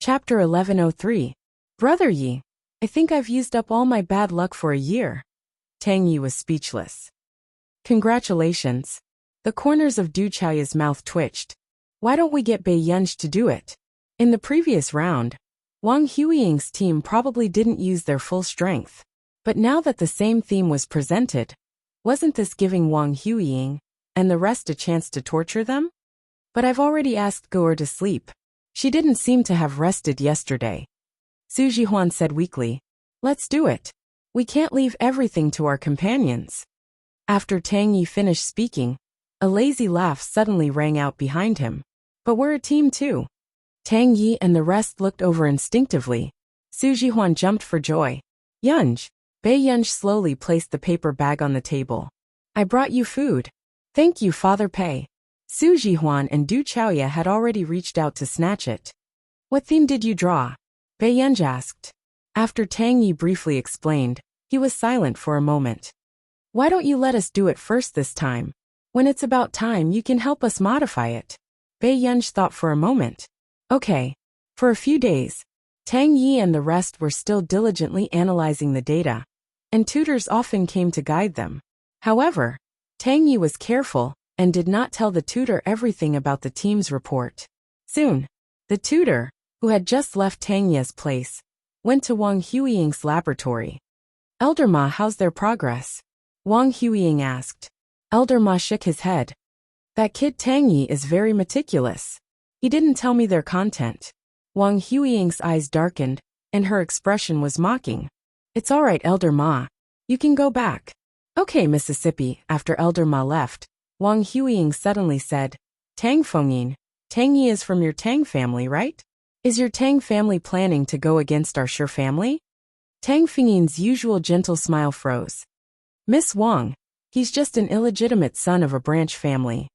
Chapter 1103. Brother Yi, I think I've used up all my bad luck for a year. Tang Yi was speechless. Congratulations. The corners of Du Chaoya's mouth twitched. Why don't we get Bei Yunj to do it? In the previous round, Wang Huiying's team probably didn't use their full strength. But now that the same theme was presented, wasn't this giving Wang Huiying and the rest a chance to torture them? But I've already asked Gu'er to sleep. She didn't seem to have rested yesterday. Su Jihuan said weakly. Let's do it. We can't leave everything to our companions. After Tang Yi finished speaking, a lazy laugh suddenly rang out behind him. But we're a team too. Tang Yi and the rest looked over instinctively. Su Jihuan jumped for joy. Yunj. Bei Yunj slowly placed the paper bag on the table. I brought you food. Thank you, Father Pei. Su Jihuan and Du Chaoya had already reached out to snatch it. What theme did you draw? Bei Yunj asked. After Tang Yi briefly explained, he was silent for a moment. Why don't you let us do it first this time? When it's about time, you can help us modify it. Bei Yunj thought for a moment. Okay. For a few days, Tang Yi and the rest were still diligently analyzing the data, and tutors often came to guide them. However, Tang Yi was careful and did not tell the tutor everything about the team's report. Soon, the tutor, who had just left Tang Yi's place, went to Wang Huiying's laboratory. Elder Ma, how's their progress? Wang Huiying asked. Elder Ma shook his head. That kid Tang Yi is very meticulous. He didn't tell me their content. Wang Huiying's eyes darkened, and her expression was mocking. It's all right, Elder Ma. You can go back. Okay, Mississippi. After Elder Ma left, Wang Huiying suddenly said, Tang Fengyin, Tang Yi is from your Tang family, right? Is your Tang family planning to go against our Shi family? Tang Fengyin's usual gentle smile froze. Miss Wang, he's just an illegitimate son of a branch family.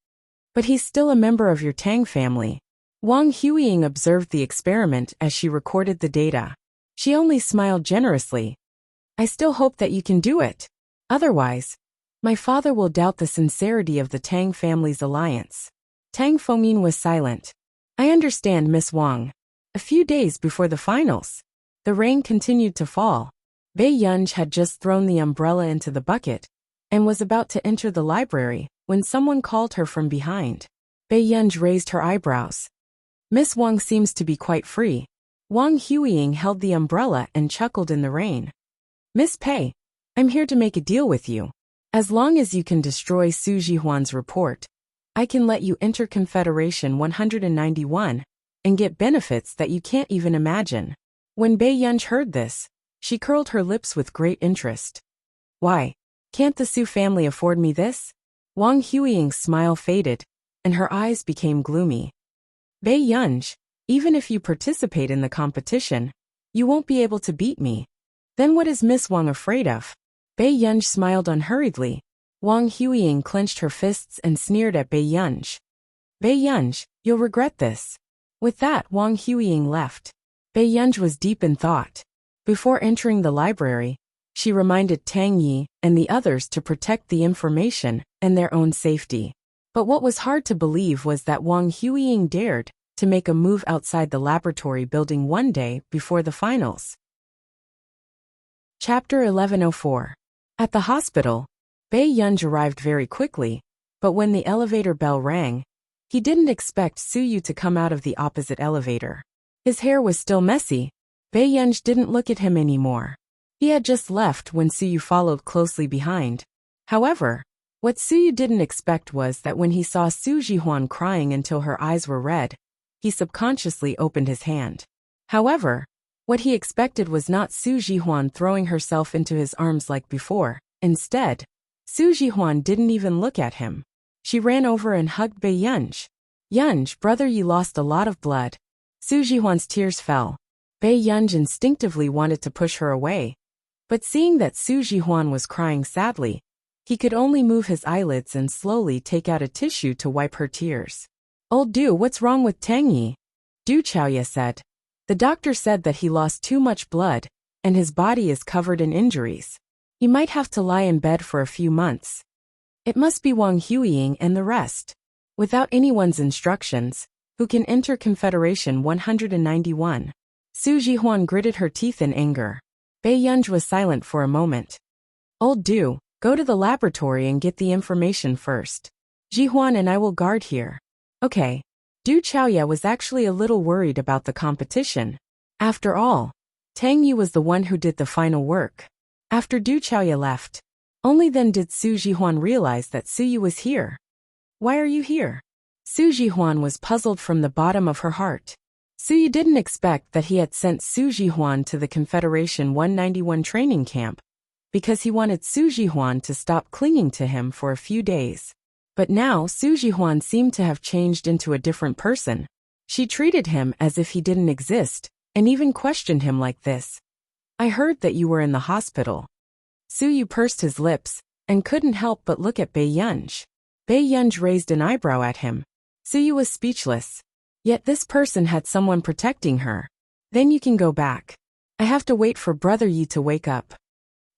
But he's still a member of your Tang family. Wang Huiying observed the experiment as she recorded the data. She only smiled generously. I still hope that you can do it. Otherwise, my father will doubt the sincerity of the Tang family's alliance. Tang Fengyin was silent. I understand, Miss Wang. A few days before the finals, the rain continued to fall. Bei Yunj had just thrown the umbrella into the bucket and was about to enter the library when someone called her from behind. Bei Yunj raised her eyebrows. Miss Wang seems to be quite free. Wang Huiying held the umbrella and chuckled in the rain. Miss Pei, I'm here to make a deal with you. As long as you can destroy Su Jihuan's report, I can let you enter Confederation 191 and get benefits that you can't even imagine. When Bei Yunj heard this, she curled her lips with great interest. Why? Can't the Su family afford me this? Wang Huiying's smile faded, and her eyes became gloomy. Bei Yunj, even if you participate in the competition, you won't be able to beat me. Then what is Miss Wang afraid of? Bei Yunj smiled unhurriedly. Wang Huiying clenched her fists and sneered at Bei Yunj. Bei Yunj, you'll regret this. With that, Wang Huiying left. Bei Yunj was deep in thought. Before entering the library, she reminded Tang Yi and the others to protect the information and their own safety. But what was hard to believe was that Wang Huiying dared to make a move outside the laboratory building one day before the finals. Chapter 1104. At the hospital, Bei Yunj arrived very quickly, but when the elevator bell rang, he didn't expect Su Yu to come out of the opposite elevator. His hair was still messy. Bei Yunj didn't look at him anymore. He had just left when Su Yu followed closely behind. However, what Su Yu didn't expect was that when he saw Su Jihuan crying until her eyes were red, he subconsciously opened his hand. However, what he expected was not Su Jihuan throwing herself into his arms like before. Instead, Su Jihuan didn't even look at him. She ran over and hugged Bei Yunj. Yunj, brother, you lost a lot of blood. Su Jihuan's tears fell. Bei Yunj instinctively wanted to push her away. But seeing that Su Jihuan was crying sadly, he could only move his eyelids and slowly take out a tissue to wipe her tears. Old Du, what's wrong with Tang Yi? Du Chaoya said. The doctor said that he lost too much blood, and his body is covered in injuries. He might have to lie in bed for a few months. It must be Wang Huiying and the rest. Without anyone's instructions, who can enter Confederation 191. Su Jihuan gritted her teeth in anger. Bei Yunj was silent for a moment. Old Du, go to the laboratory and get the information first. Jihuan and I will guard here. Okay. Du Chaoya was actually a little worried about the competition. After all, Tang Yi was the one who did the final work. After Du Chaoya left, only then did Su Jihuan realize that Su Yi was here. Why are you here? Su Jihuan was puzzled from the bottom of her heart. Su Yi didn't expect that he had sent Su Jihuan to the Confederation 191 training camp, because he wanted Su Jihuan to stop clinging to him for a few days. But now Su Jihuan seemed to have changed into a different person. She treated him as if he didn't exist, and even questioned him like this. I heard that you were in the hospital. Su Yi pursed his lips, and couldn't help but look at Bei Yunj. Bei Yunj raised an eyebrow at him. Su Yi was speechless. Yet this person had someone protecting her. Then you can go back. I have to wait for Brother Yi to wake up.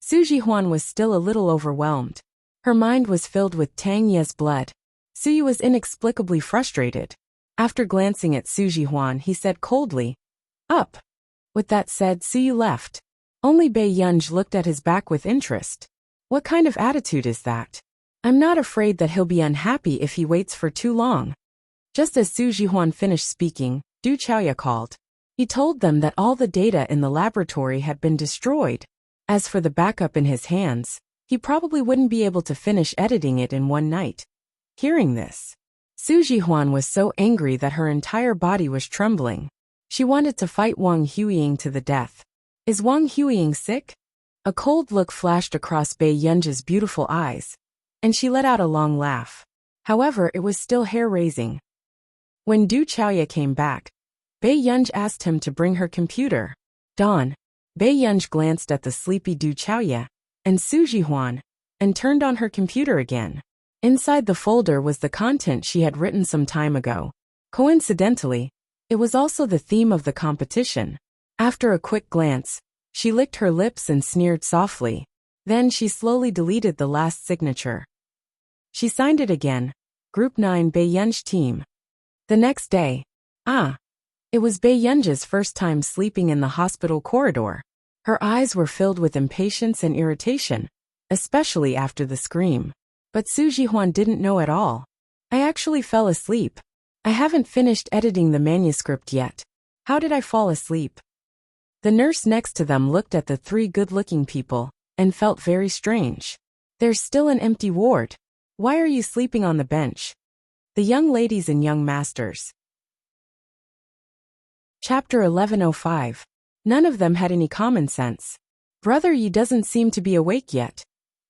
Su Jihuan was still a little overwhelmed. Her mind was filled with Tang Ye's blood. Su Yi was inexplicably frustrated. After glancing at Su Jihuan, he said coldly, Up. With that said, Su Yi left. Only Bei Yunj looked at his back with interest. What kind of attitude is that? I'm not afraid that he'll be unhappy if he waits for too long. Just as Su Jihuan finished speaking, Du Chaoya called. He told them that all the data in the laboratory had been destroyed. As for the backup in his hands, he probably wouldn't be able to finish editing it in one night. Hearing this, Su Jihuan was so angry that her entire body was trembling. She wanted to fight Wang Huiying to the death. Is Wang Huiying sick? A cold look flashed across Bei Yunj's beautiful eyes, and she let out a long laugh. However, it was still hair-raising. When Du Chaoya came back, Bei Yunj asked him to bring her computer. Dawn. Bei Yunj glanced at the sleepy Du Chaoya and Su Jihuan, and turned on her computer again. Inside the folder was the content she had written some time ago. Coincidentally, it was also the theme of the competition. After a quick glance, she licked her lips and sneered softly. Then she slowly deleted the last signature. She signed it again. Group 9 Bei Yunj team. The next day. It was Bei Yunj's first time sleeping in the hospital corridor. Her eyes were filled with impatience and irritation, especially after the scream. But Su Jihuan didn't know at all. I actually fell asleep. I haven't finished editing the manuscript yet. How did I fall asleep? The nurse next to them looked at the three good-looking people, and felt very strange. There's still an empty ward. Why are you sleeping on the bench? The young ladies and young masters. Chapter 1105. None of them had any common sense. Brother Yi doesn't seem to be awake yet.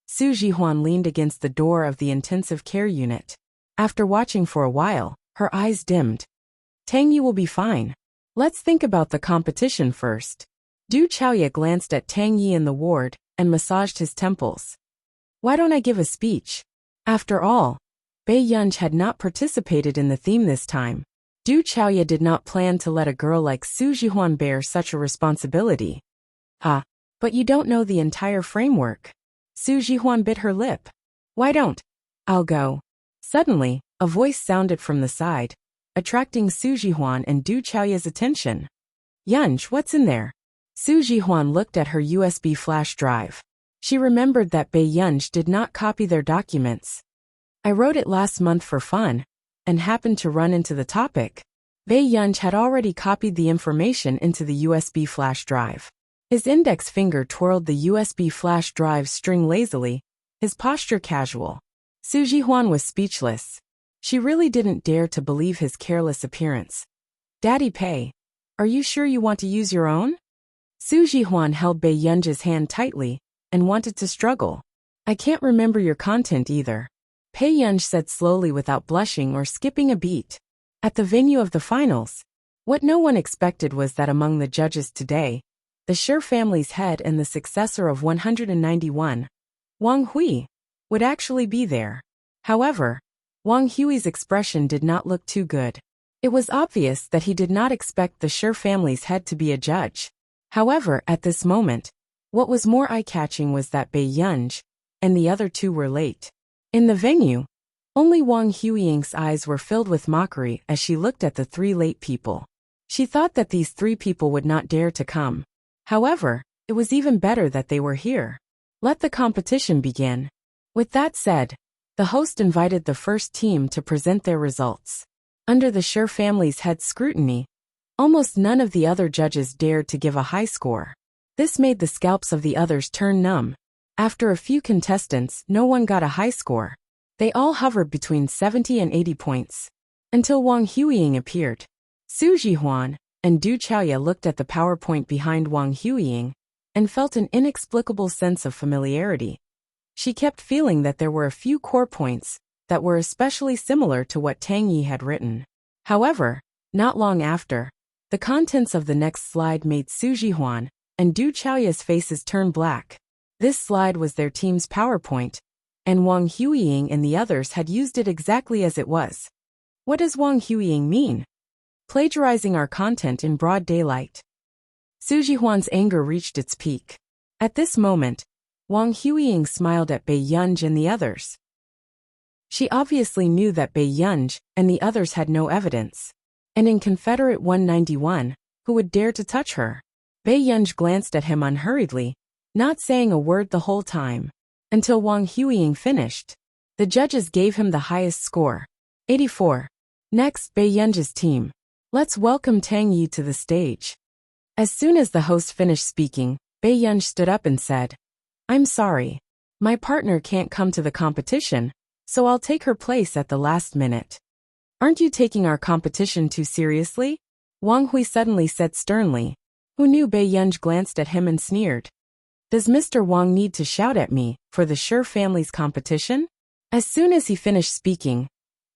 Su Jihuan leaned against the door of the intensive care unit. After watching for a while, her eyes dimmed. Tang Yi will be fine. Let's think about the competition first. Du Chaoya glanced at Tang Yi in the ward, and massaged his temples. Why don't I give a speech? After all, Bei Yunj had not participated in the theme this time. Du Chaoya did not plan to let a girl like Su Jihuan bear such a responsibility. But you don't know the entire framework. Su Jihuan bit her lip. Why don't? I'll go. Suddenly, a voice sounded from the side, attracting Su Jihuan and Du Chaoya's attention. Yunj, what's in there? Su Jihuan looked at her USB flash drive. She remembered that Bei Yunj did not copy their documents. I wrote it last month for fun, and happened to run into the topic. Bei Yunj had already copied the information into the USB flash drive. His index finger twirled the USB flash drive string lazily, his posture casual. Su Jihuan was speechless. She really didn't dare to believe his careless appearance. Daddy Pei, are you sure you want to use your own? Su Jihuan held Bei Yunj's hand tightly, and wanted to struggle. I can't remember your content either. Pei Yunj said slowly without blushing or skipping a beat. At the venue of the finals, what no one expected was that among the judges today, the Shi family's head and the successor of 191, Wang Hui, would actually be there. However, Wang Hui's expression did not look too good. It was obvious that he did not expect the Shi family's head to be a judge. However, at this moment, what was more eye-catching was that Bei Yunj and the other two were late. In the venue, only Wang Huiying's eyes were filled with mockery as she looked at the three late people. She thought that these three people would not dare to come. However, it was even better that they were here. Let the competition begin. With that said, the host invited the first team to present their results. Under the Sher family's head scrutiny, almost none of the other judges dared to give a high score. This made the scalps of the others turn numb. After a few contestants, no one got a high score. They all hovered between 70 and 80 points. Until Wang Huiying appeared. Su Jihuan and Du Chaoya looked at the PowerPoint behind Wang Huiying and felt an inexplicable sense of familiarity. She kept feeling that there were a few core points that were especially similar to what Tang Yi had written. However, not long after, the contents of the next slide made Su Jihuan and Du Chaoya's faces turn black. This slide was their team's PowerPoint, and Wang Huiying and the others had used it exactly as it was. What does Wang Huiying mean? Plagiarizing our content in broad daylight. Su Jihuan's anger reached its peak. At this moment, Wang Huiying smiled at Bei Yunj and the others. She obviously knew that Bei Yunj and the others had no evidence. And in Confederate 191, who would dare to touch her? Bei Yunj glanced at him unhurriedly, not saying a word the whole time. Until Wang Huiying finished. The judges gave him the highest score. 84. Next, Bei Yunj's team. Let's welcome Tang Yi to the stage. As soon as the host finished speaking, Bei Yunj stood up and said, I'm sorry. My partner can't come to the competition, so I'll take her place at the last minute. Aren't you taking our competition too seriously? Wang Hui suddenly said sternly. Who knew? Bei Yunj glanced at him and sneered. Does Mr. Wang need to shout at me for the Sher family's competition? As soon as he finished speaking,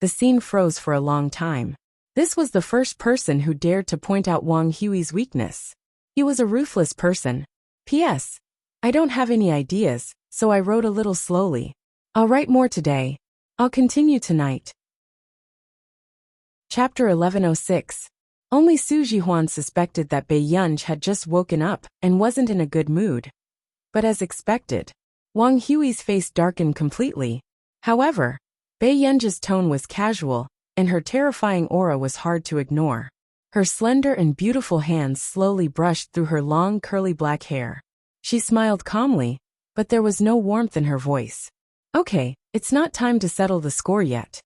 the scene froze for a long time. This was the first person who dared to point out Wang Hui's weakness. He was a ruthless person. P.S. I don't have any ideas, so I wrote a little slowly. I'll write more today. I'll continue tonight. Chapter 1106. Only Su Jihuan suspected that Bei Yunj had just woken up and wasn't in a good mood. But as expected, Wang Hui's face darkened completely. However, Bei Yunj's tone was casual, and her terrifying aura was hard to ignore. Her slender and beautiful hands slowly brushed through her long curly black hair. She smiled calmly, but there was no warmth in her voice. Okay, it's not time to settle the score yet.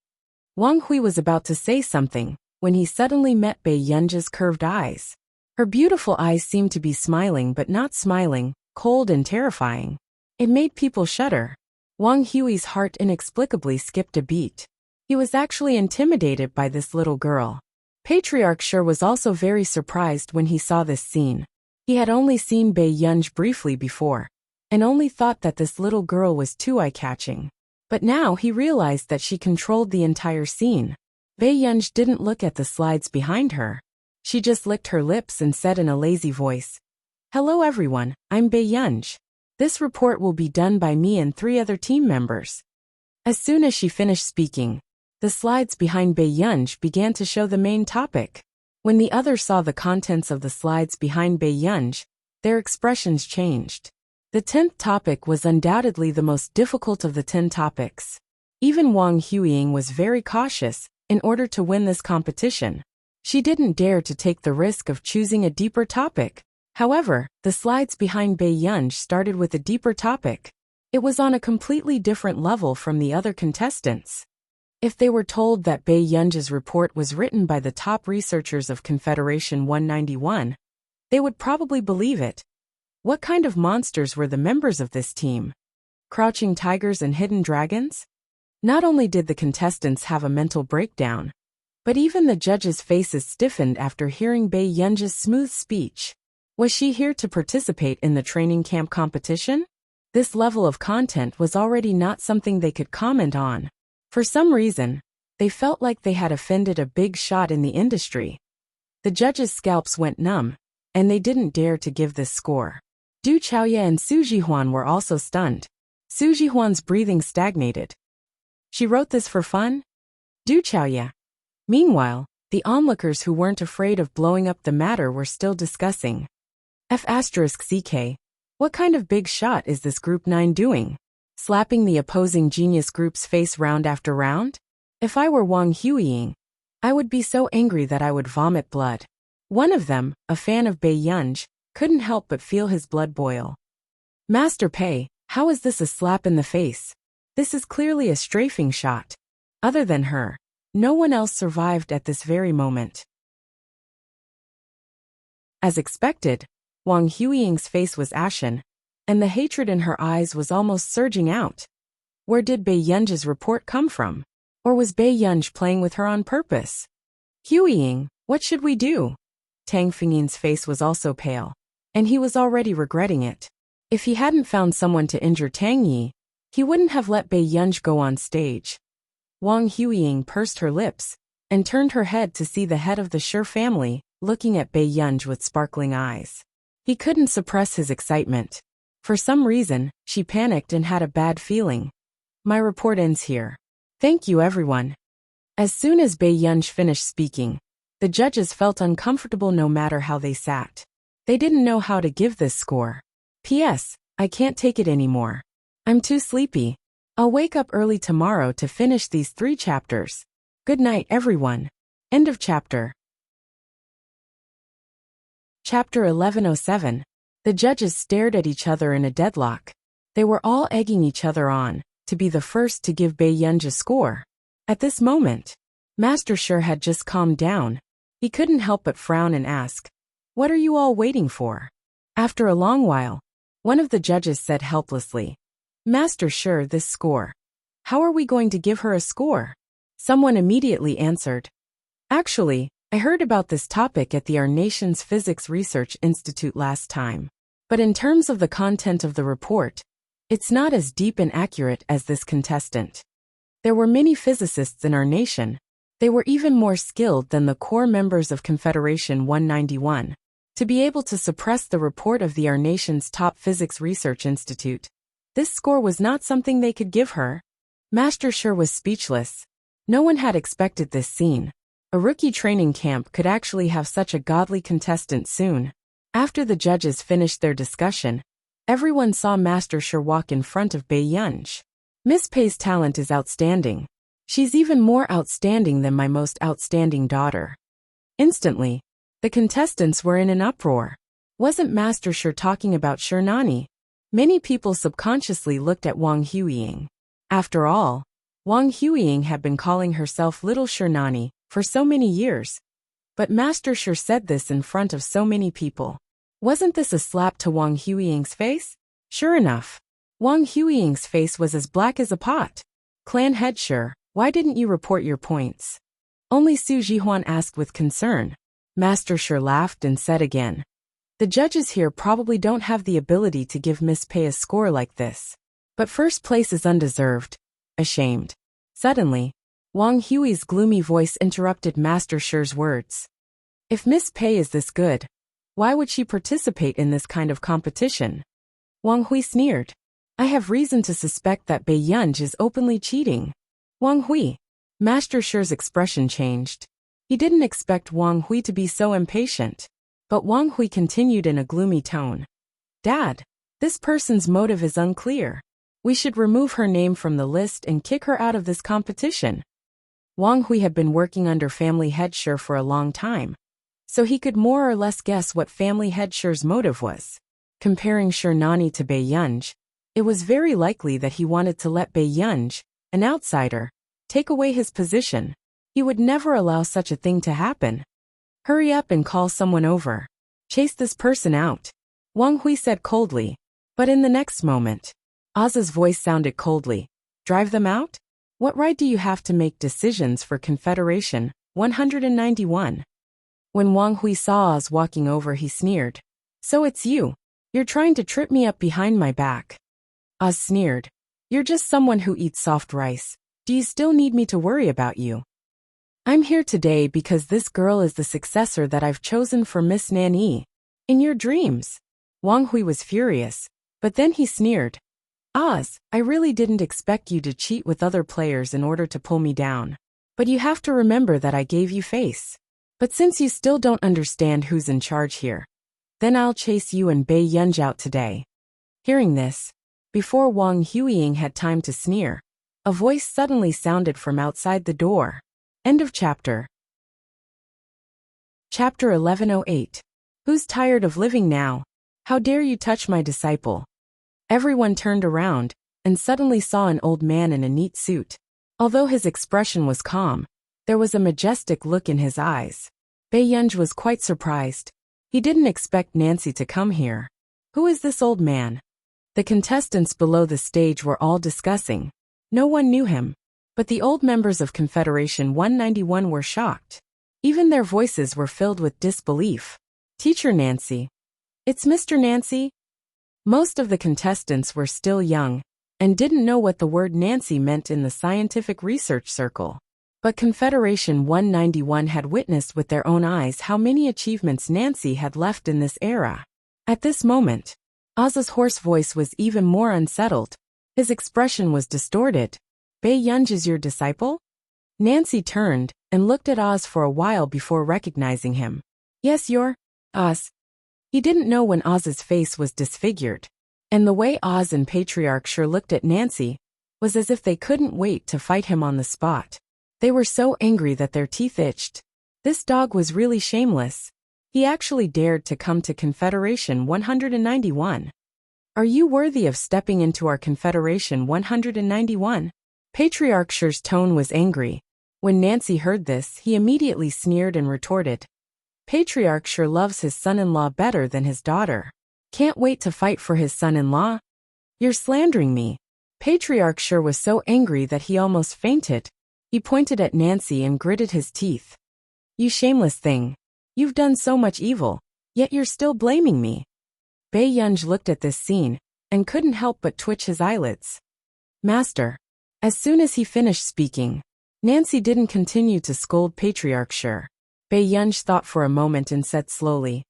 Wang Hui was about to say something when he suddenly met Bei Yunj's curved eyes. Her beautiful eyes seemed to be smiling but not smiling, cold and terrifying. It made people shudder. Wang Hui's heart inexplicably skipped a beat. He was actually intimidated by this little girl. Patriarch Sher was also very surprised when he saw this scene. He had only seen Bei Yunj briefly before, and only thought that this little girl was too eye-catching. But now he realized that she controlled the entire scene. Bei Yunj didn't look at the slides behind her. She just licked her lips and said in a lazy voice, Hello everyone, I'm Bei Yunj. This report will be done by me and 3 other team members. As soon as she finished speaking, the slides behind Bei Yunj began to show the main topic. When the others saw the contents of the slides behind Bei Yunj, their expressions changed. The 10th topic was undoubtedly the most difficult of the 10 topics. Even Wang Huiying was very cautious in order to win this competition. She didn't dare to take the risk of choosing a deeper topic. However, the slides behind Bei Yunj started with a deeper topic. It was on a completely different level from the other contestants. If they were told that Bei Yunj's report was written by the top researchers of Confederation 191, they would probably believe it. What kind of monsters were the members of this team? Crouching tigers and hidden dragons? Not only did the contestants have a mental breakdown, but even the judges' faces stiffened after hearing Bei Yunj's smooth speech. Was she here to participate in the training camp competition? This level of content was already not something they could comment on. For some reason, they felt like they had offended a big shot in the industry. The judges' scalps went numb, and they didn't dare to give this score. Du Chaoya and Su Jihuan were also stunned. Su Jihuan's breathing stagnated. She wrote this for fun? Du Chaoya. Meanwhile, the onlookers who weren't afraid of blowing up the matter were still discussing. F***CK. What kind of big shot is this Group 9 doing? Slapping the opposing genius group's face round after round? If I were Wang Huiying, I would be so angry that I would vomit blood. One of them, a fan of Bei Yunj, couldn't help but feel his blood boil. Master Pei, how is this a slap in the face? This is clearly a strafing shot. Other than her, no one else survived at this very moment. As expected, Wang Huiying's face was ashen, and the hatred in her eyes was almost surging out. Where did Bei Yunj's report come from? Or was Bei Yunj playing with her on purpose? Huiying, what should we do? Tang Fingyin's face was also pale, and he was already regretting it. If he hadn't found someone to injure Tang Yi, he wouldn't have let Bei Yunj go on stage. Wang Huiying pursed her lips and turned her head to see the head of the Shi family looking at Bei Yunj with sparkling eyes. He couldn't suppress his excitement. For some reason, she panicked and had a bad feeling. My report ends here. Thank you, everyone. As soon as Bei Yunj finished speaking, the judges felt uncomfortable no matter how they sat. They didn't know how to give this score. P.S. I can't take it anymore. I'm too sleepy. I'll wake up early tomorrow to finish these 3 chapters. Good night, everyone. End of chapter. Chapter 1107. The judges stared at each other in a deadlock. They were all egging each other on to be the first to give Bei Yunj a score. At this moment, Master Shi had just calmed down. He couldn't help but frown and ask, "What are you all waiting for?" After a long while, one of the judges said helplessly, "Master Shi, this score. How are we going to give her a score?" Someone immediately answered, "Actually, I heard about this topic at our nation's Physics Research Institute last time. But in terms of the content of the report, it's not as deep and accurate as this contestant. There were many physicists in our nation. They were even more skilled than the core members of Confederation 191. To be able to suppress the report of our nation's top physics research institute, this score was not something they could give her." Master Shi was speechless. No one had expected this scene. A rookie training camp could actually have such a godly contestant soon. After the judges finished their discussion, everyone saw Master Shi walk in front of Bei Yunj. Miss Pei's talent is outstanding. She's even more outstanding than my most outstanding daughter. Instantly, the contestants were in an uproar. Wasn't Master Shi talking about Shi Nani? Many people subconsciously looked at Wang Huiying. After all, Wang Huiying had been calling herself Little Shi Nani for so many years. But Master Shi said this in front of so many people. Wasn't this a slap to Wang Huiying's face? Sure enough, Wang Huiying's face was as black as a pot. Clan head Shi, why didn't you report your points? Only Su Jihuan asked with concern. Master Shi laughed and said again, the judges here probably don't have the ability to give Miss Pei a score like this. But first place is undeserved. Ashamed. Suddenly, Wang Hui's gloomy voice interrupted Master Shi's words. If Miss Pei is this good, why would she participate in this kind of competition? Wang Hui sneered. I have reason to suspect that Bei Yunj is openly cheating. Wang Hui. Master Shi's expression changed. He didn't expect Wang Hui to be so impatient. But Wang Hui continued in a gloomy tone. Dad, this person's motive is unclear. We should remove her name from the list and kick her out of this competition. Wang Hui had been working under family head Shi for a long time, so he could more or less guess what family head Shi's motive was. Comparing Shi Nani to Bei Yunj, it was very likely that he wanted to let Bei Yunj, an outsider, take away his position. He would never allow such a thing to happen. Hurry up and call someone over. Chase this person out, Wang Hui said coldly. But in the next moment, Oz's voice sounded coldly. Drive them out? What right do you have to make decisions for Confederation 191? When Wang Hui saw Oz walking over, he sneered. So it's you. You're trying to trip me up behind my back. Oz sneered. You're just someone who eats soft rice. Do you still need me to worry about you? I'm here today because this girl is the successor that I've chosen for Miss Nan-yi. In your dreams. Wang Hui was furious, but then he sneered. Oz, I really didn't expect you to cheat with other players in order to pull me down. But you have to remember that I gave you face. But since you still don't understand who's in charge here, then I'll chase you and Bei Yunj out today. Hearing this, before Wang Huiying had time to sneer, a voice suddenly sounded from outside the door. End of chapter. Chapter 1108. Who's tired of living now? How dare you touch my disciple? Everyone turned around and suddenly saw an old man in a neat suit. Although his expression was calm, there was a majestic look in his eyes. Baiyunj was quite surprised. He didn't expect Nancy to come here. Who is this old man? The contestants below the stage were all discussing. No one knew him, but the old members of Confederation 191 were shocked. Even their voices were filled with disbelief. Teacher Nancy. It's Mr. Nancy? Most of the contestants were still young and didn't know what the word Nancy meant in the scientific research circle. But Confederation 191 had witnessed with their own eyes how many achievements Nancy had left in this era. At this moment, Oz's hoarse voice was even more unsettled. His expression was distorted. Baiyunj is your disciple? Nancy turned and looked at Oz for a while before recognizing him. Yes, you're Oz. He didn't know when Oz's face was disfigured. And the way Oz and Patriarch sure looked at Nancy was as if they couldn't wait to fight him on the spot. They were so angry that their teeth itched. This dog was really shameless. He actually dared to come to Confederation 191. Are you worthy of stepping into our Confederation 191? Patriarch's tone was angry. When Nancy heard this, he immediately sneered and retorted. Patriarch sure loves his son-in-law better than his daughter. Can't wait to fight for his son-in-law? You're slandering me. Patriarch sure was so angry that he almost fainted. He pointed at Nancy and gritted his teeth. You shameless thing. You've done so much evil, yet you're still blaming me. Baiyunj looked at this scene and couldn't help but twitch his eyelids. Master. As soon as he finished speaking, Nancy didn't continue to scold Patriarch sure. Baiyunj thought for a moment and said slowly,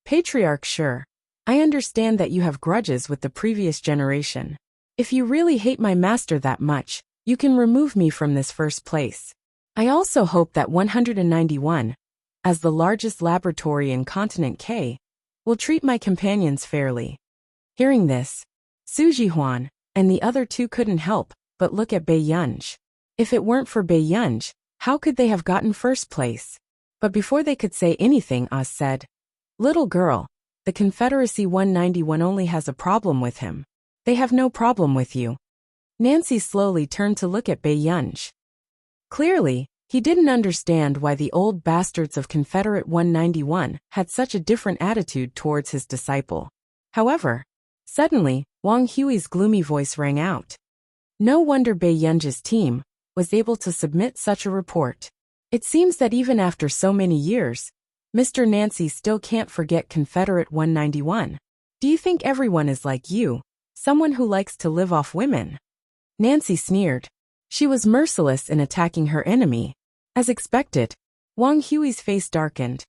Patriarch sure, I understand that you have grudges with the previous generation. If you really hate my master that much, you can remove me from this first place. I also hope that 191, as the largest laboratory in Continent K, will treat my companions fairly. Hearing this, Su Jihuan and the other two couldn't help but look at Baiyunj. If it weren't for Baiyunj, how could they have gotten first place? But before they could say anything, Oz said, Little girl, the Confederacy 191 only has a problem with him. They have no problem with you. Nancy slowly turned to look at Baiyunj. Clearly, he didn't understand why the old bastards of Confederate 191 had such a different attitude towards his disciple. However, suddenly, Wang Hui's gloomy voice rang out. No wonder Baiyunj's team was able to submit such a report. It seems that even after so many years, Mr. Nancy still can't forget Confederate 191. Do you think everyone is like you, someone who likes to live off women? Nancy sneered. She was merciless in attacking her enemy. As expected, Wang Hui's face darkened.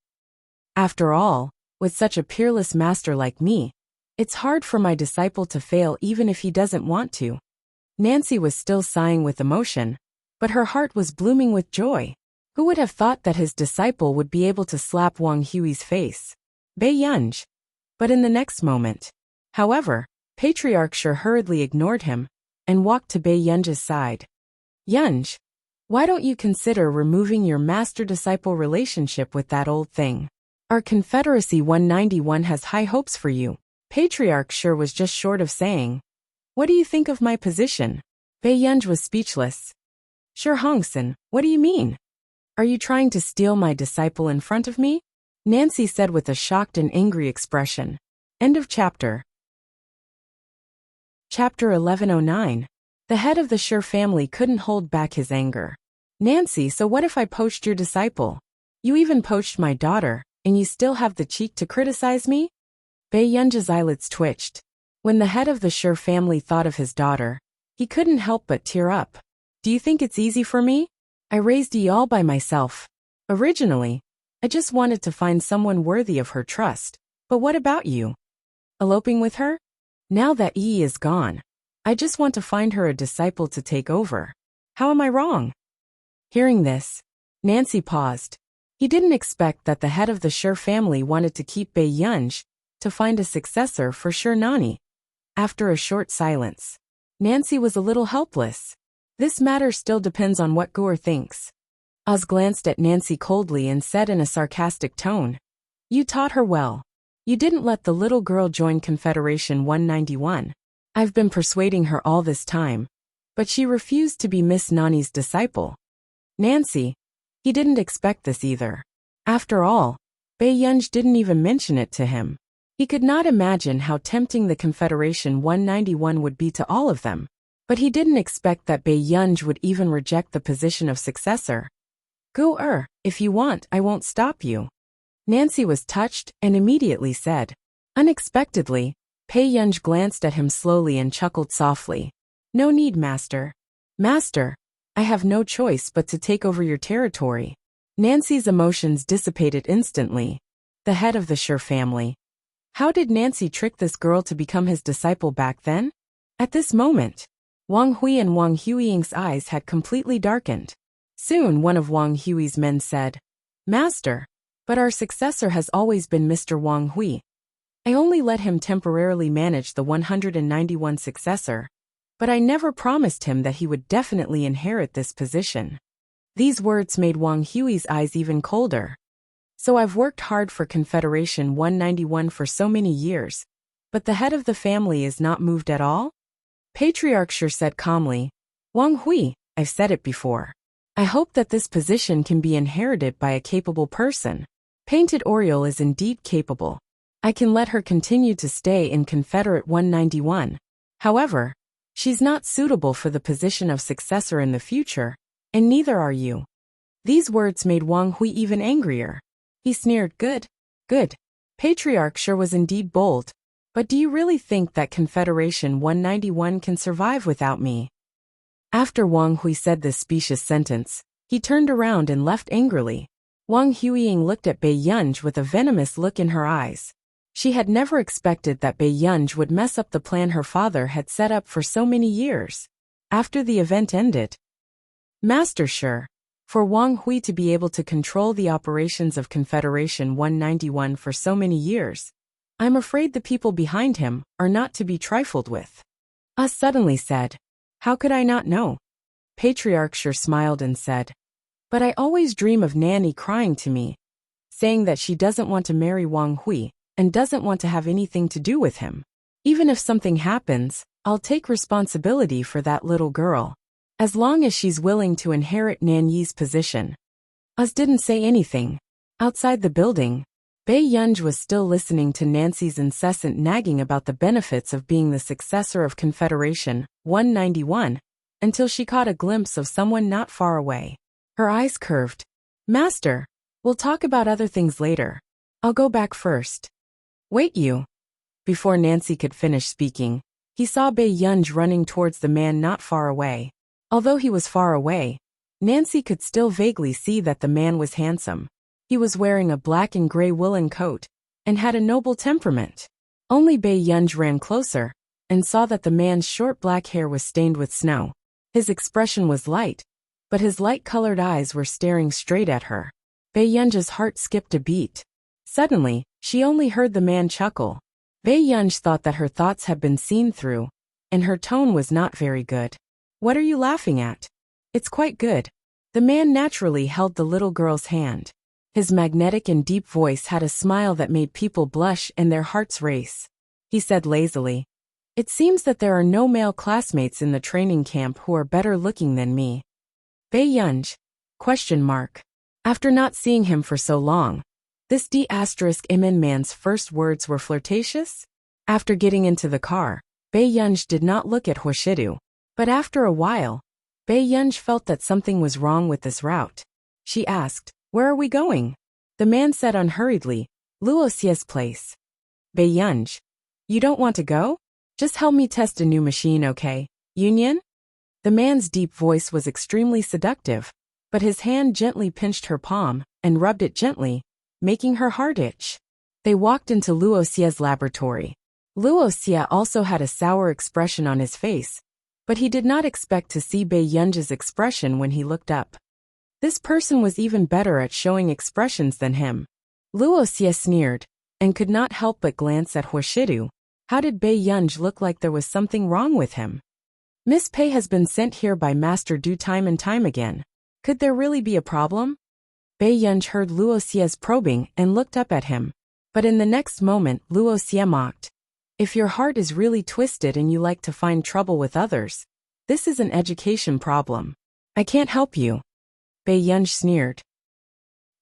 After all, with such a peerless master like me, it's hard for my disciple to fail even if he doesn't want to. Nancy was still sighing with emotion, but her heart was blooming with joy. Who would have thought that his disciple would be able to slap Wang Hui's face? Baiyunj. But in the next moment, however, Patriarch sure hurriedly ignored him and walked to Baiyunj's side. Yunj, why don't you consider removing your master-disciple relationship with that old thing? Our Confederacy 191 has high hopes for you. Patriarch sure was just short of saying, What do you think of my position? Baiyunj was speechless. Sure Hongson, what do you mean? Are you trying to steal my disciple in front of me? Nancy said with a shocked and angry expression. End of chapter. Chapter 1109. The head of the Sure family couldn't hold back his anger. Nancy, so what if I poached your disciple? You even poached my daughter, and you still have the cheek to criticize me? Baiyunj's eyelids twitched. When the head of the Sure family thought of his daughter, he couldn't help but tear up. Do you think it's easy for me? I raised ye all by myself. Originally, I just wanted to find someone worthy of her trust. But what about you? Eloping with her? Now that Yi is gone, I just want to find her a disciple to take over. How am I wrong? Hearing this, Nancy paused. He didn't expect that the head of the Sure family wanted to keep Baiyunj to find a successor for Sure Nani. After a short silence, Nancy was a little helpless. This matter still depends on what Guer thinks. Oz glanced at Nancy coldly and said in a sarcastic tone, "You taught her well. You didn't let the little girl join Confederation 191. I've been persuading her all this time, but she refused to be Miss Nani's disciple." Nancy, he didn't expect this either. After all, Bae-yunj didn't even mention it to him. He could not imagine how tempting the Confederation 191 would be to all of them, but he didn't expect that Bae-yunj would even reject the position of successor. "Go if you want, I won't stop you." Nancy was touched and immediately said. Unexpectedly, Bae-yunj glanced at him slowly and chuckled softly. "No need, Master. Master, I have no choice but to take over your territory." Nancy's emotions dissipated instantly. The head of the Sure family. How did Nancy trick this girl to become his disciple back then? At this moment, Wang Hui and Wang Huiying's eyes had completely darkened. Soon one of Wang Hui's men said, "Master, but our successor has always been Mr. Wang Hui. I only let him temporarily manage the 191 successor, but I never promised him that he would definitely inherit this position." These words made Wang Hui's eyes even colder. "So I've worked hard for Confederation 191 for so many years, but the head of the family is not moved at all?" Patriarch Sure said calmly, "Wang Hui, I've said it before. I hope that this position can be inherited by a capable person. Painted Oriole is indeed capable. I can let her continue to stay in Confederate 191. However, she's not suitable for the position of successor in the future, and neither are you." These words made Wang Hui even angrier. He sneered, Good. Patriarch Sure was indeed bold, but do you really think that Confederation 191 can survive without me? After Wang Hui said this specious sentence, he turned around and left angrily. Wang Huiying looked at Bae-yunj with a venomous look in her eyes. She had never expected that Bae-yunj would mess up the plan her father had set up for so many years. After the event ended, Master Sure, for Wang Hui to be able to control the operations of Confederation 191 for so many years, I'm afraid the people behind him are not to be trifled with. Us suddenly said, "How could I not know?" Patriarch Sure smiled and said, "But I always dream of Nanny crying to me, saying that she doesn't want to marry Wang Hui and doesn't want to have anything to do with him. Even if something happens, I'll take responsibility for that little girl, as long as she's willing to inherit Nanyi's position." Us didn't say anything. Outside the building, Bae-yunj was still listening to Nancy's incessant nagging about the benefits of being the successor of Confederation 191 until she caught a glimpse of someone not far away. Her eyes curved. "Master, we'll talk about other things later. I'll go back first." "Wait you." Before Nancy could finish speaking, he saw Bae-yunj running towards the man not far away. Although he was far away, Nancy could still vaguely see that the man was handsome. He was wearing a black and gray woolen coat and had a noble temperament. Only Bae-yunj ran closer and saw that the man's short black hair was stained with snow. His expression was light, but his light-colored eyes were staring straight at her. Bae-yunj's heart skipped a beat. Suddenly, she only heard the man chuckle. Bae-yunj thought that her thoughts had been seen through, and her tone was not very good. "What are you laughing at?" "It's quite good." The man naturally held the little girl's hand. His magnetic and deep voice had a smile that made people blush and their hearts race. He said lazily, "It seems that there are no male classmates in the training camp who are better looking than me." Bae-yunj? After not seeing him for so long, this D***Imen man's first words were flirtatious? After getting into the car, Bae-yunj did not look at Hoshidu, but after a while, Bae-yunj felt that something was wrong with this route. She asked, "Where are we going?" The man said unhurriedly, "Luosie's place." "Bae-yunj, you don't want to go? Just help me test a new machine, okay? Union?" The man's deep voice was extremely seductive, but his hand gently pinched her palm and rubbed it gently, making her heart itch. They walked into Luosie's laboratory. Luosie also had a sour expression on his face, but he did not expect to see Bae-yunj's expression when he looked up. This person was even better at showing expressions than him. Luosie sneered, and could not help but glance at Hoshidu. How did Bae-yunj look like there was something wrong with him? "Miss Pei has been sent here by Master Du time and time again. Could there really be a problem? Bei Yunj heard Luo Xie's probing and looked up at him. But in the next moment, Luo Xie mocked. If your heart is really twisted and you like to find trouble with others, this is an education problem. I can't help you. Bei Yunj sneered.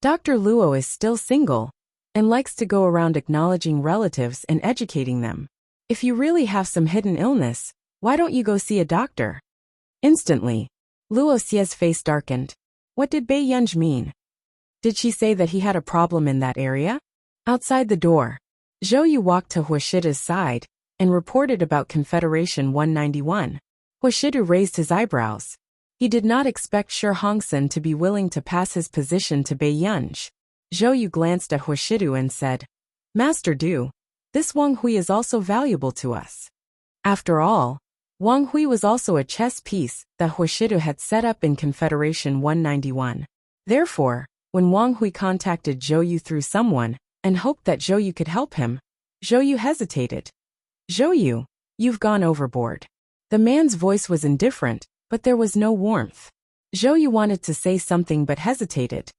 Dr. Luo is still single and likes to go around acknowledging relatives and educating them. If you really have some hidden illness, why don't you go see a doctor? Instantly, Luo Xie's face darkened. What did Bei Yunj mean? Did she say that he had a problem in that area? Outside the door, Zhou Yu walked to Huashida's side and reported about Confederation 191. Huashidu raised his eyebrows. He did not expect Shi Hongxin to be willing to pass his position to Bei Yunj. Zhou Yu glanced at Huashidu and said, Master Du, this Wang Hui is also valuable to us. After all, Wang Hui was also a chess piece that Huashidu had set up in Confederation 191. Therefore, when Wang Hui contacted Zhou Yu through someone and hoped that Zhou Yu could help him, Zhou Yu hesitated. Zhou Yu, you've gone overboard. The man's voice was indifferent, but there was no warmth. Zhou Yu wanted to say something but hesitated.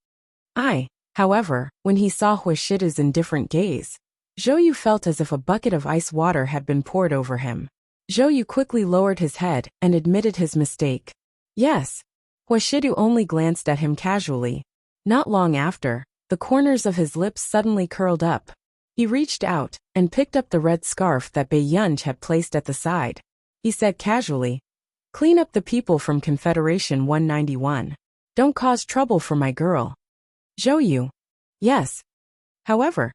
However, when he saw Huashida's indifferent gaze, Zhou Yu felt as if a bucket of ice water had been poured over him. Zhou Yu quickly lowered his head and admitted his mistake. Yes. Huashidu only glanced at him casually. Not long after, the corners of his lips suddenly curled up. He reached out and picked up the red scarf that Bei Yunj had placed at the side. He said casually, Clean up the people from Confederation 191. Don't cause trouble for my girl. Zhou Yu. Yes. However.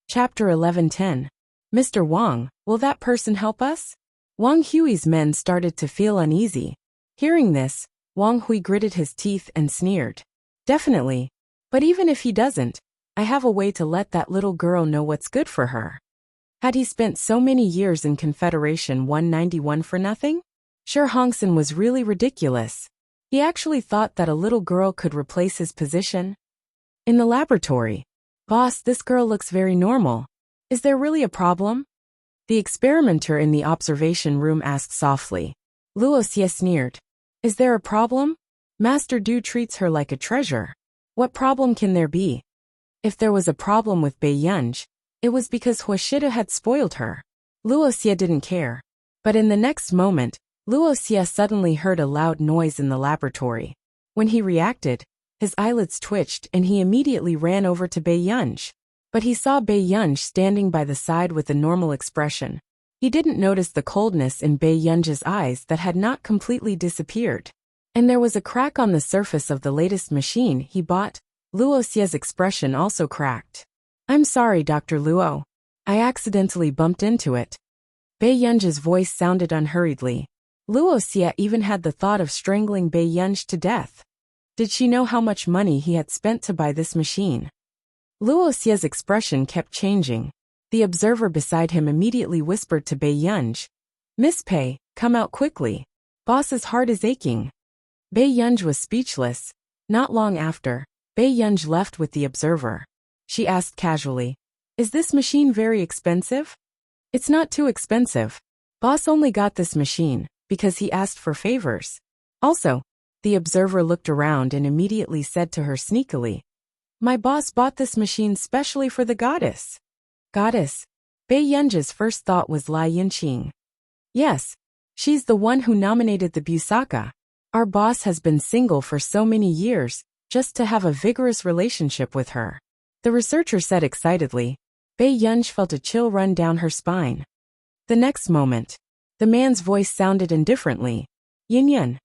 Chapter 11:10. Mr. Wang, will that person help us? Wang Hui's men started to feel uneasy. Hearing this, Wang Hui gritted his teeth and sneered. Definitely. But even if he doesn't, I have a way to let that little girl know what's good for her. Had he spent so many years in Confederation 191 for nothing? Shi Hongxin was really ridiculous. He actually thought that a little girl could replace his position. In the laboratory. Boss, this girl looks very normal. Is there really a problem? The experimenter in the observation room asked softly. Luo Xie sneered. Is there a problem? Master Du treats her like a treasure. What problem can there be? If there was a problem with Bei Yunj, it was because Huashida had spoiled her. Luo Xie didn't care. But in the next moment, Luo Xie suddenly heard a loud noise in the laboratory. When he reacted, his eyelids twitched and he immediately ran over to Bei Yunj. But he saw Bei Yunj standing by the side with a normal expression. He didn't notice the coldness in Bei Yunj's eyes that had not completely disappeared. And there was a crack on the surface of the latest machine he bought. Luo Xie's expression also cracked. I'm sorry, Dr. Luo. I accidentally bumped into it. Bei Yunj's voice sounded unhurriedly. Luo Xie even had the thought of strangling Bei Yunj to death. Did she know how much money he had spent to buy this machine? Luo Xie's expression kept changing. The observer beside him immediately whispered to Bei Yunj, Miss Pei, come out quickly. Boss's heart is aching. Bei Yunj was speechless. Not long after, Bei Yunj left with the observer. She asked casually, Is this machine very expensive? It's not too expensive. Boss only got this machine because he asked for favors. Also, the observer looked around and immediately said to her sneakily, My boss bought this machine specially for the goddess. Goddess? Bei Yunj's first thought was Lai Yinqing. Yes, she's the one who nominated the Busaka. Our boss has been single for so many years, just to have a vigorous relationship with her. The researcher said excitedly. Bei Yunj felt a chill run down her spine. The next moment, the man's voice sounded indifferently. Yin Yun.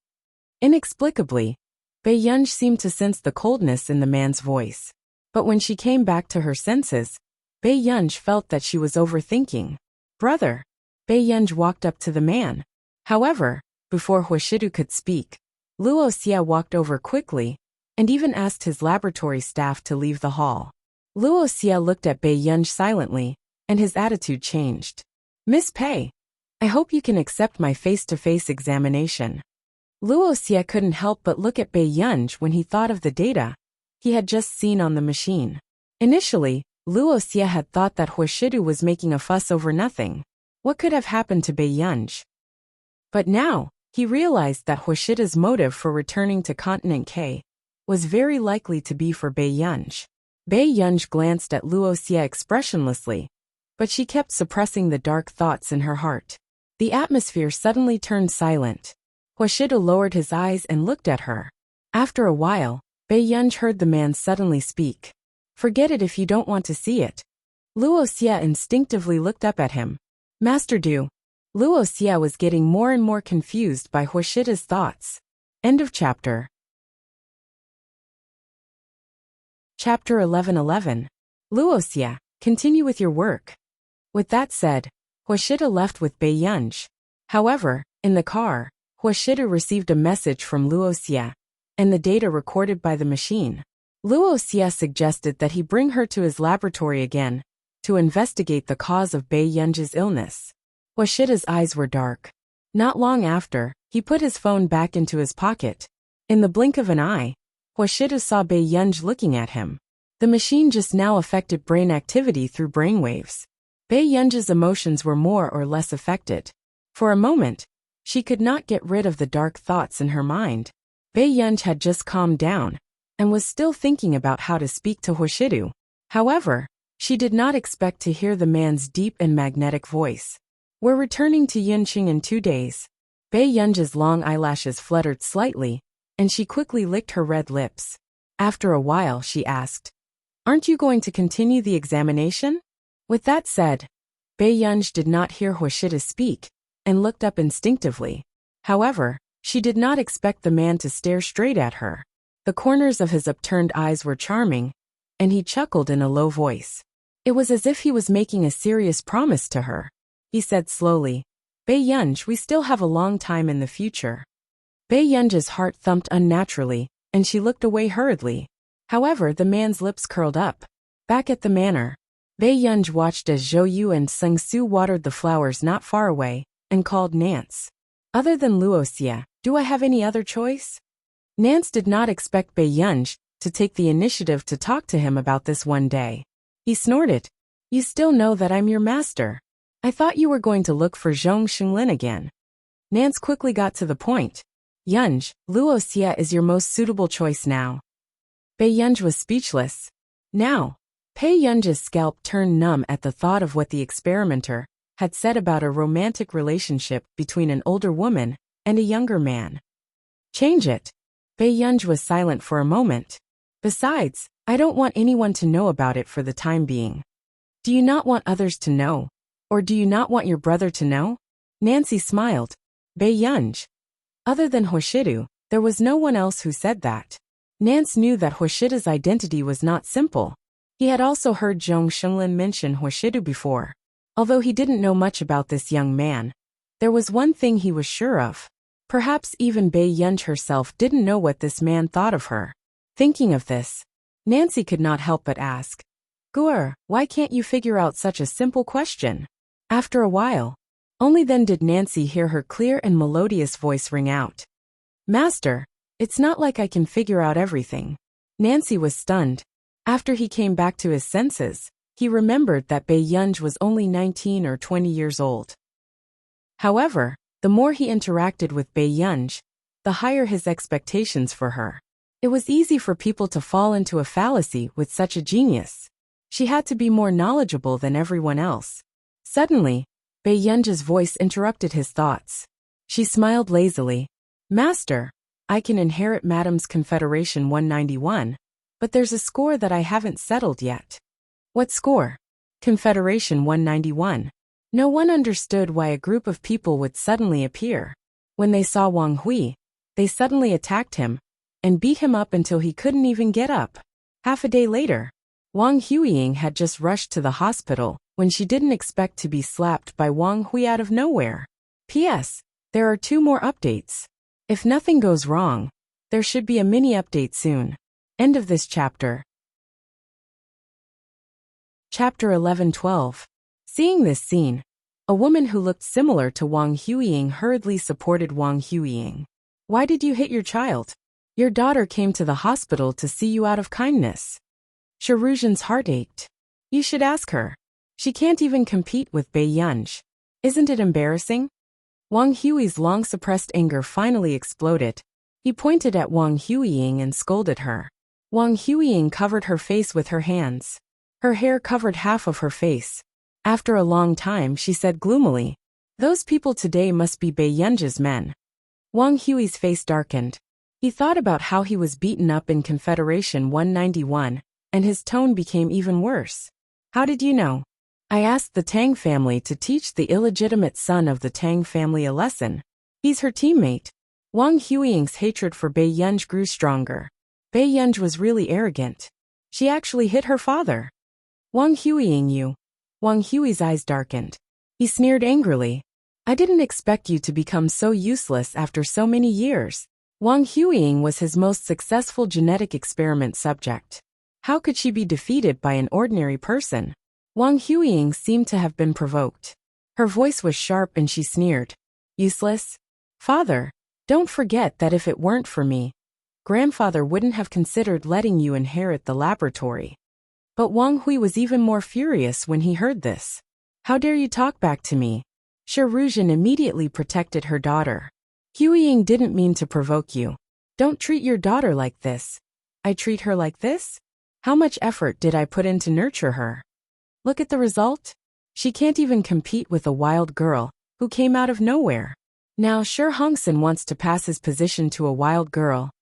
Inexplicably, Bei Yunj seemed to sense the coldness in the man's voice. But when she came back to her senses, Bei Yunj felt that she was overthinking. Brother. Bei Yunj walked up to the man. However, before Huashidu could speak, Luo Xie walked over quickly and even asked his laboratory staff to leave the hall. Luo Xie looked at Bei Yunj silently, and his attitude changed. Miss Pei, I hope you can accept my face-to-face examination. Luo Xie couldn't help but look at Bei Yunj when he thought of the data he had just seen on the machine. Initially, Luo Xie had thought that Huashidu was making a fuss over nothing. What could have happened to Bei Yunj? But now, He realized that Huashida's motive for returning to Continent K was very likely to be for Bei Yunj. Bei Yunj glanced at Luoxia expressionlessly, but she kept suppressing the dark thoughts in her heart. The atmosphere suddenly turned silent. Huashida lowered his eyes and looked at her. After a while, Bei Yunj heard the man suddenly speak. "Forget it if you don't want to see it." Luoxia instinctively looked up at him. "Master Du." Luoxia was getting more and more confused by Huashida's thoughts. End of chapter. Chapter 11:11. Luoxia, continue with your work. With that said, Huashida left with Bei Yunj. However, in the car, Huashida received a message from Luoxia and the data recorded by the machine. Luoxia suggested that he bring her to his laboratory again to investigate the cause of Bei Yunj's illness. Huashida's eyes were dark. Not long after, he put his phone back into his pocket. In the blink of an eye, Huashida saw Bei Yunj looking at him. The machine just now affected brain activity through brainwaves. Bei Yunj's emotions were more or less affected. For a moment, she could not get rid of the dark thoughts in her mind. Bei Yunj had just calmed down and was still thinking about how to speak to Huashidu. However, she did not expect to hear the man's deep and magnetic voice. "We're returning to Yunqing in 2 days." Bei Yunj's long eyelashes fluttered slightly, and she quickly licked her red lips. After a while, she asked, "Aren't you going to continue the examination?" With that said, Bei Yunj did not hear Huashida speak and looked up instinctively. However, she did not expect the man to stare straight at her. The corners of his upturned eyes were charming, and he chuckled in a low voice. It was as if he was making a serious promise to her. He said slowly, "Bei Yunj, we still have a long time in the future." Bei Yunj's heart thumped unnaturally, and she looked away hurriedly. However, the man's lips curled up. Back at the manor, Bei Yunj watched as Zhou Yu and Seng Su watered the flowers not far away and called Nance. "Other than Luoxia, do I have any other choice?" Nance did not expect Bei Yunj to take the initiative to talk to him about this one day. He snorted, "You still know that I'm your master. I thought you were going to look for Zhong Xinglin again." Nance quickly got to the point. "Yunj, Luoxia is your most suitable choice now." Bei Yunj was speechless. Now, Bei Yunj's scalp turned numb at the thought of what the experimenter had said about a romantic relationship between an older woman and a younger man. "Change it." Bei Yunj was silent for a moment. "Besides, I don't want anyone to know about it for the time being." "Do you not want others to know? Or do you not want your brother to know?" Nancy smiled. "Bei Yunj." Other than Huashidu, there was no one else who said that. Nance knew that Huashida's identity was not simple. He had also heard Zhong Xinglin mention Huashidu before. Although he didn't know much about this young man, there was one thing he was sure of. Perhaps even Bei Yunj herself didn't know what this man thought of her. Thinking of this, Nancy could not help but ask, "Guer, why can't you figure out such a simple question?" After a while, only then did Nancy hear her clear and melodious voice ring out. "Master, it's not like I can figure out everything." Nancy was stunned. After he came back to his senses, he remembered that Bei Yunj was only 19 or 20 years old. However, the more he interacted with Bei Yunj, the higher his expectations for her. It was easy for people to fall into a fallacy with such a genius. She had to be more knowledgeable than everyone else. Suddenly, Bei Yunj's voice interrupted his thoughts. She smiled lazily. "Master, I can inherit Madam's Confederation 191, but there's a score that I haven't settled yet." "What score?" "Confederation 191. No one understood why a group of people would suddenly appear. When they saw Wang Hui, they suddenly attacked him and beat him up until he couldn't even get up. Half a day later, Wang Huiying had just rushed to the hospital when she didn't expect to be slapped by Wang Hui out of nowhere. P.S. There are 2 more updates. If nothing goes wrong, there should be a mini update soon. End of this chapter. Chapter 11:12. Seeing this scene, a woman who looked similar to Wang Huiying hurriedly supported Wang Huiying. "Why did you hit your child? Your daughter came to the hospital to see you out of kindness." Shiruzhan's heart ached. "You should ask her. She can't even compete with Bei Yunj. Isn't it embarrassing?" Wang Hui's long-suppressed anger finally exploded. He pointed at Wang Huiying and scolded her. Wang Huiying covered her face with her hands. Her hair covered half of her face. After a long time she said gloomily, "Those people today must be Bei Yunji's men." Wang Hui's face darkened. He thought about how he was beaten up in Confederation 191, and his tone became even worse. "How did you know?" "I asked the Tang family to teach the illegitimate son of the Tang family a lesson. He's her teammate." Wang Huiying's hatred for Bei Yunji grew stronger. Bei Yunji was really arrogant. She actually hit her father. "Wang Huiying, you." Wang Hui's eyes darkened. He sneered angrily. "I didn't expect you to become so useless after so many years." Wang Huiying was his most successful genetic experiment subject. How could she be defeated by an ordinary person? Wang Huiying seemed to have been provoked. Her voice was sharp and she sneered. "Useless? Father, don't forget that if it weren't for me, grandfather wouldn't have considered letting you inherit the laboratory." But Wang Hui was even more furious when he heard this. "How dare you talk back to me?" Shiruzhen immediately protected her daughter. "Huiying didn't mean to provoke you. Don't treat your daughter like this." "I treat her like this? How much effort did I put in to nurture her? Look at the result. She can't even compete with a wild girl who came out of nowhere. Now Shi Hongsen wants to pass his position to a wild girl."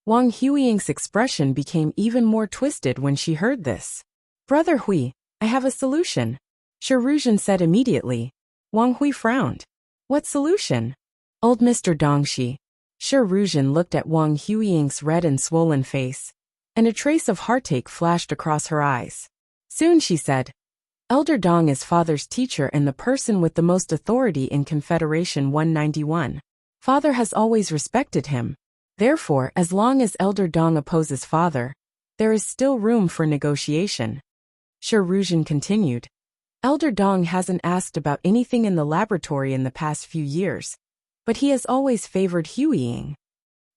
Wang Huiying's expression became even more twisted when she heard this. "Brother Hui, I have a solution," Shiruzhen said immediately. Wang Hui frowned. "What solution?" "Old Mr. Dongxi." Shiruzhen looked at Wang Huiying's red and swollen face, and a trace of heartache flashed across her eyes. Soon she said, "Elder Dong is father's teacher and the person with the most authority in Confederation 191. Father has always respected him. Therefore, as long as Elder Dong opposes father, there is still room for negotiation." Shiruzhen continued. "Elder Dong hasn't asked about anything in the laboratory in the past few years, but he has always favored Huiying."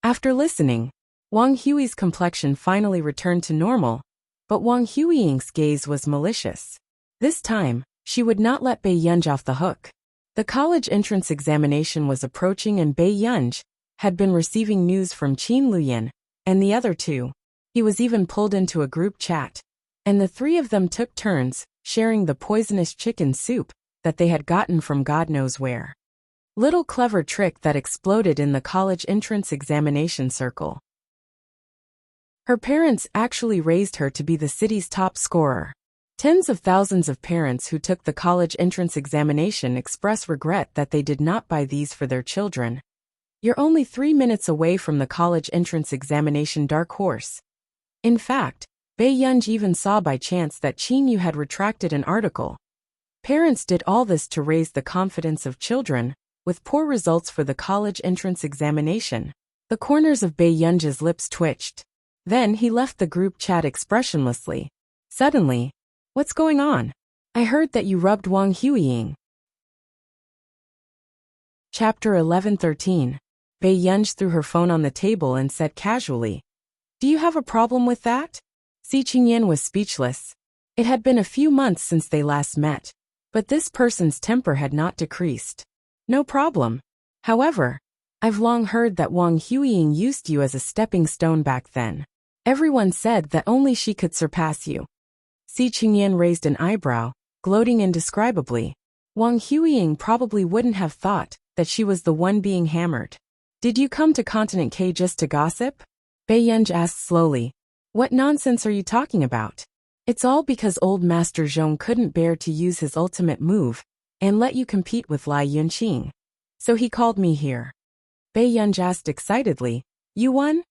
After listening, Wang Hui's complexion finally returned to normal, but Wang Huiying's gaze was malicious. This time, she would not let Bei Yunji off the hook. The college entrance examination was approaching and Bei Yunji had been receiving news from Qin Luyan and the other two. He was even pulled into a group chat, and the three of them took turns sharing the poisonous chicken soup that they had gotten from God knows where. Little clever trick that exploded in the college entrance examination circle. Her parents actually raised her to be the city's top scorer. Tens of thousands of parents who took the college entrance examination express regret that they did not buy these for their children. You're only 3 minutes away from the college entrance examination dark horse. In fact, Bei Yunji even saw by chance that Qin Yu had retracted an article. Parents did all this to raise the confidence of children, with poor results for the college entrance examination. The corners of Bei Yunji's lips twitched. Then he left the group chat expressionlessly. Suddenly, "What's going on? I heard that you rubbed Wang Huiying." Chapter 11:13. Bei Yunji threw her phone on the table and said casually, "Do you have a problem with that?" Si Qingyan was speechless. It had been a few months since they last met, but this person's temper had not decreased. "No problem. However, I've long heard that Wang Huiying used you as a stepping stone back then. Everyone said that only she could surpass you." Si Qingyan raised an eyebrow, gloating indescribably. Wang Huiying probably wouldn't have thought that she was the one being hammered. "Did you come to Continent K just to gossip?" Bei Yunji asked slowly. "What nonsense are you talking about?" "It's all because old Master Zhong couldn't bear to use his ultimate move and let you compete with Lai Yunqing. So he called me here." Bei Yunji asked excitedly, "You won?"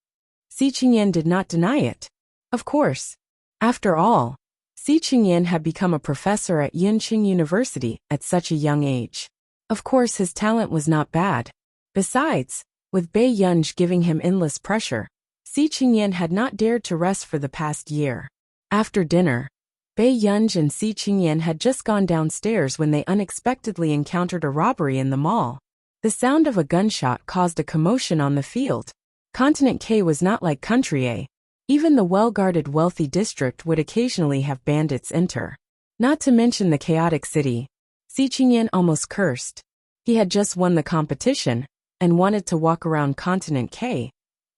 Si Qingyan did not deny it. Of course. After all, Si Qingyan had become a professor at Yunqing University at such a young age. Of course his talent was not bad. Besides, with Bei Yunji giving him endless pressure, Si Qingyan had not dared to rest for the past year. After dinner, Bei Yunji and Si Qingyan had just gone downstairs when they unexpectedly encountered a robbery in the mall. The sound of a gunshot caused a commotion on the field. Continent K was not like Country A. Even the well-guarded wealthy district would occasionally have bandits enter. Not to mention the chaotic city. Si Qingyan almost cursed. He had just won the competition and wanted to walk around Continent K,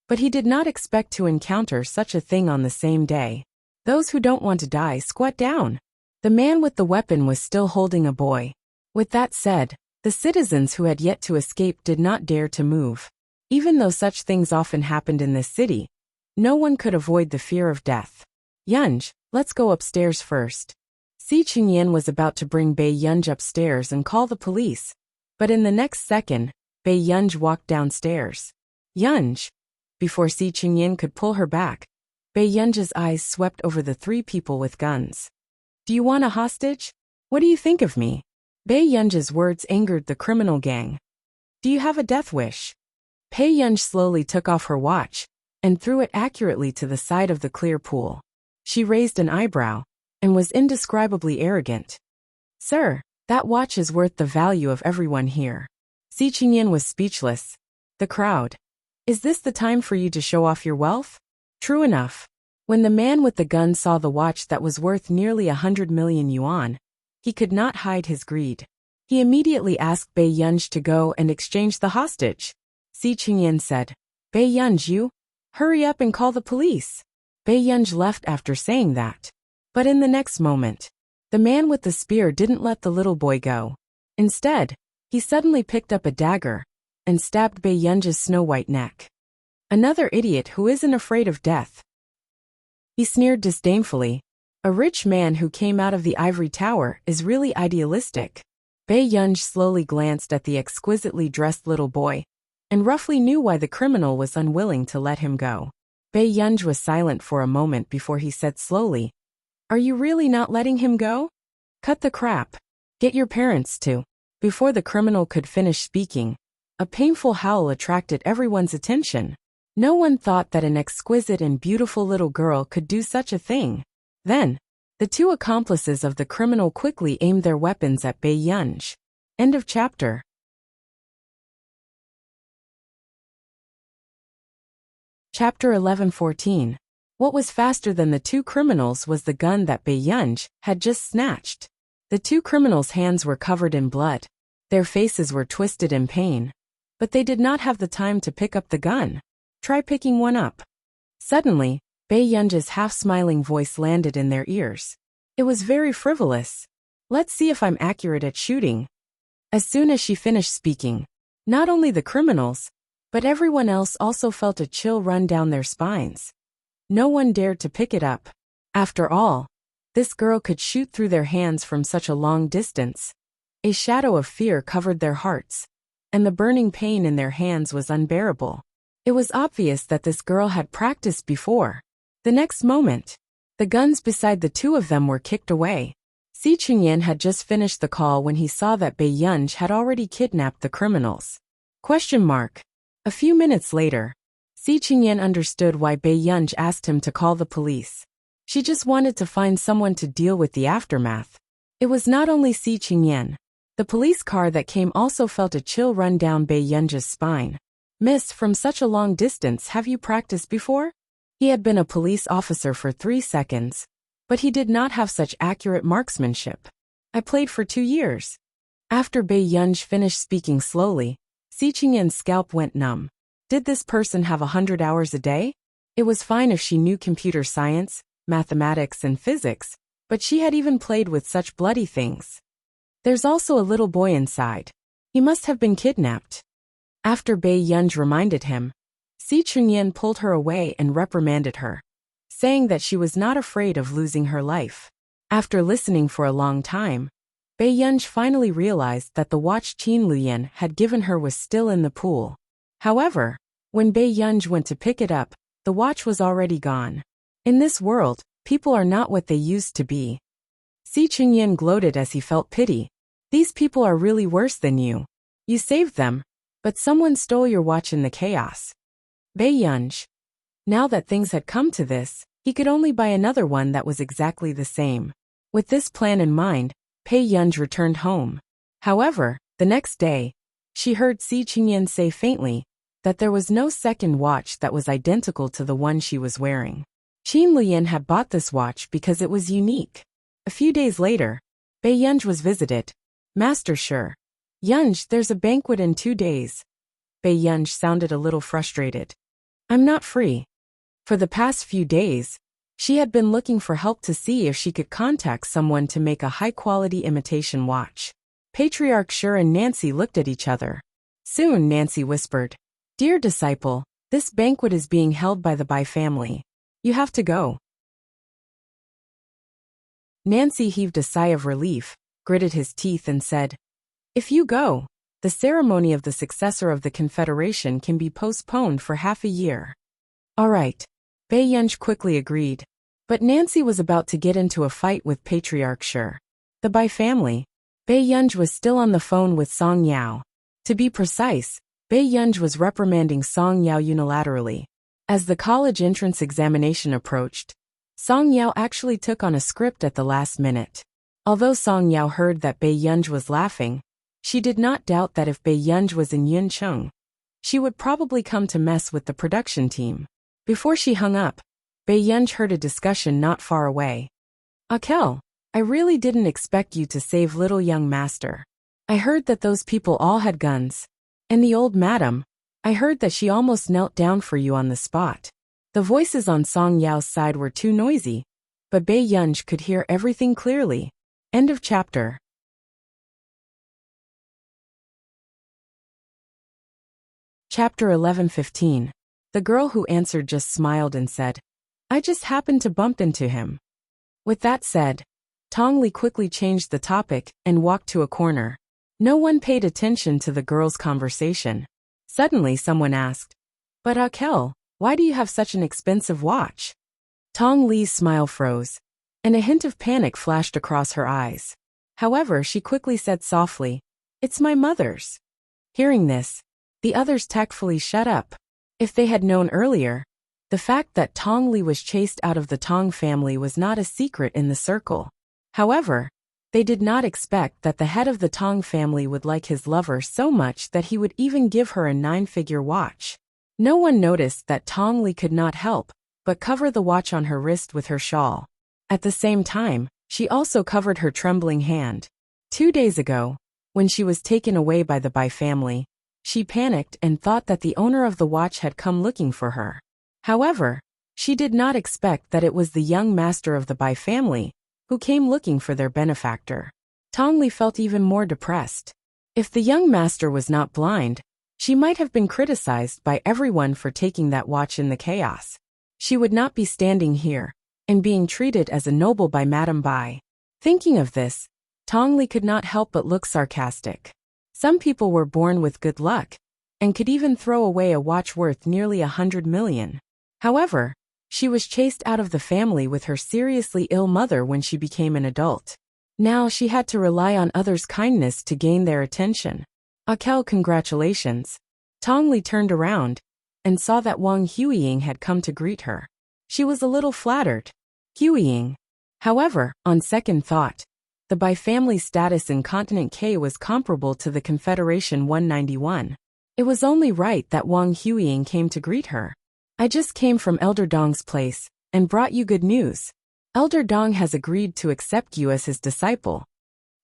but he did not expect to encounter such a thing on the same day. Those who don't want to die, squat down. The man with the weapon was still holding a boy. With that said, the citizens who had yet to escape did not dare to move. Even though such things often happened in this city, no one could avoid the fear of death. Yunj, let's go upstairs first. Si Qingyan was about to bring Bei Yunj upstairs and call the police, but in the next second, Bei Yunj walked downstairs. Yunj! Before Si Qingyan could pull her back, Bei Yunj's eyes swept over the three people with guns. Do you want a hostage? What do you think of me? Bei Yunj's words angered the criminal gang. Do you have a death wish? Bei Yunj slowly took off her watch and threw it accurately to the side of the clear pool. She raised an eyebrow and was indescribably arrogant. Sir, that watch is worth the value of everyone here. Si Qingyan was speechless. The crowd. Is this the time for you to show off your wealth? True enough. When the man with the gun saw the watch that was worth nearly 100 million yuan, he could not hide his greed. He immediately asked Bei Yunj to go and exchange the hostage. Si Qingyan said, Bei Yunj, you? Hurry up and call the police. Bei Yunj left after saying that. But in the next moment, the man with the spear didn't let the little boy go. Instead, he suddenly picked up a dagger and stabbed Bei Yunj's snow-white neck. Another idiot who isn't afraid of death. He sneered disdainfully. A rich man who came out of the ivory tower is really idealistic. Bei Yunj slowly glanced at the exquisitely dressed little boy and roughly knew why the criminal was unwilling to let him go. Bei Yunj was silent for a moment before he said slowly, Are you really not letting him go? Cut the crap. Get your parents to. Before the criminal could finish speaking, a painful howl attracted everyone's attention. No one thought that an exquisite and beautiful little girl could do such a thing. Then, the two accomplices of the criminal quickly aimed their weapons at Bei Yunj. End of chapter. Chapter 11:14. What was faster than the two criminals was the gun that Bei Yunj had just snatched. The two criminals' hands were covered in blood. Their faces were twisted in pain. But they did not have the time to pick up the gun. Try picking one up. Suddenly, Bei Yunj's half-smiling voice landed in their ears. It was very frivolous. Let's see if I'm accurate at shooting. As soon as she finished speaking, not only the criminals, but everyone else also felt a chill run down their spines. No one dared to pick it up. After all, this girl could shoot through their hands from such a long distance. A shadow of fear covered their hearts, and the burning pain in their hands was unbearable. It was obvious that this girl had practiced before. The next moment, the guns beside the two of them were kicked away. Si Qingyan had just finished the call when he saw that Bei Yunj had already kidnapped the criminals. A few minutes later, Si Qingyan understood why Bei Yunj asked him to call the police. She just wanted to find someone to deal with the aftermath. It was not only Si Qingyan. The police car that came also felt a chill run down Bei Yunj's spine. Miss, from such a long distance, have you practiced before? He had been a police officer for 3 seconds, but he did not have such accurate marksmanship. I played for 2 years. After Bei Yunj finished speaking slowly, Si Qingyan's scalp went numb. Did this person have 100 hours a day? It was fine if she knew computer science, mathematics, and physics, but she had even played with such bloody things. There's also a little boy inside. He must have been kidnapped. After Bei Yunj reminded him, Si Qingyan pulled her away and reprimanded her, saying that she was not afraid of losing her life. After listening for a long time, Bei Yunj finally realized that the watch Qin Luyan had given her was still in the pool. However, when Bei Yunj went to pick it up, the watch was already gone. In this world, people are not what they used to be. Si Qingyan gloated as he felt pity. These people are really worse than you. You saved them, but someone stole your watch in the chaos. Bei Yunj. Now that things had come to this, he could only buy another one that was exactly the same. With this plan in mind, Bei Yunj returned home. However, the next day, she heard Si Qingyan say faintly that there was no second watch that was identical to the one she was wearing. Qin Luyan had bought this watch because it was unique. A few days later, Bei Yunj was visited. Master Shi, Yunj, there's a banquet in 2 days. Bei Yunj sounded a little frustrated. I'm not free. For the past few days, she had been looking for help to see if she could contact someone to make a high-quality imitation watch. Patriarch Sure and Nancy looked at each other. Soon Nancy whispered, Dear disciple, this banquet is being held by the Bai family. You have to go. Nancy heaved a sigh of relief, gritted his teeth and said, If you go, the ceremony of the successor of the Confederation can be postponed for half a year. All right. Bei Yunj quickly agreed. But Nancy was about to get into a fight with Patriarch Sure. The Bai family. Bei Yunj was still on the phone with Song Yao. To be precise, Bei Yunj was reprimanding Song Yao unilaterally. As the college entrance examination approached, Song Yao actually took on a script at the last minute. Although Song Yao heard that Bei Yunj was laughing, she did not doubt that if Bei Yunj was in Yuncheng, she would probably come to mess with the production team. Before she hung up, Bei Yunj heard a discussion not far away. Akel, I really didn't expect you to save little young master. I heard that those people all had guns. And the old madam, I heard that she almost knelt down for you on the spot. The voices on Song Yao's side were too noisy, but Bei Yunj could hear everything clearly. End of chapter. Chapter 11:15. The girl who answered just smiled and said, I just happened to bump into him. With that said, Tong Li quickly changed the topic and walked to a corner. No one paid attention to the girl's conversation. Suddenly someone asked, But Akel, why do you have such an expensive watch? Tong Li's smile froze, and a hint of panic flashed across her eyes. However, she quickly said softly, It's my mother's. Hearing this, the others tactfully shut up. If they had known earlier, the fact that Tong Li was chased out of the Tong family was not a secret in the circle. However, they did not expect that the head of the Tong family would like his lover so much that he would even give her a 9-figure watch. No one noticed that Tong Li could not help but cover the watch on her wrist with her shawl. At the same time, she also covered her trembling hand. 2 days ago, when she was taken away by the Bai family, she panicked and thought that the owner of the watch had come looking for her. However, she did not expect that it was the young master of the Bai family who came looking for their benefactor. Tong Li felt even more depressed. If the young master was not blind, she might have been criticized by everyone for taking that watch in the chaos. She would not be standing here and being treated as a noble by Madame Bai. Thinking of this, Tong Li could not help but look sarcastic. Some people were born with good luck and could even throw away a watch worth nearly 100 million. However, she was chased out of the family with her seriously ill mother when she became an adult. Now she had to rely on others' kindness to gain their attention. Akel, congratulations. Tong Li turned around and saw that Wang Huiying had come to greet her. She was a little flattered. Huiying. However, on second thought, the Bai family's status in Continent K was comparable to the Confederation 191. It was only right that Wang Huiying came to greet her. I just came from Elder Dong's place and brought you good news. Elder Dong has agreed to accept you as his disciple.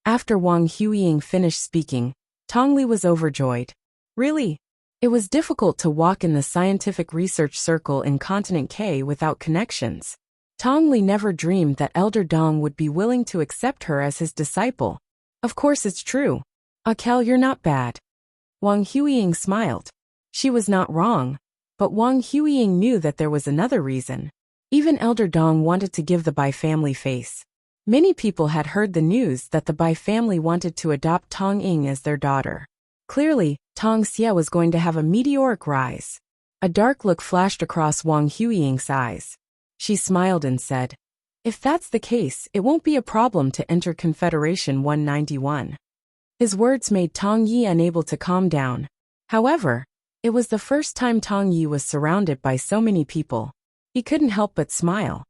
After Wang Huiying finished speaking, Tong Li was overjoyed. Really? It was difficult to walk in the scientific research circle in Continent K without connections. Tong Li never dreamed that Elder Dong would be willing to accept her as his disciple. Of course it's true. Akel, you're not bad. Wang Huiying smiled. She was not wrong. But Wang Huiying knew that there was another reason. Even Elder Dong wanted to give the Bai family face. Many people had heard the news that the Bai family wanted to adopt Tong Ying as their daughter. Clearly, Tong Xie was going to have a meteoric rise. A dark look flashed across Wang Huiying's eyes. She smiled and said, If that's the case, it won't be a problem to enter Confederation 191. His words made Tong Yi unable to calm down. However, it was the first time Tong Yi was surrounded by so many people. He couldn't help but smile.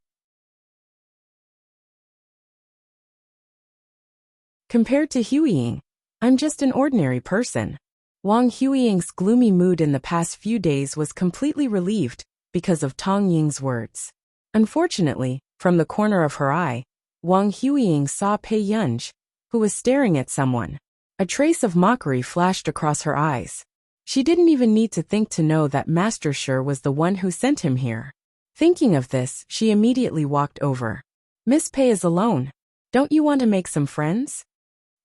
Compared to Huiying, I'm just an ordinary person. Wang Huiying's gloomy mood in the past few days was completely relieved because of Tong Ying's words. Unfortunately, from the corner of her eye, Wang Huiying saw Pei Yunj, who was staring at someone. A trace of mockery flashed across her eyes. She didn't even need to think to know that Master Sure was the one who sent him here. Thinking of this, she immediately walked over. Miss Pei is alone. Don't you want to make some friends?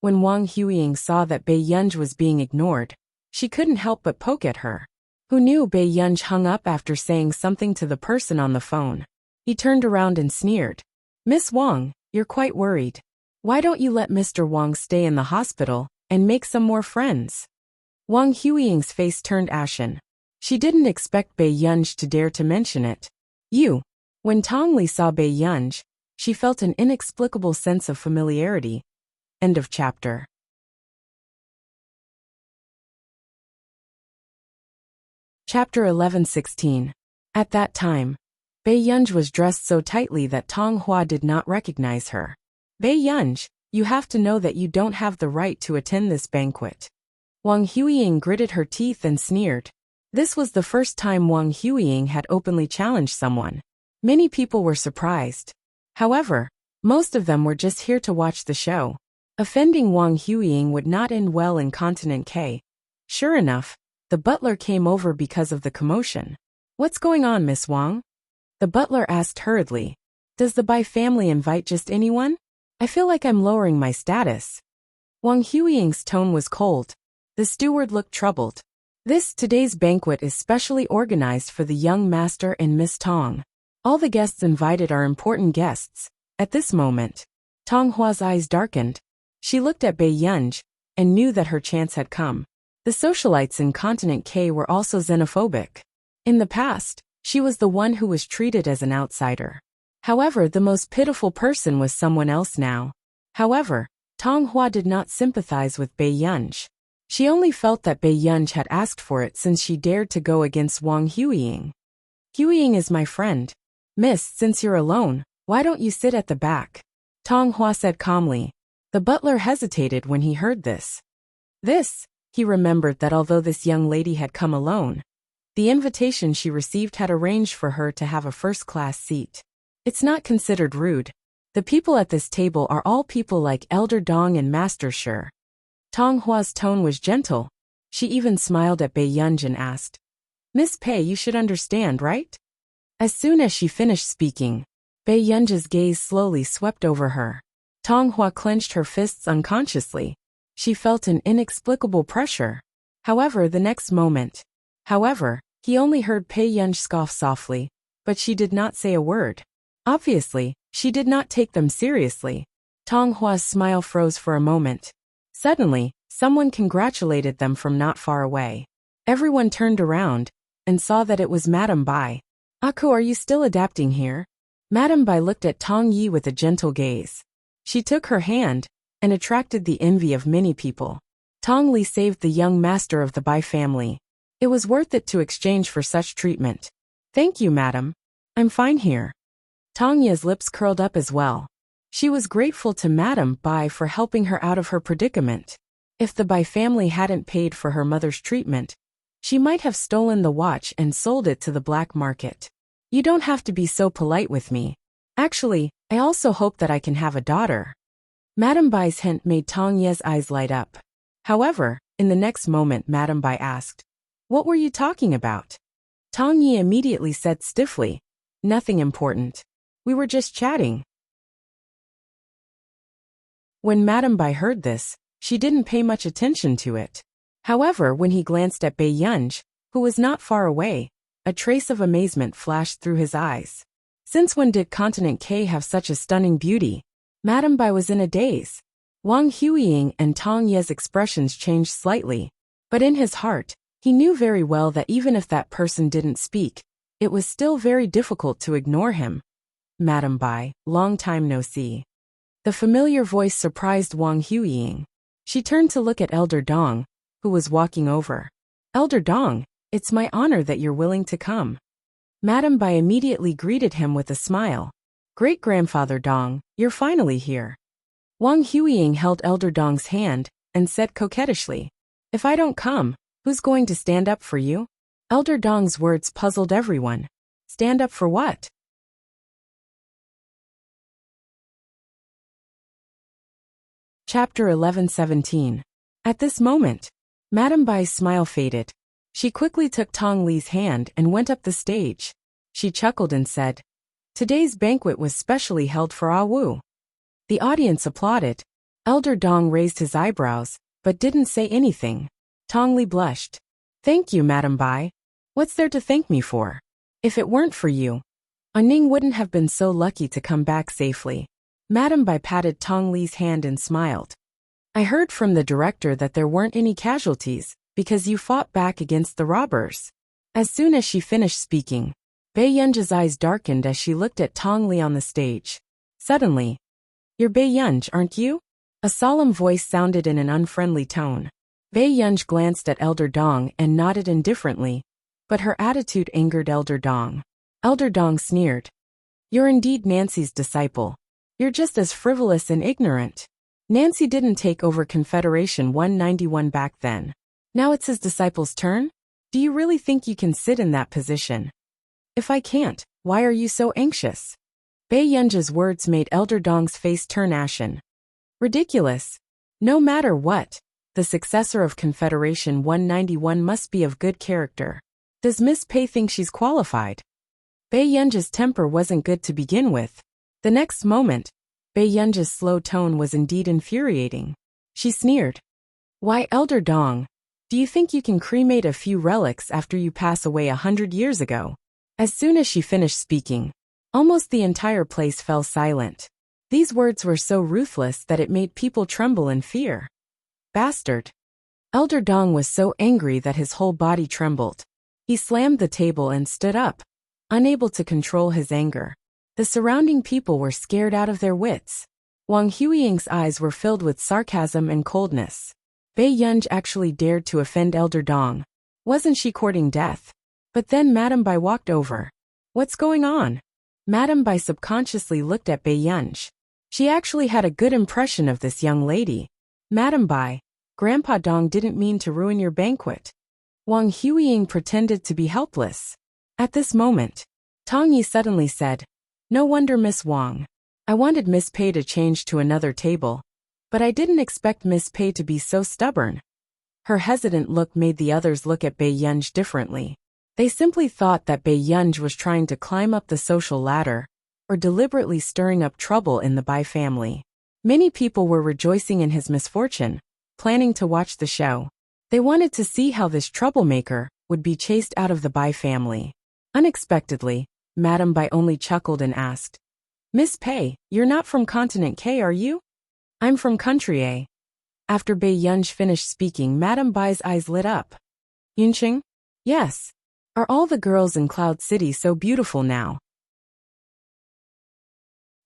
When Wang Huiying saw that Bei Yunj was being ignored, she couldn't help but poke at her. Who knew Bei Yunj hung up after saying something to the person on the phone? He turned around and sneered. Miss Wang, you're quite worried. Why don't you let Mr. Wang stay in the hospital and make some more friends? Wang Huiying's face turned ashen. She didn't expect Bei Yunj to dare to mention it. You. When Tong Li saw Bei Yunj, she felt an inexplicable sense of familiarity. End of chapter. Chapter 11:16. At that time, Bei Yunj was dressed so tightly that Tong Hua did not recognize her. Bei Yunj, you have to know that you don't have the right to attend this banquet. Wang Huiying gritted her teeth and sneered. This was the first time Wang Huiying had openly challenged someone. Many people were surprised. However, most of them were just here to watch the show. Offending Wang Huiying would not end well in Continent K. Sure enough, the butler came over because of the commotion. What's going on, Miss Wang? The butler asked hurriedly. Does the Bai family invite just anyone? I feel like I'm lowering my status. Wang Huiying's tone was cold. The steward looked troubled. Today's banquet is specially organized for the young master and Miss Tong. All the guests invited are important guests. At this moment, Tong Hua's eyes darkened. She looked at Bei Yunj and knew that her chance had come. The socialites in Continent K were also xenophobic. In the past, she was the one who was treated as an outsider. However, the most pitiful person was someone else now. However, Tong Hua did not sympathize with Bei Yunj. She only felt that Bei Yunj had asked for it since she dared to go against Wang Huiying. Huiying is my friend. Miss, since you're alone, why don't you sit at the back? Tong Hua said calmly. The butler hesitated when he heard this. He remembered that although this young lady had come alone, the invitation she received had arranged for her to have a first-class seat. It's not considered rude. The people at this table are all people like Elder Dong and Master Sure. Tong Hua's tone was gentle. She even smiled at Bei Yunj and asked, Miss Pei, you should understand, right? As soon as she finished speaking, Bei Yunj's gaze slowly swept over her. Tong Hua clenched her fists unconsciously. She felt an inexplicable pressure. However, the next moment. He only heard Bei Yunj scoff softly, but she did not say a word. Obviously, she did not take them seriously. Tong Hua's smile froze for a moment. Suddenly, someone congratulated them from not far away. Everyone turned around and saw that it was Madame Bai. Aku, are you still adapting here? Madame Bai looked at Tong Yi with a gentle gaze. She took her hand and attracted the envy of many people. Tong Li saved the young master of the Bai family. It was worth it to exchange for such treatment. Thank you, madam. I'm fine here. Tong Yi's lips curled up as well. She was grateful to Madame Bai for helping her out of her predicament. If the Bai family hadn't paid for her mother's treatment, she might have stolen the watch and sold it to the black market. You don't have to be so polite with me. Actually, I also hope that I can have a daughter. Madame Bai's hint made Tong Yi's eyes light up. However, in the next moment Madame Bai asked, What were you talking about? Tong Yi immediately said stiffly, Nothing important. We were just chatting. When Madame Bai heard this, she didn't pay much attention to it. However, when he glanced at Bei Yunj, who was not far away, a trace of amazement flashed through his eyes. Since when did Continent K have such a stunning beauty? Madame Bai was in a daze. Wang Huiying and Tong Yi's expressions changed slightly, but in his heart, he knew very well that even if that person didn't speak, it was still very difficult to ignore him. Madame Bai, long time no see. The familiar voice surprised Wang Huiying. She turned to look at Elder Dong, who was walking over. Elder Dong, it's my honor that you're willing to come. Madame Bai immediately greeted him with a smile. Great-grandfather Dong, you're finally here. Wang Huiying held Elder Dong's hand and said coquettishly, If I don't come, who's going to stand up for you? Elder Dong's words puzzled everyone. Stand up for what? Chapter 11:17. At this moment, Madame Bai's smile faded. She quickly took Tong Li's hand and went up the stage. She chuckled and said, "Today's banquet was specially held for Ah Wu." The audience applauded. Elder Dong raised his eyebrows, but didn't say anything. Tong Li blushed. "Thank you, Madame Bai. What's there to thank me for? If it weren't for you, Ning wouldn't have been so lucky to come back safely." Madame Bai patted Tong Li's hand and smiled. "I heard from the director that there weren't any casualties, because you fought back against the robbers." As soon as she finished speaking, Bei Yunji's eyes darkened as she looked at Tong Li on the stage. Suddenly, "You're Bei Yunji, aren't you?" A solemn voice sounded in an unfriendly tone. Bei Yunji glanced at Elder Dong and nodded indifferently, but her attitude angered Elder Dong. Elder Dong sneered. "You're indeed Nancy's disciple. You're just as frivolous and ignorant. Nancy didn't take over Confederation 191 back then. Now it's his disciple's turn? Do you really think you can sit in that position? If I can't, why are you so anxious?" Bei Yunji's words made Elder Dong's face turn ashen. "Ridiculous. No matter what, the successor of Confederation 191 must be of good character. Does Miss Pei think she's qualified?" Bei Yunji's temper wasn't good to begin with. The next moment, Bei Yunji's slow tone was indeed infuriating. She sneered. "Why, Elder Dong, do you think you can cremate a few relics after you pass away 100 years ago?" As soon as she finished speaking, almost the entire place fell silent. These words were so ruthless that it made people tremble in fear. "Bastard!" Elder Dong was so angry that his whole body trembled. He slammed the table and stood up, unable to control his anger. The surrounding people were scared out of their wits. Wang Huiying's eyes were filled with sarcasm and coldness. Bei Yunji actually dared to offend Elder Dong. Wasn't she courting death? But then Madame Bai walked over. "What's going on?" Madame Bai subconsciously looked at Bei Yunji. She actually had a good impression of this young lady. "Madame Bai, Grandpa Dong didn't mean to ruin your banquet." Wang Huiying pretended to be helpless. At this moment, Tong Yi suddenly said, "No wonder Miss Wang. I wanted Miss Pei to change to another table, but I didn't expect Miss Pei to be so stubborn." Her hesitant look made the others look at Bei Yunji differently. They simply thought that Bei Yunji was trying to climb up the social ladder, or deliberately stirring up trouble in the Bai family. Many people were rejoicing in his misfortune, planning to watch the show. They wanted to see how this troublemaker would be chased out of the Bai family. Unexpectedly, Madame Bai only chuckled and asked, "Miss Pei, you're not from Continent K, are you?" "I'm from Country A." After Bei Yunji finished speaking, Madame Bai's eyes lit up. "Yunqing? Yes. Are all the girls in Cloud City so beautiful now?"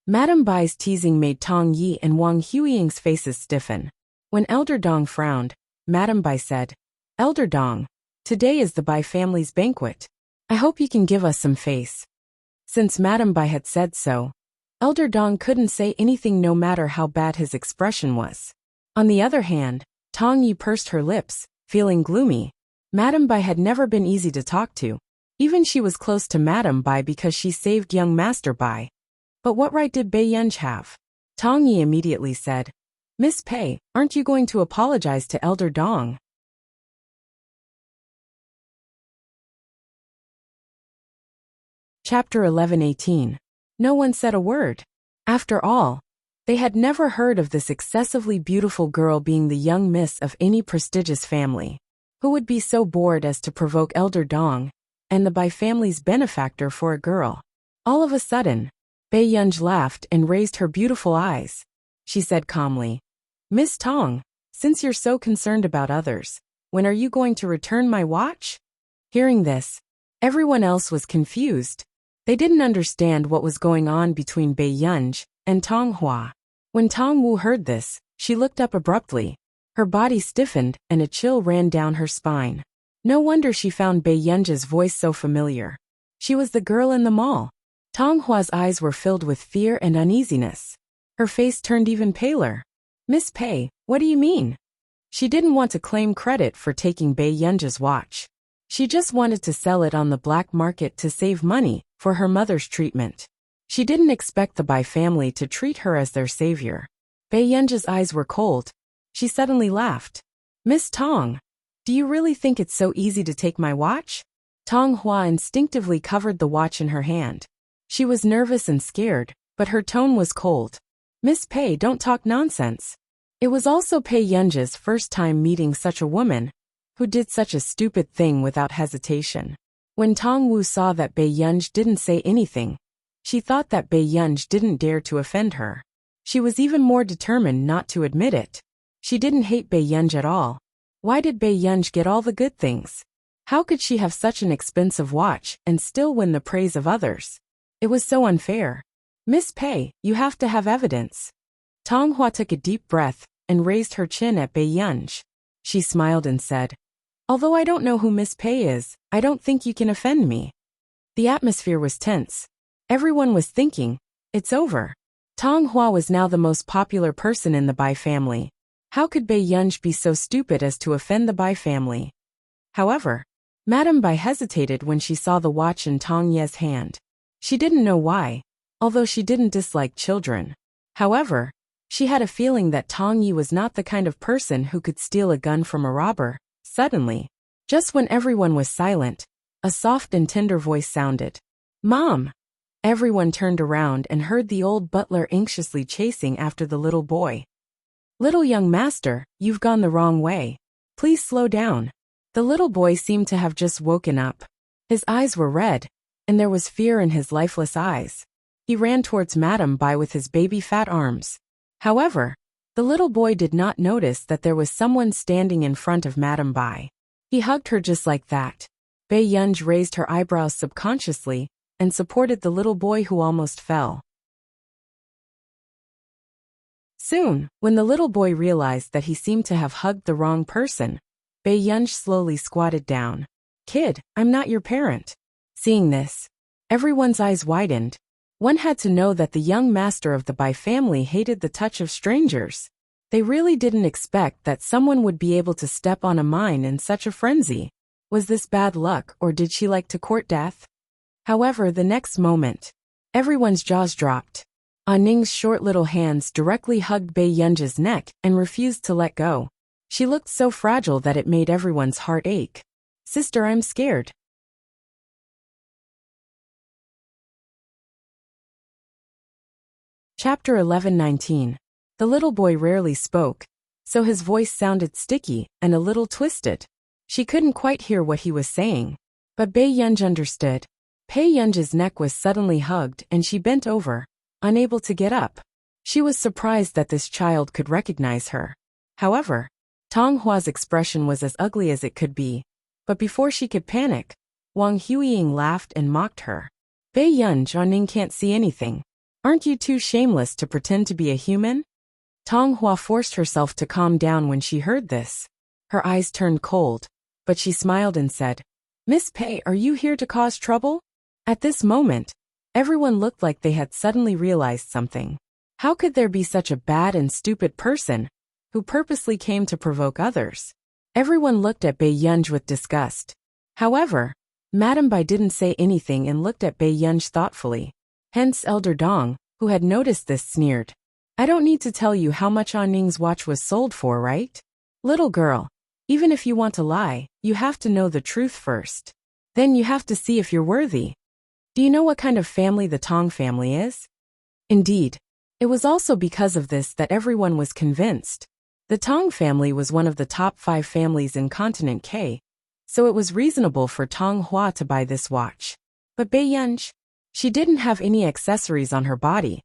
Madame Bai's teasing made Tong Yi and Wang Huiying's faces stiffen. When Elder Dong frowned, Madame Bai said, "Elder Dong, today is the Bai family's banquet. I hope you can give us some face." Since Madame Bai had said so, Elder Dong couldn't say anything no matter how bad his expression was. On the other hand, Tong Yi pursed her lips, feeling gloomy. Madame Bai had never been easy to talk to. Even she was close to Madame Bai because she saved young Master Bai. But what right did Bei Yunji have? Tong Yi immediately said, "Miss Pei, aren't you going to apologize to Elder Dong?" Chapter 11:18. No one said a word. After all, they had never heard of this excessively beautiful girl being the young miss of any prestigious family. Who would be so bored as to provoke Elder Dong, and the Bai family's benefactor, for a girl? All of a sudden, Bei Yunji laughed and raised her beautiful eyes. She said calmly, "Miss Tong, since you're so concerned about others, when are you going to return my watch?" Hearing this, everyone else was confused. They didn't understand what was going on between Bei Yunji and Tong Hua. When Tong Wu heard this, she looked up abruptly. Her body stiffened and a chill ran down her spine. No wonder she found Bei Yunji's voice so familiar. She was the girl in the mall. Tong Hua's eyes were filled with fear and uneasiness. Her face turned even paler. "Miss Pei, what do you mean?" She didn't want to claim credit for taking Bei Yunji's watch. She just wanted to sell it on the black market to save money for her mother's treatment. She didn't expect the Bai family to treat her as their savior. Bei Yunji's eyes were cold. She suddenly laughed. Miss Tong, do you really think it's so easy to take my watch? Tong Hua instinctively covered the watch in her hand. She was nervous and scared, but her tone was cold. Miss Pei, don't talk nonsense. It was also Pei Yunji's first time meeting such a woman, who did such a stupid thing without hesitation. When Tong Wu saw that Bei Yunji didn't say anything, she thought that Bei Yunji didn't dare to offend her. She was even more determined not to admit it. She didn't hate Bei Yunji at all. Why did Bei Yunji get all the good things? How could she have such an expensive watch and still win the praise of others? It was so unfair. Miss Pei, you have to have evidence. Tong Hua took a deep breath and raised her chin at Bei Yunji. She smiled and said, although I don't know who Miss Pei is, I don't think you can offend me. The atmosphere was tense. Everyone was thinking, it's over. Tong Hua was now the most popular person in the Bai family. How could Bei Yunji be so stupid as to offend the Bai family? However, Madame Bai hesitated when she saw the watch in Tong Ye's hand. She didn't know why, although she didn't dislike children. However, she had a feeling that Tong Yi was not the kind of person who could steal a gun from a robber. Suddenly, just when everyone was silent, a soft and tender voice sounded. Mom! Everyone turned around and heard the old butler anxiously chasing after the little boy. Little young master, you've gone the wrong way. Please slow down. The little boy seemed to have just woken up. His eyes were red, and there was fear in his lifeless eyes. He ran towards Madame Bai with his baby fat arms. However, the little boy did not notice that there was someone standing in front of Madame Bai. He hugged her just like that. Bei Yunji raised her eyebrows subconsciously and supported the little boy who almost fell. Soon, when the little boy realized that he seemed to have hugged the wrong person, Bei Yunji slowly squatted down. Kid, I'm not your parent. Seeing this, everyone's eyes widened. One had to know that the young master of the Bai family hated the touch of strangers. They really didn't expect that someone would be able to step on a mine in such a frenzy. Was this bad luck, or did she like to court death? However, the next moment, everyone's jaws dropped. Ning's short little hands directly hugged Bei Yunji's neck and refused to let go. She looked so fragile that it made everyone's heart ache. Sister, I'm scared. Chapter 11:19. The little boy rarely spoke, so his voice sounded sticky and a little twisted. She couldn't quite hear what he was saying, but Bei Yunji understood. Pei Yunji's neck was suddenly hugged and she bent over, unable to get up. She was surprised that this child could recognize her. However, Tong Hua's expression was as ugly as it could be, but before she could panic, Wang Huiying laughed and mocked her. Bei Yunji, Ning can't see anything. Aren't you too shameless to pretend to be a human? Tong Hua forced herself to calm down when she heard this. Her eyes turned cold, but she smiled and said, Miss Pei, are you here to cause trouble? At this moment, everyone looked like they had suddenly realized something. How could there be such a bad and stupid person who purposely came to provoke others? Everyone looked at Bei Yunji with disgust. However, Madame Bai didn't say anything and looked at Bei Yunji thoughtfully. Hence Elder Dong, who had noticed this, sneered. I don't need to tell you how much Ning's watch was sold for, right? Little girl, even if you want to lie, you have to know the truth first. Then you have to see if you're worthy. Do you know what kind of family the Tong family is? Indeed, it was also because of this that everyone was convinced. The Tong family was one of the top 5 families in Continent K, so it was reasonable for Tong Hua to buy this watch. But Bei Yunji, she didn't have any accessories on her body,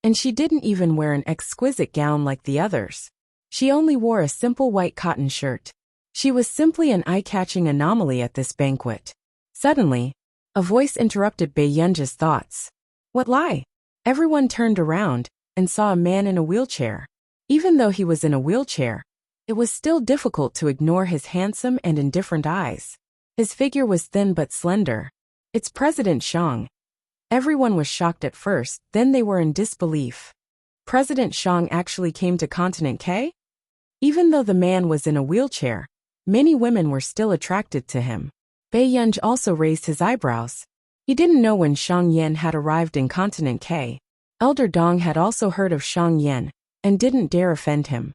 and she didn't even wear an exquisite gown like the others. She only wore a simple white cotton shirt. She was simply an eye-catching anomaly at this banquet. Suddenly, a voice interrupted Bei Yunji's thoughts. What lie? Everyone turned around and saw a man in a wheelchair. Even though he was in a wheelchair, it was still difficult to ignore his handsome and indifferent eyes. His figure was thin but slender. It's President Xiang. Everyone was shocked at first, then they were in disbelief. President Xiang actually came to Continent K? Even though the man was in a wheelchair, many women were still attracted to him. Bei Yunji also raised his eyebrows. He didn't know when Xiang Yan had arrived in Continent K. Elder Dong had also heard of Xiang Yan and didn't dare offend him.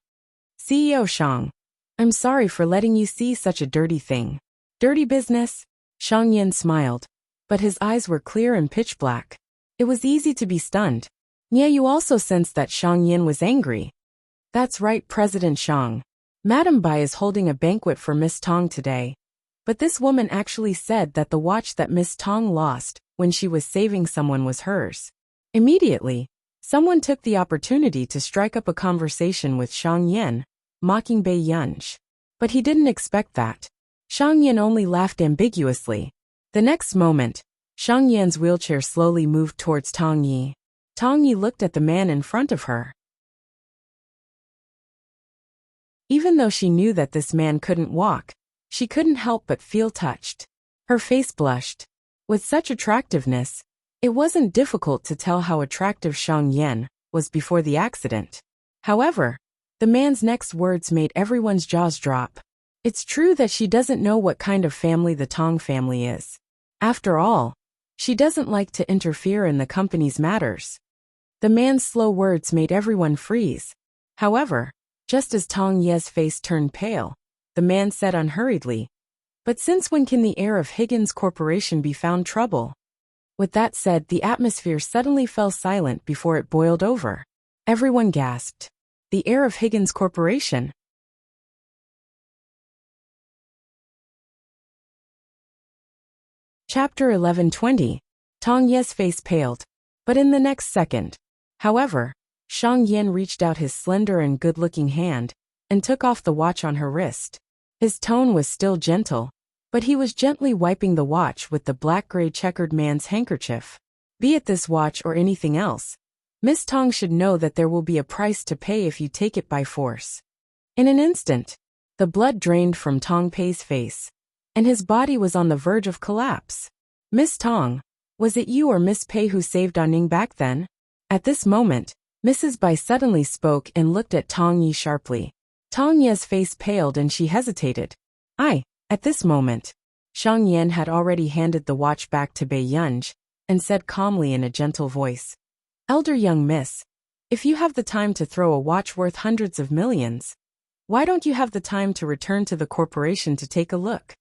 CEO Xiang, I'm sorry for letting you see such a dirty thing. Dirty business? Xiang Yan smiled, but his eyes were clear and pitch black. It was easy to be stunned. Yeah, you also sensed that Xiang Yan was angry. That's right, President Xiang. Madam Bai is holding a banquet for Miss Tong today. But this woman actually said that the watch that Miss Tong lost when she was saving someone was hers. Immediately, someone took the opportunity to strike up a conversation with Xiang Yan, mocking Bai Yunj. But he didn't expect that. Xiang Yan only laughed ambiguously. The next moment, Xiang Yan's wheelchair slowly moved towards Tong Yi. Tong Yi looked at the man in front of her. Even though she knew that this man couldn't walk, she couldn't help but feel touched. Her face blushed. With such attractiveness, it wasn't difficult to tell how attractive Xiang Yan was before the accident. However, the man's next words made everyone's jaws drop. It's true that she doesn't know what kind of family the Tong family is. After all, she doesn't like to interfere in the company's matters. The man's slow words made everyone freeze. However, just as Tong Ye's face turned pale, the man said unhurriedly, "But since when can the heir of Higgins Corporation be found trouble?" With that said, the atmosphere suddenly fell silent before it boiled over. Everyone gasped. The heir of Higgins Corporation? Chapter 11:20. Tong Ye's face paled. But in the next second, however, Xiang Yan reached out his slender and good-looking hand and took off the watch on her wrist. His tone was still gentle, but he was gently wiping the watch with the black-gray checkered man's handkerchief. Be it this watch or anything else, Miss Tong should know that there will be a price to pay if you take it by force. In an instant, the blood drained from Tong Pei's face, and his body was on the verge of collapse. Miss Tong, was it you or Miss Pei who saved Aning back then? At this moment, Mrs. Bai suddenly spoke and looked at Tong Yi sharply. Tong Ye's face paled and she hesitated. At this moment, Xiang Yan had already handed the watch back to Bai Yunj and said calmly in a gentle voice, "Elder young miss, if you have the time to throw a watch worth hundreds of millions, why don't you have the time to return to the corporation to take a look?"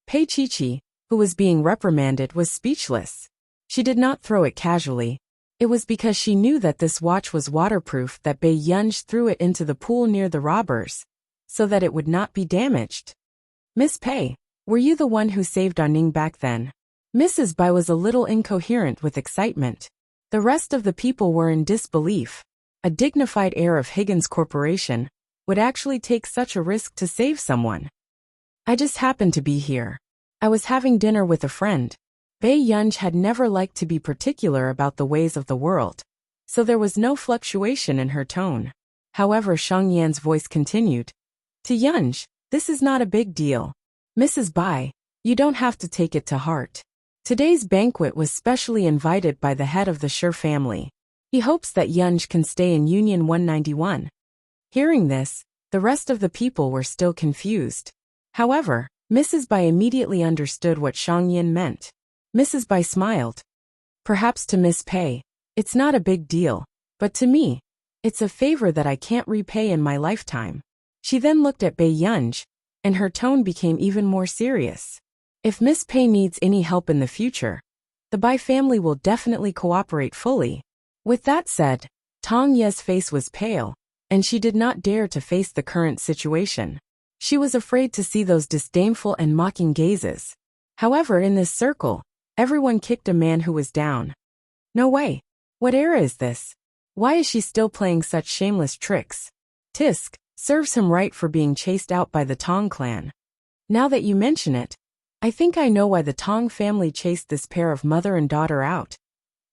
Pei Chi-Chi, who was being reprimanded, was speechless. She did not throw it casually. It was because she knew that this watch was waterproof that Bai Yunj threw it into the pool near the robbers, so that it would not be damaged. "Miss Pei, were you the one who saved Aning back then?" Mrs. Bai was a little incoherent with excitement. The rest of the people were in disbelief. A dignified heir of Higgins Corporation would actually take such a risk to save someone. "I just happened to be here. I was having dinner with a friend." Bai Yunj had never liked to be particular about the ways of the world, so there was no fluctuation in her tone. However, Xiang Yan's voice continued. "To Yunj, this is not a big deal. Mrs. Bai, you don't have to take it to heart. Today's banquet was specially invited by the head of the Shi family. He hopes that Yunj can stay in Union 191. Hearing this, the rest of the people were still confused. However, Mrs. Bai immediately understood what Xiang Yan meant. Mrs. Bai smiled. "Perhaps to Miss Pei, it's not a big deal, but to me, it's a favor that I can't repay in my lifetime." She then looked at Bai Yunj, and her tone became even more serious. "If Miss Pei needs any help in the future, the Bai family will definitely cooperate fully." With that said, Tong Ye's face was pale, and she did not dare to face the current situation. She was afraid to see those disdainful and mocking gazes. However, in this circle, everyone kicked a man who was down. "No way. What era is this? Why is she still playing such shameless tricks? Tisk, serves him right for being chased out by the Tong clan. Now that you mention it, I think I know why the Tong family chased this pair of mother and daughter out."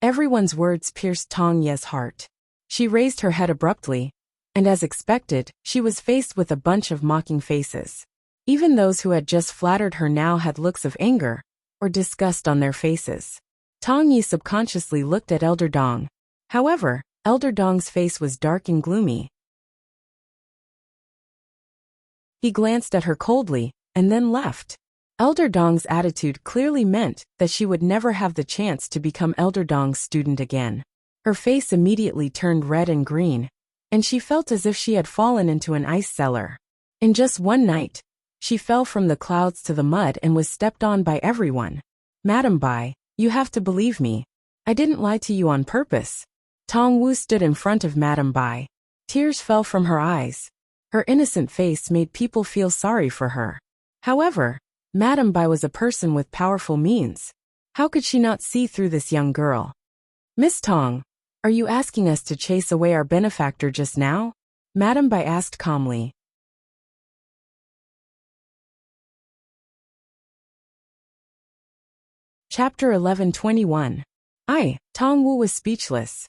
Everyone's words pierced Tong Ye's heart. She raised her head abruptly, and as expected, she was faced with a bunch of mocking faces. Even those who had just flattered her now had looks of anger or disgust on their faces. Tong Yi subconsciously looked at Elder Dong. However, Elder Dong's face was dark and gloomy. He glanced at her coldly, and then left. Elder Dong's attitude clearly meant that she would never have the chance to become Elder Dong's student again. Her face immediately turned red and green, and she felt as if she had fallen into an ice cellar. In just one night, she fell from the clouds to the mud and was stepped on by everyone. Madam Bai, you have to believe me. I didn't lie to you on purpose. Tong Wu stood in front of Madam Bai. Tears fell from her eyes. Her innocent face made people feel sorry for her. However, Madam Bai was a person with powerful means. How could she not see through this young girl? Miss Tong, are you asking us to chase away our benefactor just now? Madam Bai asked calmly. Chapter 11:21. Tong Wu was speechless.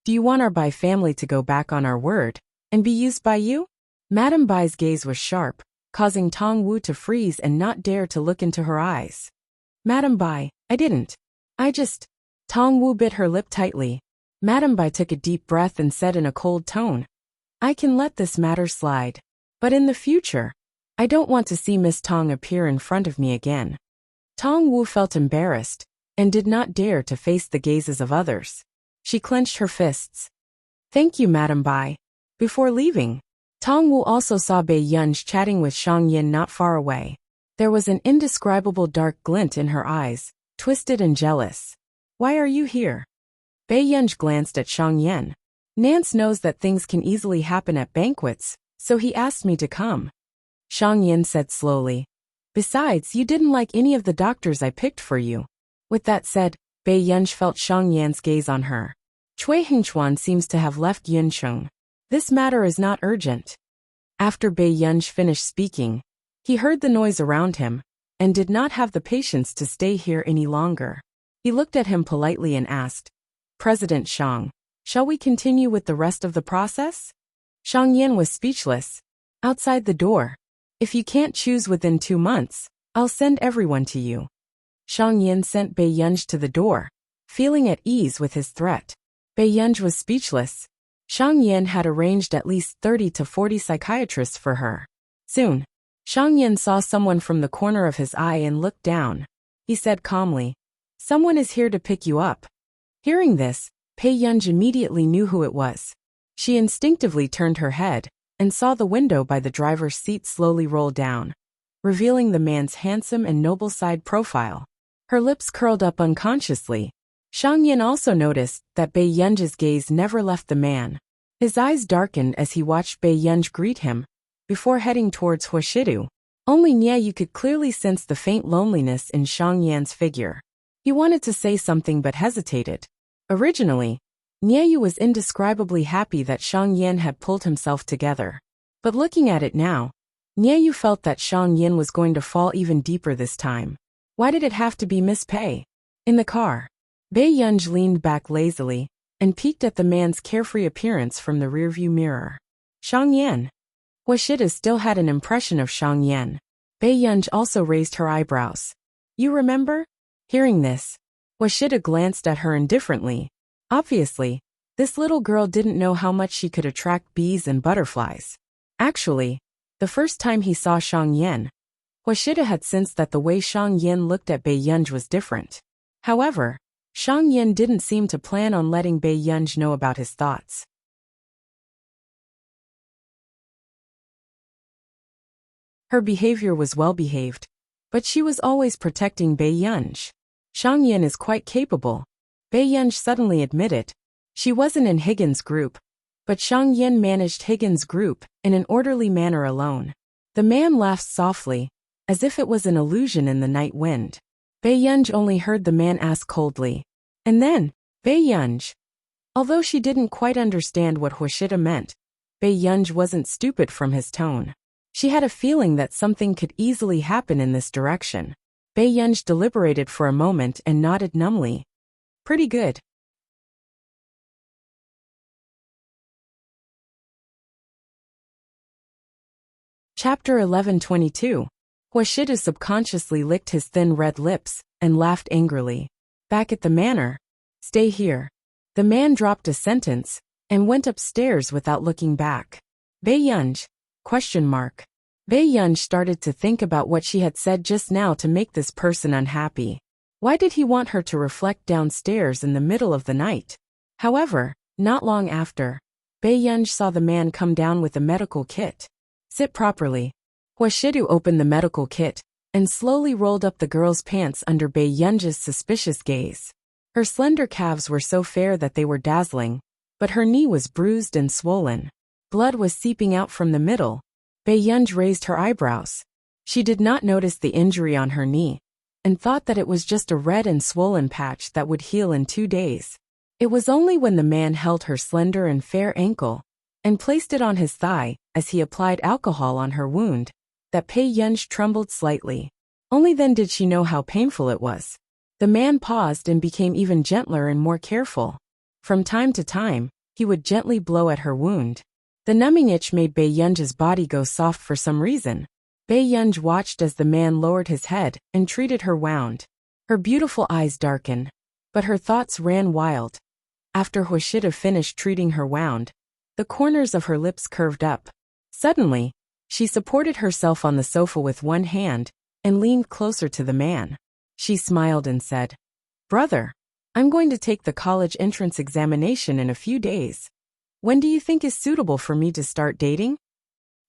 Do you want our Bai family to go back on our word and be used by you? Madam Bai's gaze was sharp, causing Tong Wu to freeze and not dare to look into her eyes. Madam Bai, I didn't. Tong Wu bit her lip tightly. Madam Bai took a deep breath and said in a cold tone, I can let this matter slide. But in the future, I don't want to see Miss Tong appear in front of me again. Tong Wu felt embarrassed and did not dare to face the gazes of others. She clenched her fists. Thank you, Madam Bai. Before leaving, Tong Wu also saw Bai Yunj chatting with Shang Yin not far away. There was an indescribable dark glint in her eyes, twisted and jealous. Why are you here? Bai Yunj glanced at Shang Yin. Nance knows that things can easily happen at banquets, so he asked me to come. Shang Yin said slowly. Besides, you didn't like any of the doctors I picked for you. With that said, Bai Yunj felt Shang Yan's gaze on her. Cui Hingchuan seems to have left Yunsheng. This matter is not urgent. After Bai Yunj finished speaking, he heard the noise around him, and did not have the patience to stay here any longer. He looked at him politely and asked, President Shang, shall we continue with the rest of the process? Shang Yan was speechless. Outside the door. If you can't choose within 2 months, I'll send everyone to you. Shang Yan sent Bai Yunj to the door, feeling at ease with his threat. Bai Yunj was speechless. Shang Yan had arranged at least 30 to 40 psychiatrists for her. Soon, Shang Yan saw someone from the corner of his eye and looked down. He said calmly, Someone is here to pick you up. Hearing this, Bai Yunj immediately knew who it was. She instinctively turned her head and saw the window by the driver's seat slowly roll down, revealing the man's handsome and noble side profile. Her lips curled up unconsciously. Shang Yin also noticed that Bai Yunj's gaze never left the man. His eyes darkened as he watched Bai Yunj greet him, before heading towards Huashidu. Only Yu could clearly sense the faint loneliness in Shang Yan's figure. He wanted to say something but hesitated. Originally, Yu was indescribably happy that Shang Yan had pulled himself together. But looking at it now, Yu felt that Shang Yin was going to fall even deeper this time. Why did it have to be Miss Pei? In the car, Bai Yunj leaned back lazily and peeked at the man's carefree appearance from the rearview mirror. Shang Yan. Washida still had an impression of Shang Yan. Bai Yunj also raised her eyebrows. You remember? Hearing this, Washida glanced at her indifferently. Obviously, this little girl didn't know how much she could attract bees and butterflies. Actually, the first time he saw Shang Yan, Washida had sensed that the way Shang Yin looked at Bai Yunj was different. However, Shang Yin didn't seem to plan on letting Bai Yunj know about his thoughts. Her behavior was well behaved, but she was always protecting Bai Yunj. Shang Yin is quite capable. Bai Yunj suddenly admitted. She wasn't in Higgins' group, but Shang Yin managed Higgins' group in an orderly manner alone. The man laughed softly, as if it was an illusion in the night wind. Bai Yunj only heard the man ask coldly. And then, Bai Yunj. Although she didn't quite understand what Huashida meant, Bai Yunj wasn't stupid from his tone. She had a feeling that something could easily happen in this direction. Bai Yunj deliberated for a moment and nodded numbly. Pretty good. Chapter 11:22. Huashida subconsciously licked his thin red lips and laughed angrily. Back at the manor. Stay here. The man dropped a sentence and went upstairs without looking back. Bai Yunj? Bai Yunj started to think about what she had said just now to make this person unhappy. Why did he want her to reflect downstairs in the middle of the night? However, not long after, Bai Yunj saw the man come down with a medical kit. Sit properly. Huashidu opened the medical kit and slowly rolled up the girl's pants under Bei Yunji's suspicious gaze. Her slender calves were so fair that they were dazzling, but her knee was bruised and swollen. Blood was seeping out from the middle. Bei Yunj raised her eyebrows. She did not notice the injury on her knee, and thought that it was just a red and swollen patch that would heal in 2 days. It was only when the man held her slender and fair ankle and placed it on his thigh as he applied alcohol on her wound that Bei Yunj trembled slightly. Only then did she know how painful it was. The man paused and became even gentler and more careful. From time to time, he would gently blow at her wound. The numbing itch made Bei Yunj's body go soft for some reason. Bei Yunj watched as the man lowered his head and treated her wound. Her beautiful eyes darkened, but her thoughts ran wild. After Huashida finished treating her wound, the corners of her lips curved up. Suddenly, she supported herself on the sofa with one hand and leaned closer to the man. She smiled and said, "Brother, I'm going to take the college entrance examination in a few days. When do you think is suitable for me to start dating?"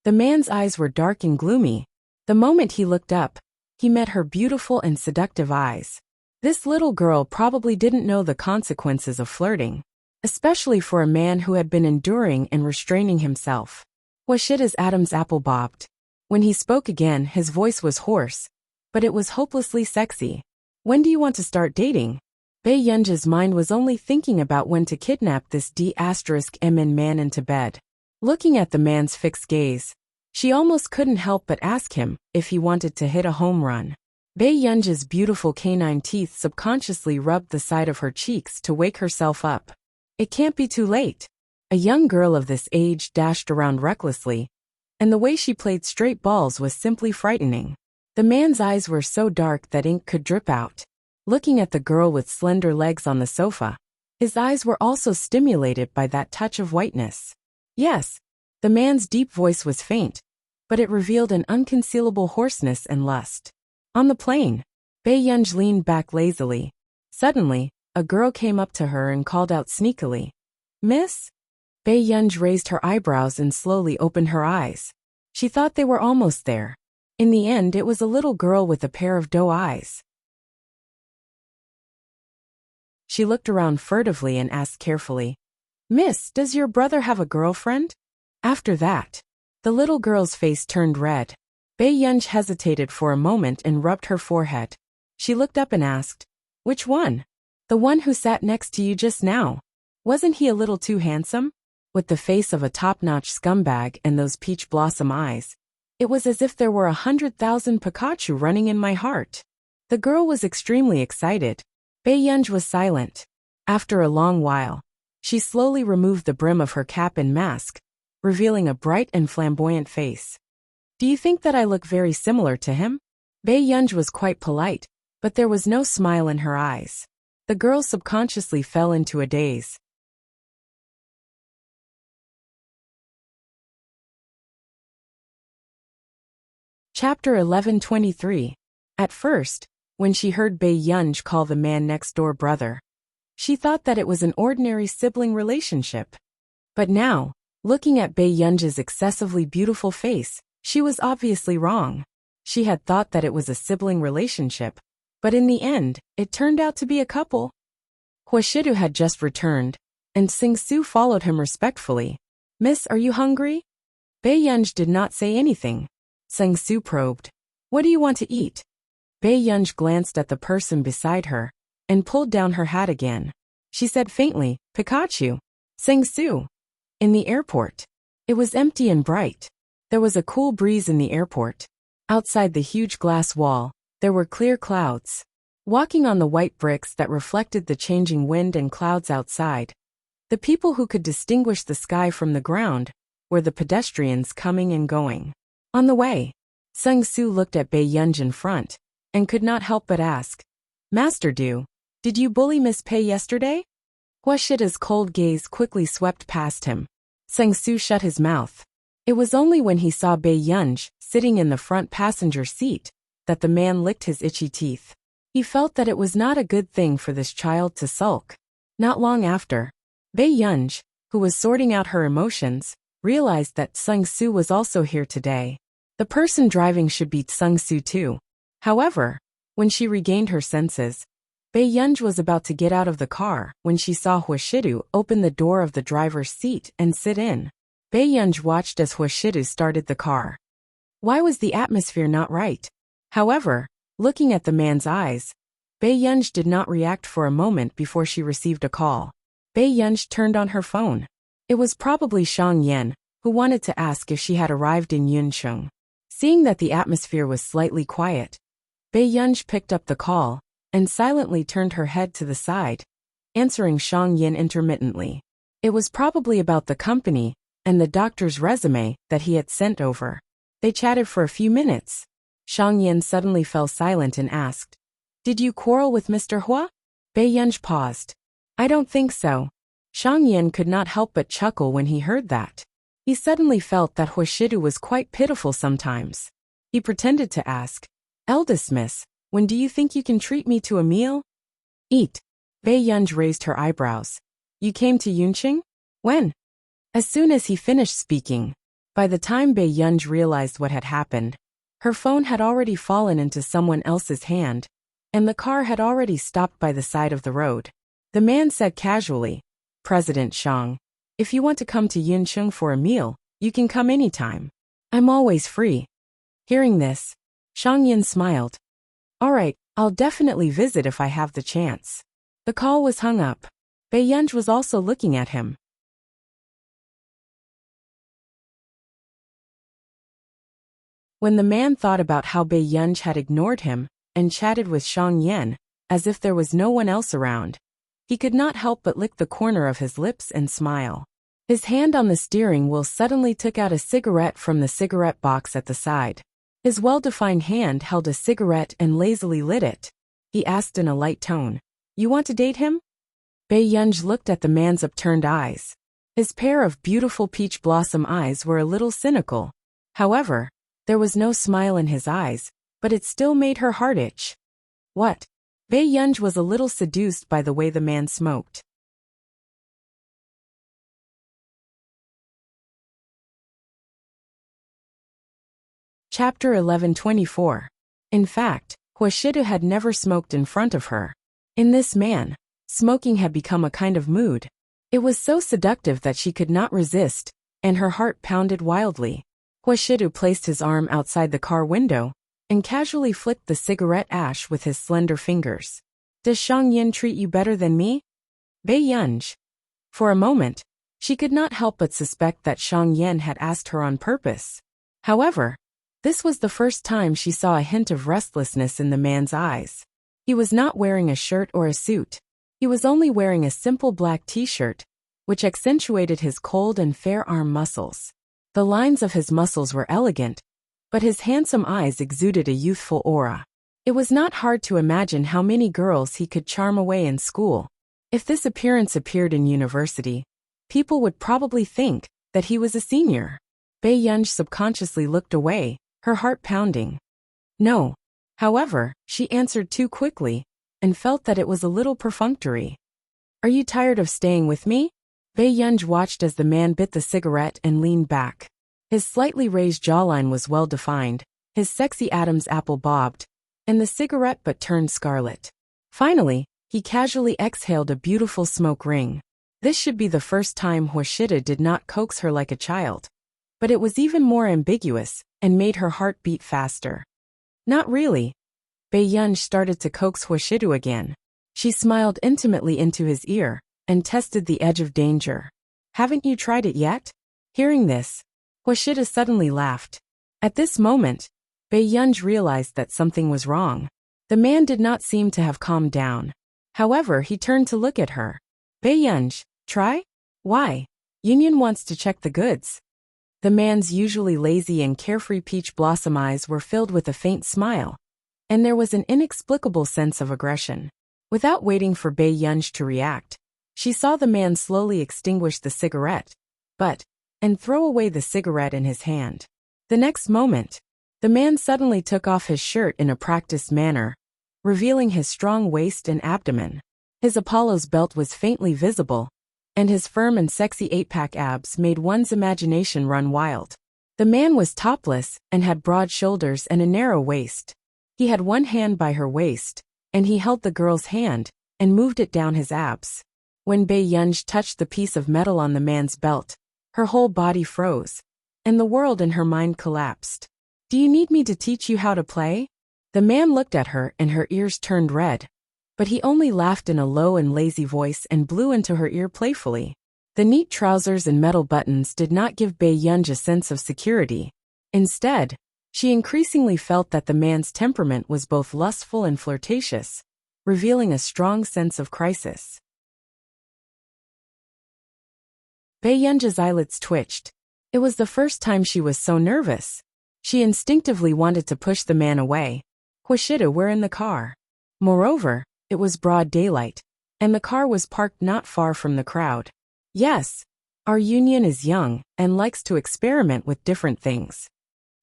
The man's eyes were dark and gloomy. The moment he looked up, he met her beautiful and seductive eyes. This little girl probably didn't know the consequences of flirting, especially for a man who had been enduring and restraining himself. Washida's Adam's apple bobbed. When he spoke again, his voice was hoarse, but it was hopelessly sexy. "When do you want to start dating?" Bei Yunji's mind was only thinking about when to kidnap this D*MN man into bed. Looking at the man's fixed gaze, she almost couldn't help but ask him if he wanted to hit a home run. Bei Yunji's beautiful canine teeth subconsciously rubbed the side of her cheeks to wake herself up. It can't be too late. A young girl of this age dashed around recklessly, and the way she played straight balls was simply frightening. The man's eyes were so dark that ink could drip out. Looking at the girl with slender legs on the sofa, his eyes were also stimulated by that touch of whiteness. Yes, the man's deep voice was faint, but it revealed an unconcealable hoarseness and lust. On the plane, Bei Yunj leaned back lazily. Suddenly, a girl came up to her and called out sneakily, "Miss?" Bei Yunj raised her eyebrows and slowly opened her eyes. She thought they were almost there. In the end, it was a little girl with a pair of doe eyes. She looked around furtively and asked carefully, "Miss, does your brother have a girlfriend?" After that, the little girl's face turned red. Bei Yunj hesitated for a moment and rubbed her forehead. She looked up and asked, "Which one?" "The one who sat next to you just now. Wasn't he a little too handsome?" With the face of a top-notch scumbag and those peach blossom eyes, it was as if there were 100,000 Pikachu running in my heart. The girl was extremely excited. Bei Yunj was silent. After a long while, she slowly removed the brim of her cap and mask, revealing a bright and flamboyant face. "Do you think that I look very similar to him?" Bei Yunj was quite polite, but there was no smile in her eyes. The girl subconsciously fell into a daze. Chapter 11:23. At first, when she heard Bei Yunj call the man next door brother, she thought that it was an ordinary sibling relationship. But now, looking at Bei Yunj's excessively beautiful face, she was obviously wrong. She had thought that it was a sibling relationship, but in the end, it turned out to be a couple. Huashidu had just returned, and Sing-Su followed him respectfully. "Miss, are you hungry?" Bei Yunj did not say anything. Sing-Su probed, "What do you want to eat?" Bei Yunj glanced at the person beside her and pulled down her hat again. She said faintly, "Pikachu." "Sing-Su." In the airport. It was empty and bright. There was a cool breeze in the airport. Outside the huge glass wall, there were clear clouds. Walking on the white bricks that reflected the changing wind and clouds outside, the people who could distinguish the sky from the ground were the pedestrians coming and going. On the way, Sung-Su looked at Bei Yunj in front and could not help but ask, "Master Du, did you bully Miss Pei yesterday?" Huashida's cold gaze quickly swept past him. Sung-Su shut his mouth. It was only when he saw Bei Yunj sitting in the front passenger seat that the man licked his itchy teeth. He felt that it was not a good thing for this child to sulk. Not long after, Bei Yunj, who was sorting out her emotions, realized that Sung-soo was also here today. The person driving should be Sung-soo too. However, when she regained her senses, Bae-yeon was about to get out of the car when she saw Hwashidu open the door of the driver's seat and sit in. Bae-yeon watched as Hwashidu started the car. Why was the atmosphere not right? However, looking at the man's eyes, Bae-yeon did not react for a moment before she received a call. Bae-yeon turned on her phone. It was probably Shang Yen, who wanted to ask if she had arrived in Yuncheon. Seeing that the atmosphere was slightly quiet, Bae-yeon picked up the call and silently turned her head to the side, answering Shang Yen intermittently. It was probably about the company and the doctor's resume that he had sent over. They chatted for a few minutes. Shang Yen suddenly fell silent and asked, "Did you quarrel with Mr. Hua?" Bae-yeon paused. "I don't think so." Shang Yen could not help but chuckle when he heard that. He suddenly felt that Hwashidu was quite pitiful sometimes. He pretended to ask, "Eldest miss, when do you think you can treat me to a meal?" "Eat." Bae-yeon raised her eyebrows. "You came to Yuncheon? When?" As soon as he finished speaking, by the time Bae-yeon realized what had happened, her phone had already fallen into someone else's hand, and the car had already stopped by the side of the road. The man said casually, "President Shang, if you want to come to Yuncheon for a meal, you can come anytime. I'm always free." Hearing this, Shang Yen smiled. "All right, I'll definitely visit if I have the chance." The call was hung up. Bae-yeon was also looking at him. When the man thought about how Bae-yeon had ignored him and chatted with Shang Yen as if there was no one else around, he could not help but lick the corner of his lips and smile. His hand on the steering wheel suddenly took out a cigarette from the cigarette box at the side. His well-defined hand held a cigarette and lazily lit it. He asked in a light tone, "You want to date him?" Bae-yeon looked at the man's upturned eyes. His pair of beautiful peach blossom eyes were a little cynical. However, there was no smile in his eyes, but it still made her heart itch. "What?" Bae-yeon was a little seduced by the way the man smoked. Chapter 11:24. In fact, Hwashidu had never smoked in front of her. In this man, smoking had become a kind of mood. It was so seductive that she could not resist, and her heart pounded wildly. Hwashidu placed his arm outside the car window and casually flicked the cigarette ash with his slender fingers. "Does Shang Yen treat you better than me?" Bae-yeon. For a moment, she could not help but suspect that Shang Yen had asked her on purpose. However, this was the first time she saw a hint of restlessness in the man's eyes. He was not wearing a shirt or a suit. He was only wearing a simple black t-shirt, which accentuated his cold and fair arm muscles. The lines of his muscles were elegant, but his handsome eyes exuded a youthful aura. It was not hard to imagine how many girls he could charm away in school. If this appearance appeared in university, people would probably think that he was a senior. Bae-yeon subconsciously looked away, her heart pounding. "No." However, she answered too quickly and felt that it was a little perfunctory. "Are you tired of staying with me?" Bae-yeon watched as the man bit the cigarette and leaned back. His slightly raised jawline was well defined, his sexy Adam's apple bobbed, and the cigarette butt turned scarlet. Finally, he casually exhaled a beautiful smoke ring. This should be the first time Hwashidu did not coax her like a child. But it was even more ambiguous and made her heart beat faster. "Not really." Bae-yeon started to coax Hwashidu again. She smiled intimately into his ear and tested the edge of danger. "Haven't you tried it yet?" Hearing this, Hwashidu suddenly laughed. At this moment, Bae-yeon realized that something was wrong. The man did not seem to have calmed down. However, he turned to look at her. "Bae-yeon, try? Why?" "Union wants to check the goods." The man's usually lazy and carefree peach blossom eyes were filled with a faint smile, and there was an inexplicable sense of aggression. Without waiting for Bae-yeon to react, she saw the man slowly extinguish the cigarette, and throw away the cigarette in his hand. The next moment, the man suddenly took off his shirt in a practiced manner, revealing his strong waist and abdomen. His Apollo's belt was faintly visible, and his firm and sexy 8-pack abs made one's imagination run wild. The man was topless and had broad shoulders and a narrow waist. He had one hand by her waist, and he held the girl's hand and moved it down his abs. When Bae Yunj touched the piece of metal on the man's belt, her whole body froze, and the world in her mind collapsed. "Do you need me to teach you how to play?" The man looked at her and her ears turned red. But he only laughed in a low and lazy voice and blew into her ear playfully. The neat trousers and metal buttons did not give Bae Yunj a sense of security. Instead, she increasingly felt that the man's temperament was both lustful and flirtatious, revealing a strong sense of crisis. Bae Yunj's eyelids twitched. It was the first time she was so nervous. She instinctively wanted to push the man away. "Huashida, we're in the car." Moreover, it was broad daylight, and the car was parked not far from the crowd. "Yes, our union is young and likes to experiment with different things."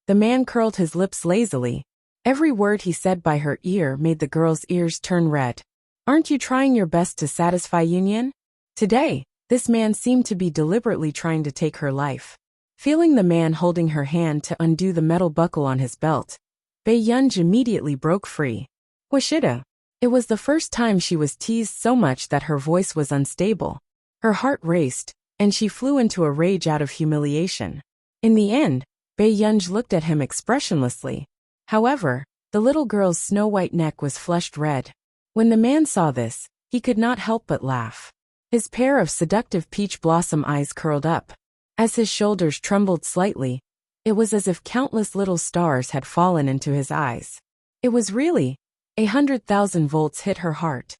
The man curled his lips lazily. Every word he said by her ear made the girl's ears turn red. "Aren't you trying your best to satisfy Union?" Today, this man seemed to be deliberately trying to take her life. Feeling the man holding her hand to undo the metal buckle on his belt, Bae Yunj immediately broke free. "Huashida." It was the first time she was teased so much that her voice was unstable. Her heart raced, and she flew into a rage out of humiliation. In the end, Bae Yunj looked at him expressionlessly. However, the little girl's snow-white neck was flushed red. When the man saw this, he could not help but laugh. His pair of seductive peach blossom eyes curled up. As his shoulders trembled slightly, it was as if countless little stars had fallen into his eyes. It was really 100,000 volts hit her heart.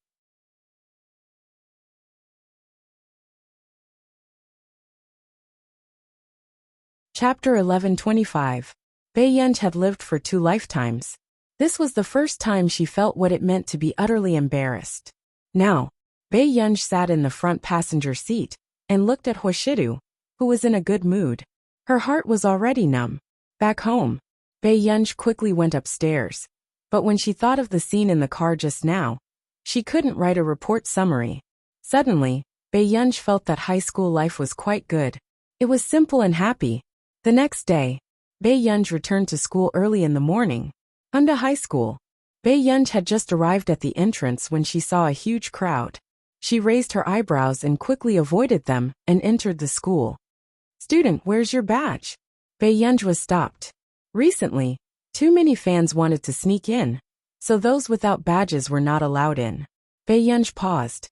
Chapter 11:25. Bae Yunj had lived for 2 lifetimes. This was the first time she felt what it meant to be utterly embarrassed. Now, Bae Yunj sat in the front passenger seat and looked at Huashida, who was in a good mood. Her heart was already numb. Back home, Bae Yunj quickly went upstairs. But when she thought of the scene in the car just now, she couldn't write a report summary. Suddenly, Bae Yunj felt that high school life was quite good. It was simple and happy. The next day, Bae Yunj returned to school early in the morning. Under high school, Bae Yunj had just arrived at the entrance when she saw a huge crowd. She raised her eyebrows and quickly avoided them and entered the school. "Student, where's your badge?" Bae Yunj was stopped. Recently, too many fans wanted to sneak in, so those without badges were not allowed in. Bae Yunj paused.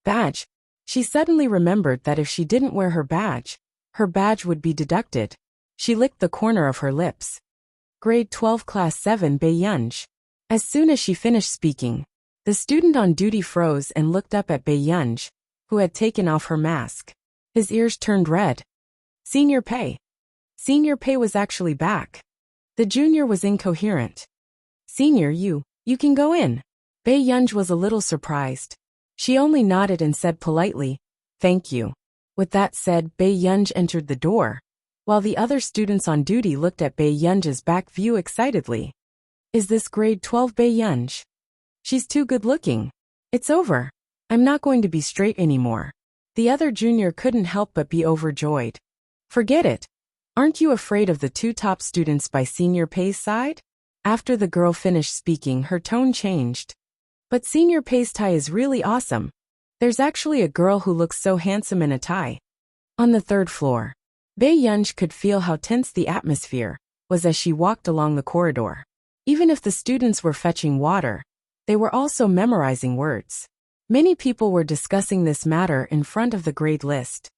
Badge? She suddenly remembered that if she didn't wear her badge would be deducted. She licked the corner of her lips. Grade 12 Class 7 Bae Yunj. As soon as she finished speaking, the student on duty froze and looked up at Bae Yunj, who had taken off her mask. His ears turned red. Senior Pei. Senior Pei was actually back. The junior was incoherent. "Senior, you can go in." Bae Yunj was a little surprised. She only nodded and said politely, "Thank you." With that said, Bae Yunj entered the door, while the other students on duty looked at Bae Yunj's back view excitedly. "Is this grade 12 Bae Yunj? She's too good looking. It's over. I'm not going to be straight anymore." The other junior couldn't help but be overjoyed. "Forget it. Aren't you afraid of the 2 top students by Senior Pei's side?" After the girl finished speaking, her tone changed. "But Senior Pei's tie is really awesome. There's actually a girl who looks so handsome in a tie." On the 3rd floor, Bae Yunj could feel how tense the atmosphere was as she walked along the corridor. Even if the students were fetching water, they were also memorizing words. Many people were discussing this matter in front of the grade list.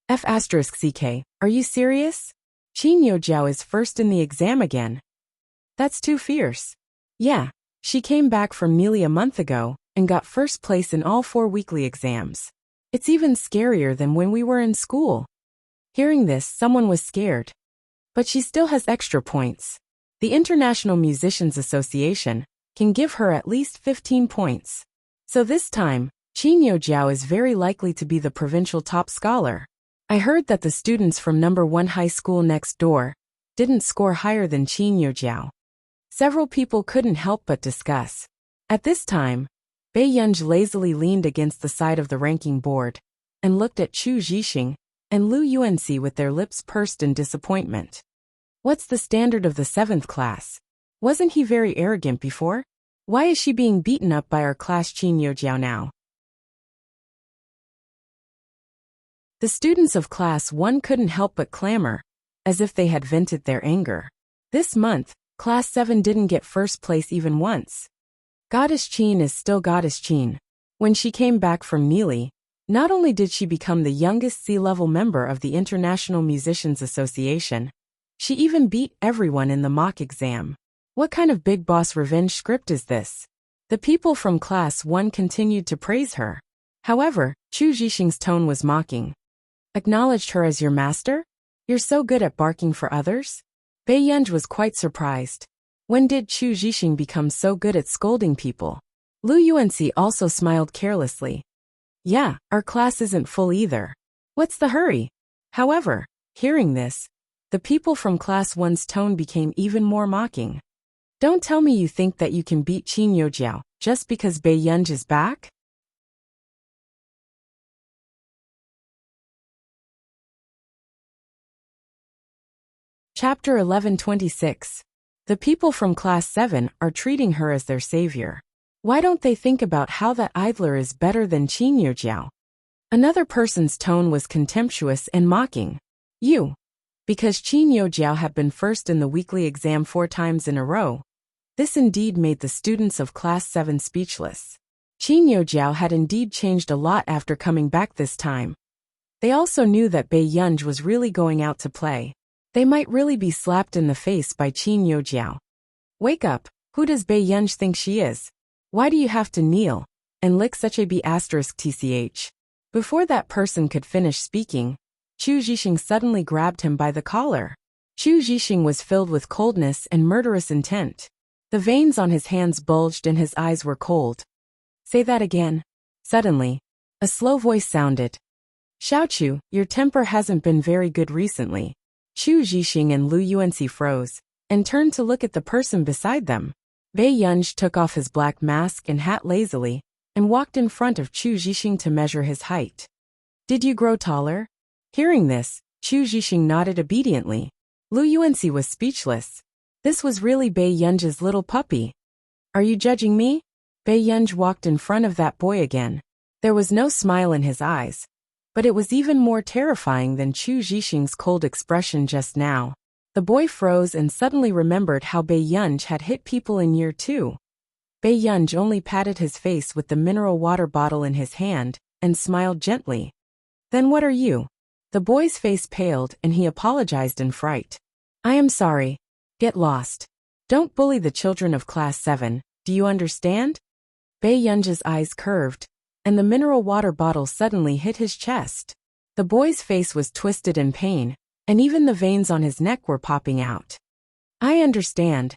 F*CK, are you serious? Qin Yojiao is first in the exam again. That's too fierce. Yeah, she came back from nearly a month ago and got first place in all 4 weekly exams. It's even scarier than when we were in school. Hearing this, someone was scared. But she still has extra points. The International Musicians Association can give her at least 15 points. So this time, Qin Yojiao is very likely to be the provincial top scholar. I heard that the students from number 1 high school next door didn't score higher than Qin Yojiao. Several people couldn't help but discuss. At this time, Bae Yunj lazily leaned against the side of the ranking board. and looked at Chu Zhixing and Lu Yuanxi with their lips pursed in disappointment. What's the standard of the 7th class? Wasn't he very arrogant before? Why is she being beaten up by our class Qin Youjiao now? The students of Class 1 couldn't help but clamor, as if they had vented their anger. This month, Class 7 didn't get first place even once. Goddess Qin is still Goddess Qin. When she came back from Neely, not only did she become the youngest C-level member of the International Musicians Association, she even beat everyone in the mock exam. What kind of big boss revenge script is this? The people from Class 1 continued to praise her. However, Chu Zhixing's tone was mocking. Acknowledged her as your master? You're so good at barking for others? Bei Yunj was quite surprised. When did Chu Zhixing become so good at scolding people? Lu Yuanxi also smiled carelessly. Yeah, our class isn't full either. What's the hurry? However, hearing this, the people from Class 1's tone became even more mocking. Don't tell me you think that you can beat Qin Youjiao just because Bei Yunj is back? Chapter 1126. The people from Class 7 are treating her as their savior. Why don't they think about how that idler is better than Qin Youjiao? Another person's tone was contemptuous and mocking. You. Because Qin Youjiao had been first in the weekly exam 4 times in a row. This indeed made the students of Class 7 speechless. Qin Youjiao had indeed changed a lot after coming back this time. They also knew that Bei Yunj was really going out to play. They might really be slapped in the face by Qin Youjiao. Wake up, who does Bei Yunj think she is? Why do you have to kneel and lick such a B***tch? Before that person could finish speaking, Chu Zhixing suddenly grabbed him by the collar. Chu Zhixing was filled with coldness and murderous intent. The veins on his hands bulged and his eyes were cold. Say that again. Suddenly, a slow voice sounded. Xiaochu, your temper hasn't been very good recently. Chu Zhixing and Lu Yuanxi froze, and turned to look at the person beside them. Bei Yunj took off his black mask and hat lazily, and walked in front of Chu Zhixing to measure his height. Did you grow taller? Hearing this, Chu Zhixing nodded obediently. Lu Yuanxi was speechless. This was really Bei Yunj's little puppy. Are you judging me? Bei Yunj walked in front of that boy again. There was no smile in his eyes, but it was even more terrifying than Chu Zhixing's cold expression just now. The boy froze and suddenly remembered how Bei Yunj had hit people in year 2. Bei Yunj only patted his face with the mineral water bottle in his hand, and smiled gently. Then what are you? The boy's face paled and he apologized in fright. I am sorry. Get lost. Don't bully the children of Class 7, do you understand? Bei Yunj's eyes curved, and the mineral water bottle suddenly hit his chest. The boy's face was twisted in pain, and even the veins on his neck were popping out. I understand.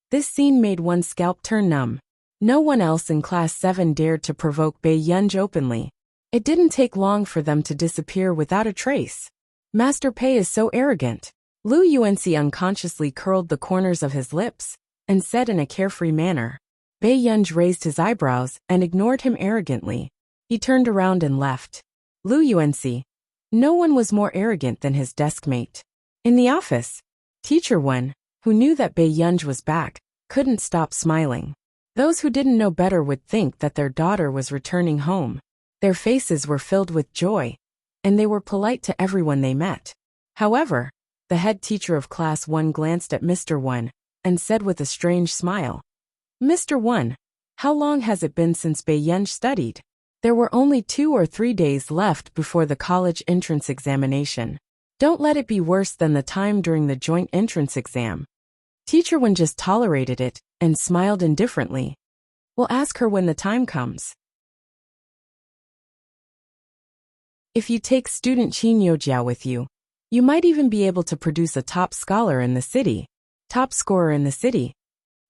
This scene made one's scalp turn numb. No one else in Class 7 dared to provoke Bei Yunj openly. It didn't take long for them to disappear without a trace. Master Pei is so arrogant. Lu Yuanxi unconsciously curled the corners of his lips, and said in a carefree manner. Bei Yunj raised his eyebrows and ignored him arrogantly. He turned around and left. Lu Yuanxi. No one was more arrogant than his deskmate. In the office, Teacher Wen, who knew that Bei Yunj was back, couldn't stop smiling. Those who didn't know better would think that their daughter was returning home. Their faces were filled with joy, and they were polite to everyone they met. However, the head teacher of Class 1 glanced at Mr. Wen, and said with a strange smile, Mr. Wen, how long has it been since Bei Yunj studied? There were only 2 or 3 days left before the college entrance examination. Don't let it be worse than the time during the joint entrance exam. Teacher Wen just tolerated it, and smiled indifferently. We'll ask her when the time comes. If you take student Qin Youjiao with you, you might even be able to produce a top scholar in the city. Top scorer in the city.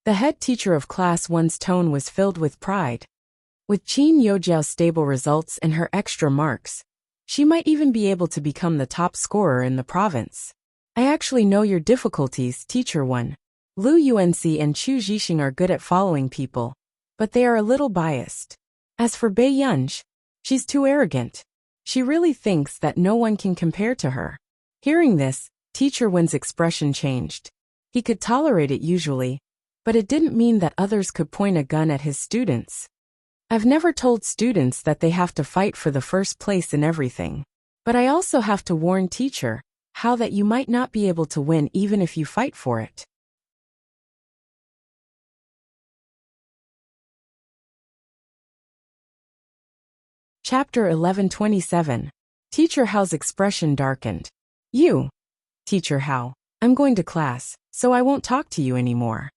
The head teacher of Class 1's tone was filled with pride. With Qin Youjiao's stable results and her extra marks, she might even be able to become the top scorer in the province. I actually know your difficulties, Teacher Wen. Lu Yuanxi and Chu Zhixing are good at following people, but they are a little biased. As for Bei Yunj, she's too arrogant. She really thinks that no one can compare to her. Hearing this, Teacher Wen's expression changed. He could tolerate it usually, but it didn't mean that others could point a gun at his students. I've never told students that they have to fight for the first place in everything. But I also have to warn teacher how that you might not be able to win even if you fight for it. Chapter 11:27. Teacher Hao's expression darkened. You, Teacher Hao, I'm going to class, so I won't talk to you anymore.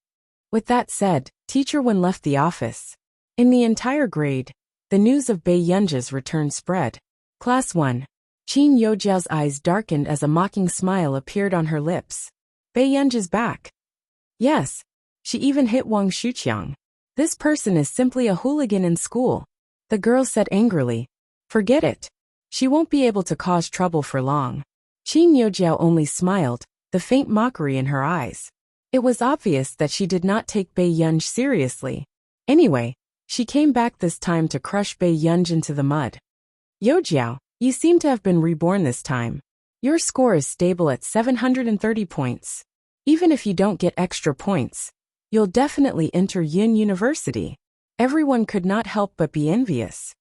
With that said, Teacher Wen left the office. In the entire grade, the news of Bei Yunji's return spread. Class 1. Qin Youjiao's eyes darkened as a mocking smile appeared on her lips. Bei Yunji's back. Yes. She even hit Wang Shuqiang. This person is simply a hooligan in school. The girl said angrily. Forget it. She won't be able to cause trouble for long. Qin Youjiao only smiled, the faint mockery in her eyes. It was obvious that she did not take Bei Yunji seriously. Anyway, she came back this time to crush Bei Yunji into the mud. Youjiao, you seem to have been reborn this time. Your score is stable at 730 points. Even if you don't get extra points, you'll definitely enter Yin University. Everyone could not help but be envious.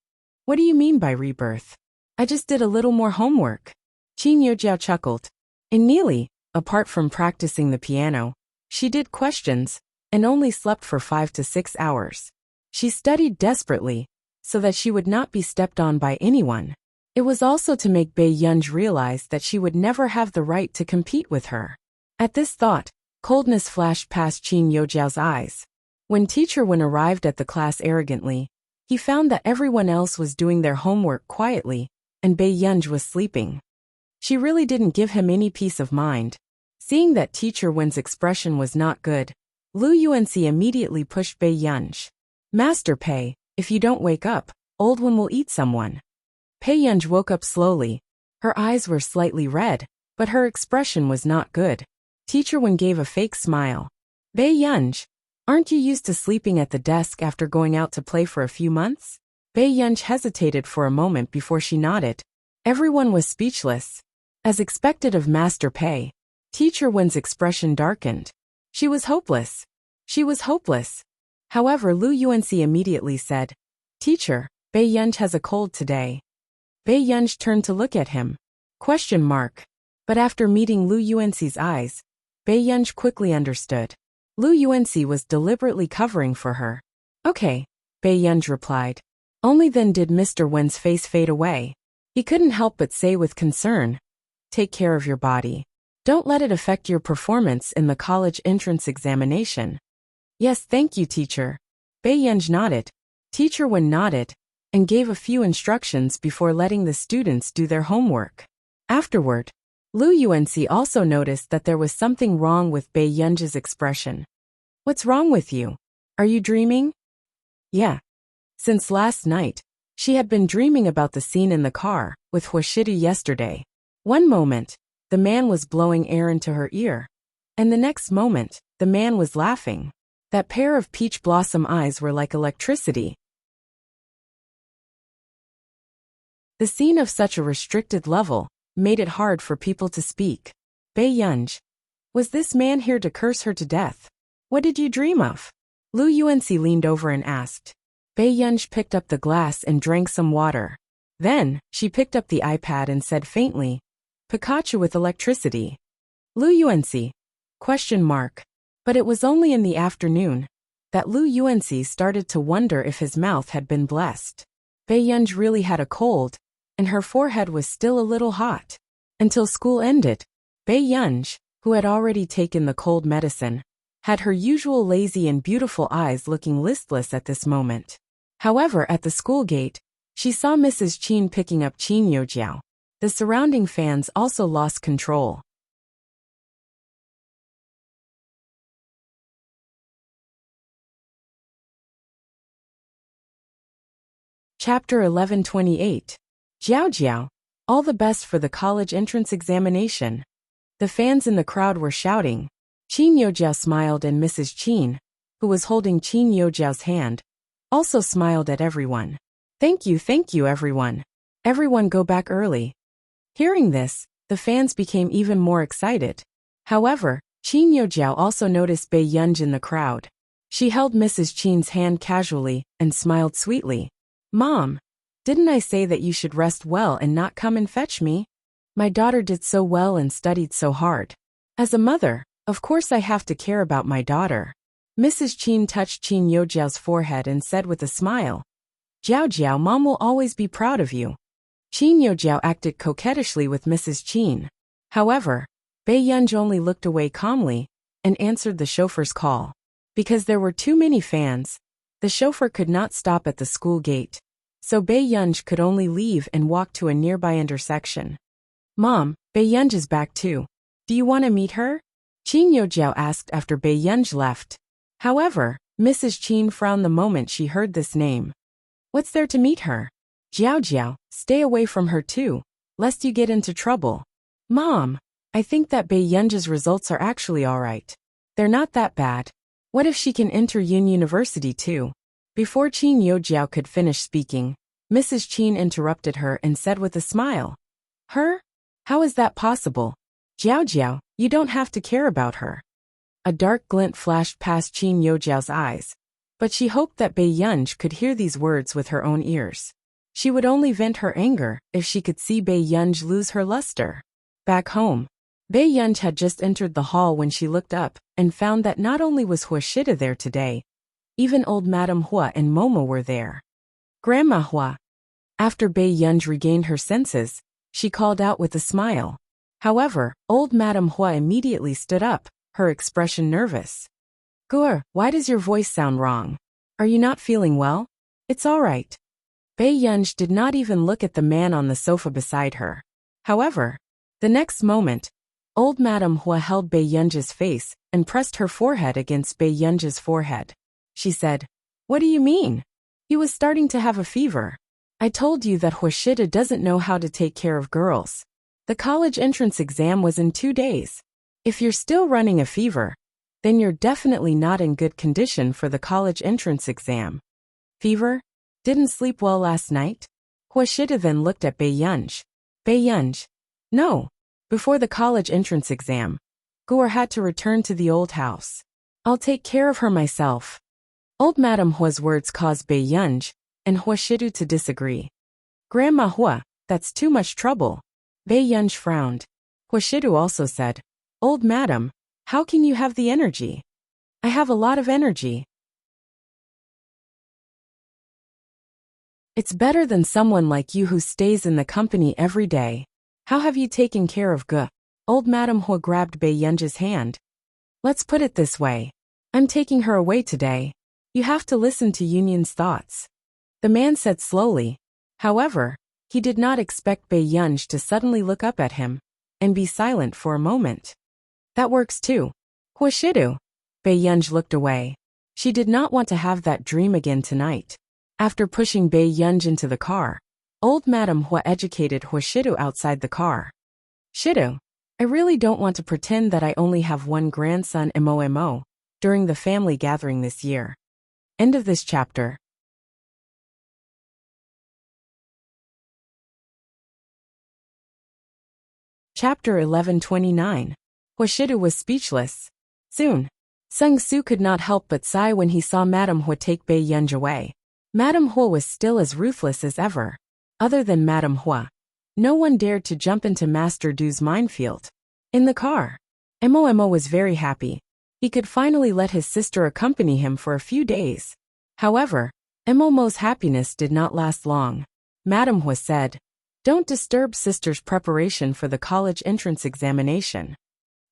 What do you mean by rebirth? I just did a little more homework. Qin Youjiao chuckled. In Neely, apart from practicing the piano, she did questions and only slept for 5 to 6 hours. She studied desperately so that she would not be stepped on by anyone. It was also to make Bei Yunji realize that she would never have the right to compete with her. At this thought, coldness flashed past Qin Youjiao's eyes. When Teacher Wen arrived at the class arrogantly, he found that everyone else was doing their homework quietly, and Bei Yunji was sleeping. She really didn't give him any peace of mind. Seeing that Teacher Wen's expression was not good, Lu Yuanxi immediately pushed Bei Yunji. Master Pei, if you don't wake up, old one will eat someone. Pei Yunji woke up slowly. Her eyes were slightly red, but her expression was not good. Teacher Wen gave a fake smile. Bei Yunji, aren't you used to sleeping at the desk after going out to play for a few months? Bei Yunji hesitated for a moment before she nodded. Everyone was speechless. As expected of Master Pei, Teacher Wen's expression darkened. She was hopeless. She was hopeless. However, Lu Yuanxi immediately said, Teacher, Bei Yunji has a cold today. Bei Yunji turned to look at him. Question mark. But after meeting Lu Yuanxi's eyes, Bei Yunji quickly understood. Lu Yuanxi was deliberately covering for her. Okay, Bei Yunji replied. Only then did Mr. Wen's face fade away. He couldn't help but say with concern, take care of your body. Don't let it affect your performance in the college entrance examination. Yes, thank you, teacher. Bei Yunji nodded. Teacher Wen nodded and gave a few instructions before letting the students do their homework. Afterward, Lu Yuanxi also noticed that there was something wrong with Bei Yunji's expression. What's wrong with you? Are you dreaming? Yeah. Since last night, she had been dreaming about the scene in the car with Huashidi yesterday. One moment, the man was blowing air into her ear. And the next moment, the man was laughing. That pair of peach blossom eyes were like electricity. The scene of such a restricted level made it hard for people to speak. Bei Yunji, was this man here to curse her to death? What did you dream of? Lu Yuanxi leaned over and asked. Bei Yunji picked up the glass and drank some water. Then, she picked up the iPad and said faintly, Pikachu with electricity. Lu Yuanxi? Question mark. But it was only in the afternoon that Lu Yuanxi started to wonder if his mouth had been blessed. Bei Yunji really had a cold, and her forehead was still a little hot. Until school ended, Bei Yunji, who had already taken the cold medicine, had her usual lazy and beautiful eyes looking listless at this moment. However, at the school gate, she saw Mrs. Qin picking up Qin Youjiao. The surrounding fans also lost control. Chapter 11:28. Jiao Jiao, all the best for the college entrance examination. The fans in the crowd were shouting. Qin Youjiao smiled and Mrs. Qin, who was holding Qin Youjiao's hand, also smiled at everyone. Thank you everyone. Everyone go back early. Hearing this, the fans became even more excited. However, Qin Yojiao also noticed Bei Yunj in the crowd. She held Mrs. Qin's hand casually and smiled sweetly. Mom, didn't I say that you should rest well and not come and fetch me? My daughter did so well and studied so hard. As a mother, of course I have to care about my daughter. Mrs. Qin touched Qin Yojiao's forehead and said with a smile, Jiao Jiao, Mom will always be proud of you. Qin Yojiao acted coquettishly with Mrs. Qin. However, Bei Yunj only looked away calmly and answered the chauffeur's call. Because there were too many fans, the chauffeur could not stop at the school gate. So Bei Yunj could only leave and walk to a nearby intersection. Mom, Bei Yunj is back too. Do you want to meet her? Qin Yojiao asked after Bei Yunj left. However, Mrs. Qin frowned the moment she heard this name. What's there to meet her? Jiao Jiao, stay away from her too, lest you get into trouble. Mom, I think that Bei Yunj's results are actually alright. They're not that bad. What if she can enter University too? Before Qin Yojiao could finish speaking, Mrs. Qin interrupted her and said with a smile. Her? How is that possible? Jiao Jiao, you don't have to care about her. A dark glint flashed past Qin Yojiao's eyes, but she hoped that Bei Yunj could hear these words with her own ears. She would only vent her anger if she could see Bei Yunj lose her luster. Back home, Bei Yunj had just entered the hall when she looked up and found that not only was Huashida there today, even old Madame Hua and Momo were there. Grandma Hua. After Bei Yunj regained her senses, she called out with a smile. However, old Madame Hua immediately stood up, her expression nervous. Gur, why does your voice sound wrong? Are you not feeling well? It's all right. Bei Yunj did not even look at the man on the sofa beside her. However, the next moment, old Madame Hua held Bei Yunj's face and pressed her forehead against Bei Yunj's forehead. She said, What do you mean? He was starting to have a fever. I told you that Huashida doesn't know how to take care of girls. The college entrance exam was in 2 days. If you're still running a fever, then you're definitely not in good condition for the college entrance exam. Fever? Didn't sleep well last night? Huashida then looked at Bei Yunj. Bei Yunj. No. Before the college entrance exam, Gur had to return to the old house. I'll take care of her myself. Old Madame Hua's words caused Bei Yunj and Huashida to disagree. Grandma Hua, that's too much trouble. Bei Yunj frowned. Huashida also said, Old Madam, how can you have the energy? I have a lot of energy. It's better than someone like you who stays in the company every day. How have you taken care of Gu? Old Madame Hua grabbed Bei Yunj's hand. Let's put it this way. I'm taking her away today. You have to listen to Yunyan's thoughts. The man said slowly. However, he did not expect Bei Yunj to suddenly look up at him and be silent for a moment. That works too. Huashida. Bei Yunj looked away. She did not want to have that dream again tonight. After pushing Bei Yunj into the car, old Madame Hua educated Huashida outside the car. Shido, I really don't want to pretend that I only have one grandson MOMO during the family gathering this year. End of this chapter. Chapter 1129. Huashida was speechless. Soon, Sung Su could not help but sigh when he saw Madame Hua take Bei Yunj away. Madame Hua was still as ruthless as ever. Other than Madame Hua, no one dared to jump into Master Du's minefield. In the car, Momo was very happy. He could finally let his sister accompany him for a few days. However, Momo's happiness did not last long. Madame Hua said, Don't disturb sister's preparation for the college entrance examination.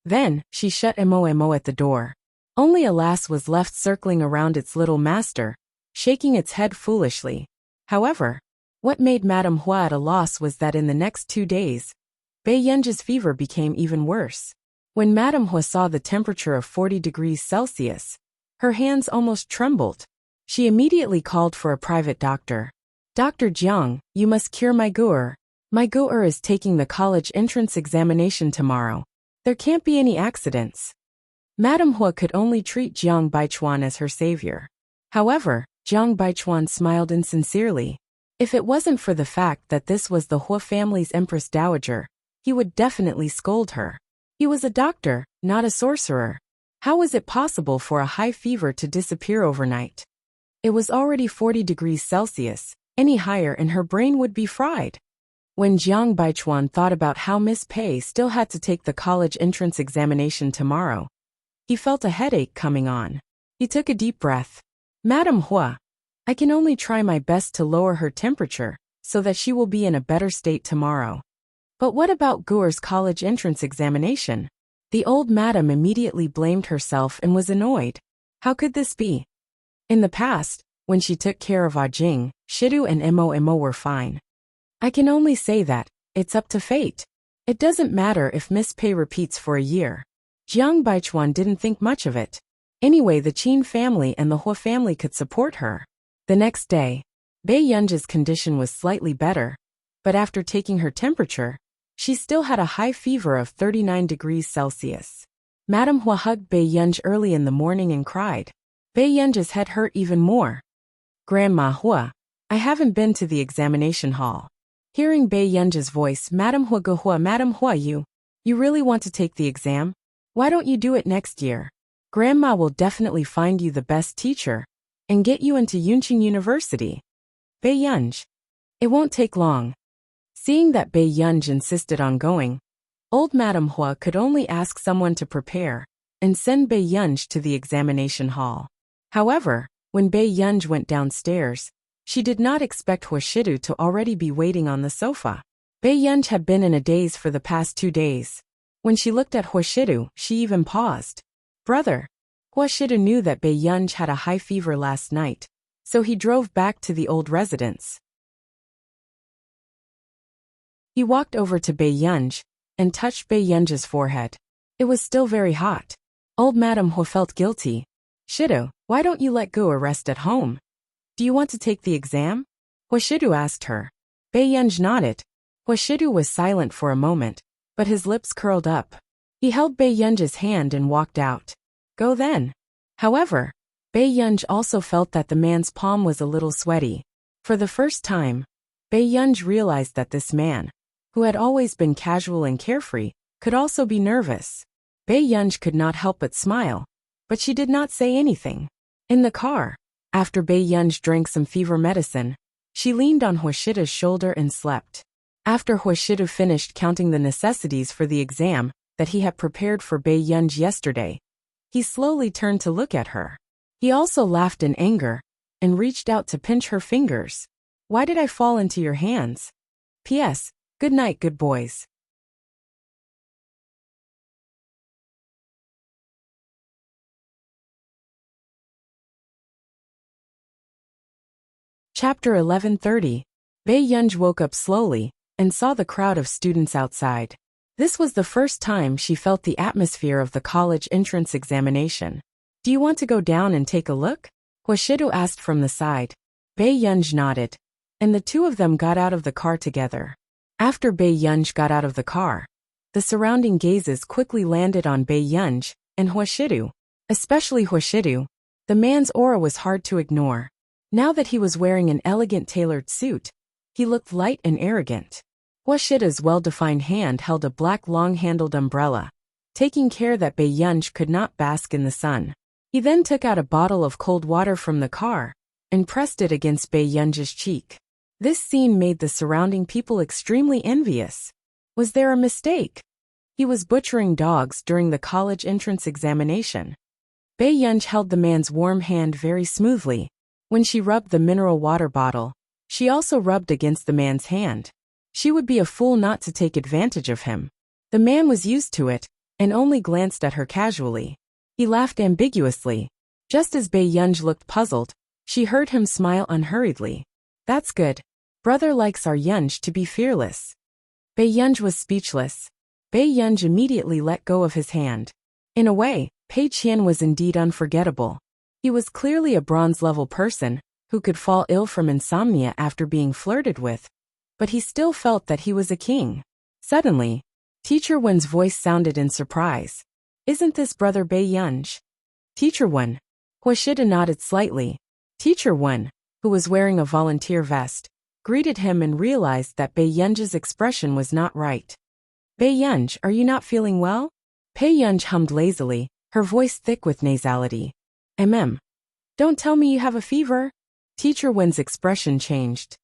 Then, she shut Momo at the door. Only a lass was left circling around its little master, shaking its head foolishly. However, what made Madame Hua at a loss was that in the next 2 days, Bei Yunj's fever became even worse. When Madame Hua saw the temperature of 40 degrees Celsius, her hands almost trembled. She immediately called for a private doctor. Dr. Jiang, you must cure my Gur. My Gur is taking the college entrance examination tomorrow. There can't be any accidents. Madame Hua could only treat Jiang Baichuan as her savior. However, Jiang Baichuan smiled insincerely. If it wasn't for the fact that this was the Hua family's Empress Dowager, he would definitely scold her. He was a doctor, not a sorcerer. How was it possible for a high fever to disappear overnight? It was already 40 degrees Celsius. Any higher and her brain would be fried. When Jiang Baichuan thought about how Miss Pei still had to take the college entrance examination tomorrow, he felt a headache coming on. He took a deep breath. Madam Hua, I can only try my best to lower her temperature so that she will be in a better state tomorrow. But what about Guer's college entrance examination? The old madam immediately blamed herself and was annoyed. How could this be? In the past, when she took care of Jing, Shidu and Mo were fine. I can only say that it's up to fate. It doesn't matter if Miss Pei repeats for a year. Jiang Baichuan didn't think much of it. Anyway, the Qin family and the Hua family could support her. The next day, Bei Yunji's condition was slightly better, but after taking her temperature, she still had a high fever of 39 degrees Celsius. Madame Hua hugged Bei Yunji early in the morning and cried. Bei Yunji's head hurt even more. Grandma Hua, I haven't been to the examination hall. Hearing Bei Yunji's voice, Madame Hua, you really want to take the exam? Why don't you do it next year? Grandma will definitely find you the best teacher and get you into Yunqing University. Bei Yunji. It won't take long. Seeing that Bei Yunji insisted on going, old Madame Hua could only ask someone to prepare and send Bei Yunji to the examination hall. However, when Bei Yunji went downstairs, she did not expect Hua Shidu to already be waiting on the sofa. Bei Yunji had been in a daze for the past 2 days. When she looked at Hua Shidu, she even paused. Brother. Hua Shidu knew that Bei Yunji had a high fever last night, so he drove back to the old residence. He walked over to Bei Yunji and touched Bei Yunji's forehead. It was still very hot. Old Madame Hua felt guilty. Shidu, why don't you let Gu rest at home? Do you want to take the exam? Hua Shidu asked her. Bei Yunji nodded. Hua Shidu was silent for a moment, but his lips curled up. He held Bei Yunji's hand and walked out. Go then. However, Bei Yunji also felt that the man's palm was a little sweaty. For the first time, Bei Yunji realized that this man, who had always been casual and carefree, could also be nervous. Bei Yunji could not help but smile, but she did not say anything. In the car, after Bei Yunji drank some fever medicine, she leaned on Hua Shidu's shoulder and slept. After Hua Shidu finished counting the necessities for the exam that he had prepared for Bei Yunji yesterday, he slowly turned to look at her. He also laughed in anger and reached out to pinch her fingers. Why did I fall into your hands? P.S. Good night, good boys. Chapter 11:30. Bei Yunji woke up slowly and saw the crowd of students outside. This was the first time she felt the atmosphere of the college entrance examination. Do you want to go down and take a look? Hua Shidu asked from the side. Bei Yunji nodded, and the two of them got out of the car together. After Bei Yunji got out of the car, the surrounding gazes quickly landed on Bei Yunji and Hua Shidu. Especially Hua Shidu. The man's aura was hard to ignore. Now that he was wearing an elegant tailored suit, he looked light and arrogant. Hua Shidu's well-defined hand held a black long-handled umbrella, taking care that Bei Yunji could not bask in the sun. He then took out a bottle of cold water from the car and pressed it against Bei Yunji's cheek. This scene made the surrounding people extremely envious. Was there a mistake? He was butchering dogs during the college entrance examination. Bei Yunji held the man's warm hand very smoothly. When she rubbed the mineral water bottle, she also rubbed against the man's hand. She would be a fool not to take advantage of him. The man was used to it and only glanced at her casually. He laughed ambiguously. Just as Bei Yunji looked puzzled, she heard him smile unhurriedly. That's good. Brother likes our Yunji to be fearless. Bei Yunji was speechless. Bei Yunji immediately let go of his hand. In a way, Pei Qian was indeed unforgettable. He was clearly a bronze-level person who could fall ill from insomnia after being flirted with, but he still felt that he was a king. Suddenly, Teacher Wen's voice sounded in surprise. Isn't this Brother Bei Yunji? Teacher Wen. Hua Shidu nodded slightly. Teacher Wen, who was wearing a volunteer vest, greeted him and realized that Bei Yunji's expression was not right. Bei Yunji, are you not feeling well? Bei Yunji hummed lazily, her voice thick with nasality. Don't tell me you have a fever? Teacher Wen's expression changed.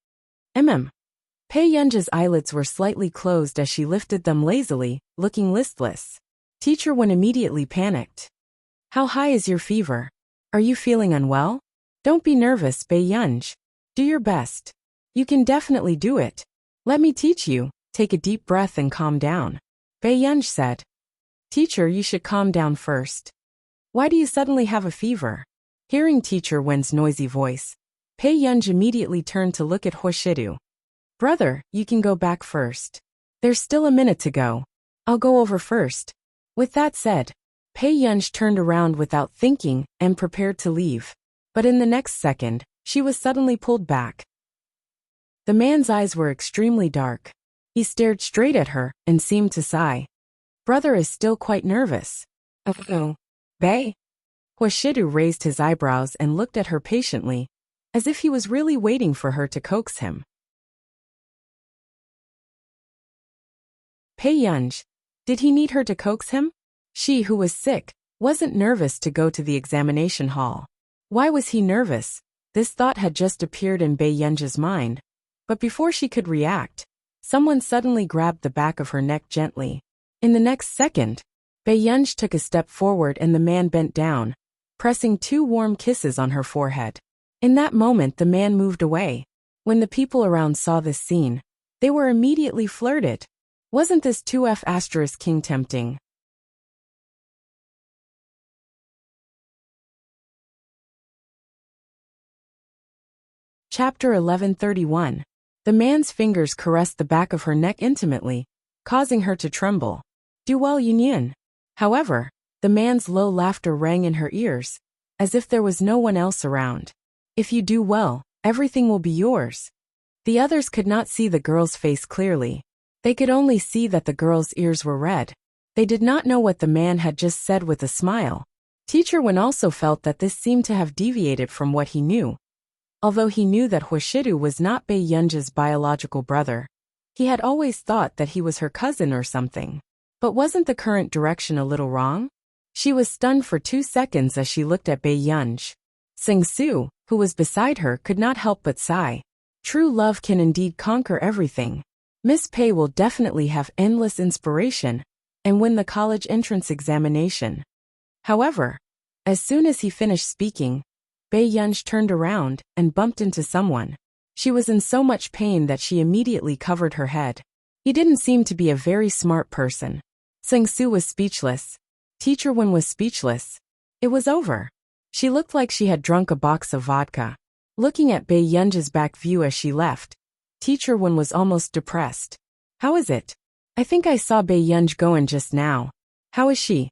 Bei Yunji's eyelids were slightly closed as she lifted them lazily, looking listless. Teacher Wen immediately panicked. How high is your fever? Are you feeling unwell? Don't be nervous, Bei Yunji. Do your best. You can definitely do it. Let me teach you. Take a deep breath and calm down. Bei Yunji said. Teacher, you should calm down first. Why do you suddenly have a fever? Hearing Teacher Wen's noisy voice, Bei Yunji immediately turned to look at Huashidu. Brother, you can go back first. There's still a minute to go. I'll go over first. With that said, Bei Yunji turned around without thinking and prepared to leave. But in the next second, she was suddenly pulled back. The man's eyes were extremely dark. He stared straight at her and seemed to sigh. Brother is still quite nervous. Oh, Bei? Huashidu raised his eyebrows and looked at her patiently, as if he was really waiting for her to coax him. Bei Yunji, did he need her to coax him? She, who was sick, wasn't nervous to go to the examination hall. Why was he nervous? This thought had just appeared in Bei Yunji's mind, but before she could react, someone suddenly grabbed the back of her neck gently. In the next second, Bei Yunji took a step forward and the man bent down, pressing 2 warm kisses on her forehead. In that moment the man moved away. When the people around saw this scene, they were immediately flirted. Wasn't this 2F** king tempting? Chapter 1131. The man's fingers caressed the back of her neck intimately, causing her to tremble. Do well, Yunyan. However, the man's low laughter rang in her ears, as if there was no one else around. If you do well, everything will be yours. The others could not see the girl's face clearly. They could only see that the girl's ears were red. They did not know what the man had just said with a smile. Teacher Wen also felt that this seemed to have deviated from what he knew. Although he knew that Huashidu was not Bei Yunji's biological brother, he had always thought that he was her cousin or something. But wasn't the current direction a little wrong? She was stunned for 2 seconds as she looked at Bei Yunji. Su, who was beside her, could not help but sigh. True love can indeed conquer everything. Miss Pei will definitely have endless inspiration and win the college entrance examination. However, as soon as he finished speaking, Bei Yunji turned around and bumped into someone. She was in so much pain that she immediately covered her head. He didn't seem to be a very smart person. Su was speechless. Teacher Wen was speechless. It was over. She looked like she had drunk a box of vodka. Looking at Bei Yunji's back view as she left, Teacher Wen was almost depressed. How is it? I think I saw Bei Yunji go in just now. How is she?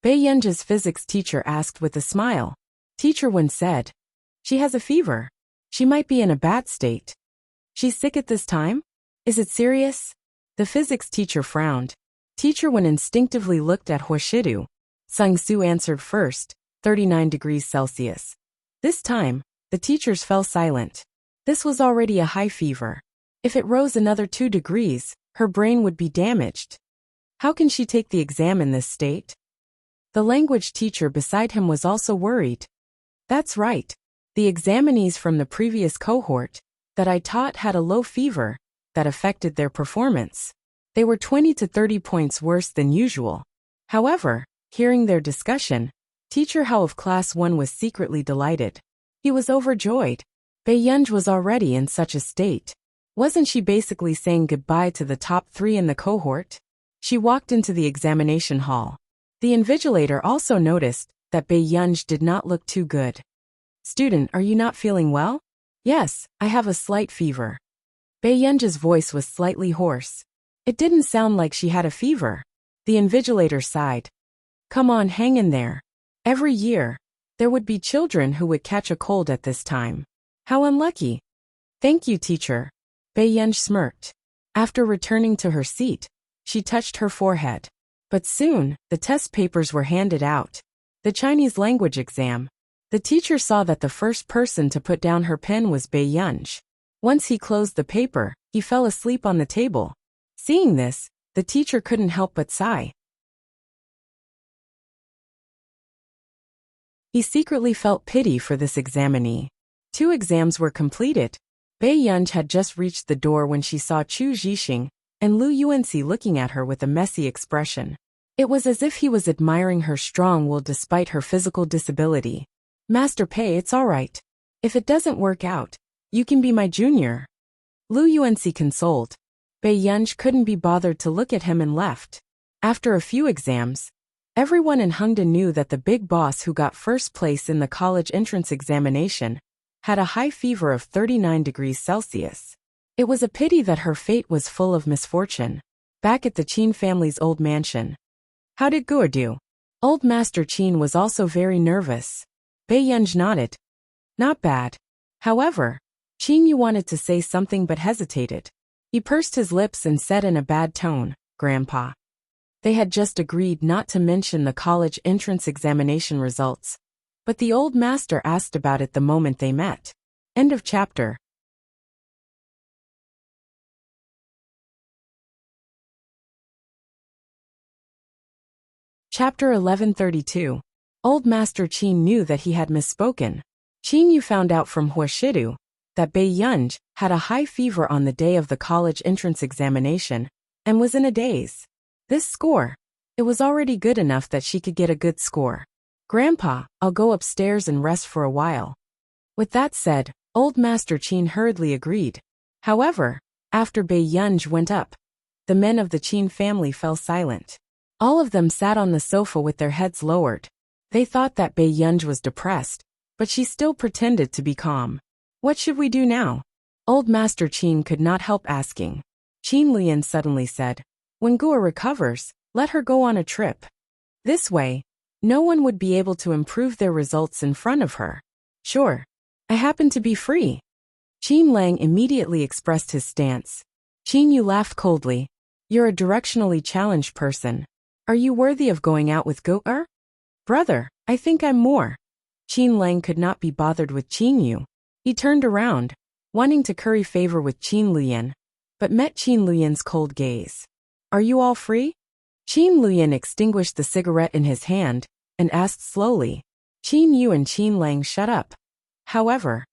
Bei Yunji's physics teacher asked with a smile. Teacher Wen said, she has a fever. She might be in a bad state. She's sick at this time? Is it serious? The physics teacher frowned. Teacher Wen instinctively looked at Huashidu. Su answered first, 39 degrees Celsius. This time, the teachers fell silent. This was already a high fever. If it rose another 2 degrees, her brain would be damaged. How can she take the exam in this state? The language teacher beside him was also worried. That's right. The examinees from the previous cohort that I taught had a low fever that affected their performance. They were 20 to 30 points worse than usual. However, hearing their discussion, Teacher Hao of Class 1 was secretly delighted. He was overjoyed. Bei Yunji was already in such a state. Wasn't she basically saying goodbye to the top 3 in the cohort? She walked into the examination hall. The invigilator also noticed that Bei Yunji did not look too good. Student, are you not feeling well? Yes, I have a slight fever. Bei Yunji's voice was slightly hoarse. It didn't sound like she had a fever. The invigilator sighed. Come on, hang in there. Every year, there would be children who would catch a cold at this time. How unlucky. Thank you, teacher. Bei Yunji smirked. After returning to her seat, she touched her forehead. But soon, the test papers were handed out. The Chinese language exam. The teacher saw that the first person to put down her pen was Bei Yunji. Once he closed the paper, he fell asleep on the table. Seeing this, the teacher couldn't help but sigh. He secretly felt pity for this examinee. 2 exams were completed. Bei Yunj had just reached the door when she saw Chu Zhixing and Lu Yuanxi looking at her with a messy expression. It was as if he was admiring her strong will despite her physical disability. Master Pei, it's all right. If it doesn't work out, you can be my junior. Lu Yuanxi consoled. Bei Yunj couldn't be bothered to look at him and left. After a few exams, everyone in Hengda knew that the big boss who got first place in the college entrance examination had a high fever of 39 degrees Celsius. It was a pity that her fate was full of misfortune. Back at the Qin family's old mansion. How did Guo do? Old Master Qin was also very nervous. Bei Yunj nodded. Not bad. However, Qin Yu wanted to say something but hesitated. He pursed his lips and said in a bad tone, Grandpa. They had just agreed not to mention the college entrance examination results, but the old master asked about it the moment they met. End of chapter. Chapter 1132. Old Master Qin knew that he had misspoken. Qin Yu found out from Huashidu that Bei Yunj had a high fever on the day of the college entrance examination and was in a daze. This score, it was already good enough that she could get a good score. Grandpa, I'll go upstairs and rest for a while. With that said, Old Master Qin hurriedly agreed. However, after Bei Yunj went up, the men of the Qin family fell silent. All of them sat on the sofa with their heads lowered. They thought that Bei Yunj was depressed, but she still pretended to be calm. What should we do now? Old Master Qin could not help asking. Qin Lian suddenly said, when Guo recovers, let her go on a trip. This way, no one would be able to improve their results in front of her. Sure. I happen to be free. Qin Lang immediately expressed his stance. Qin Yu laughed coldly. You're a directionally challenged person. Are you worthy of going out with Guo? Brother, I think I'm more. Qin Lang could not be bothered with Qin Yu. He turned around, wanting to curry favor with Qin Lian, but met Qin Lian's cold gaze. Are you all free? Qin Lian extinguished the cigarette in his hand and asked slowly. Qin Yu and Qin Lang shut up. However,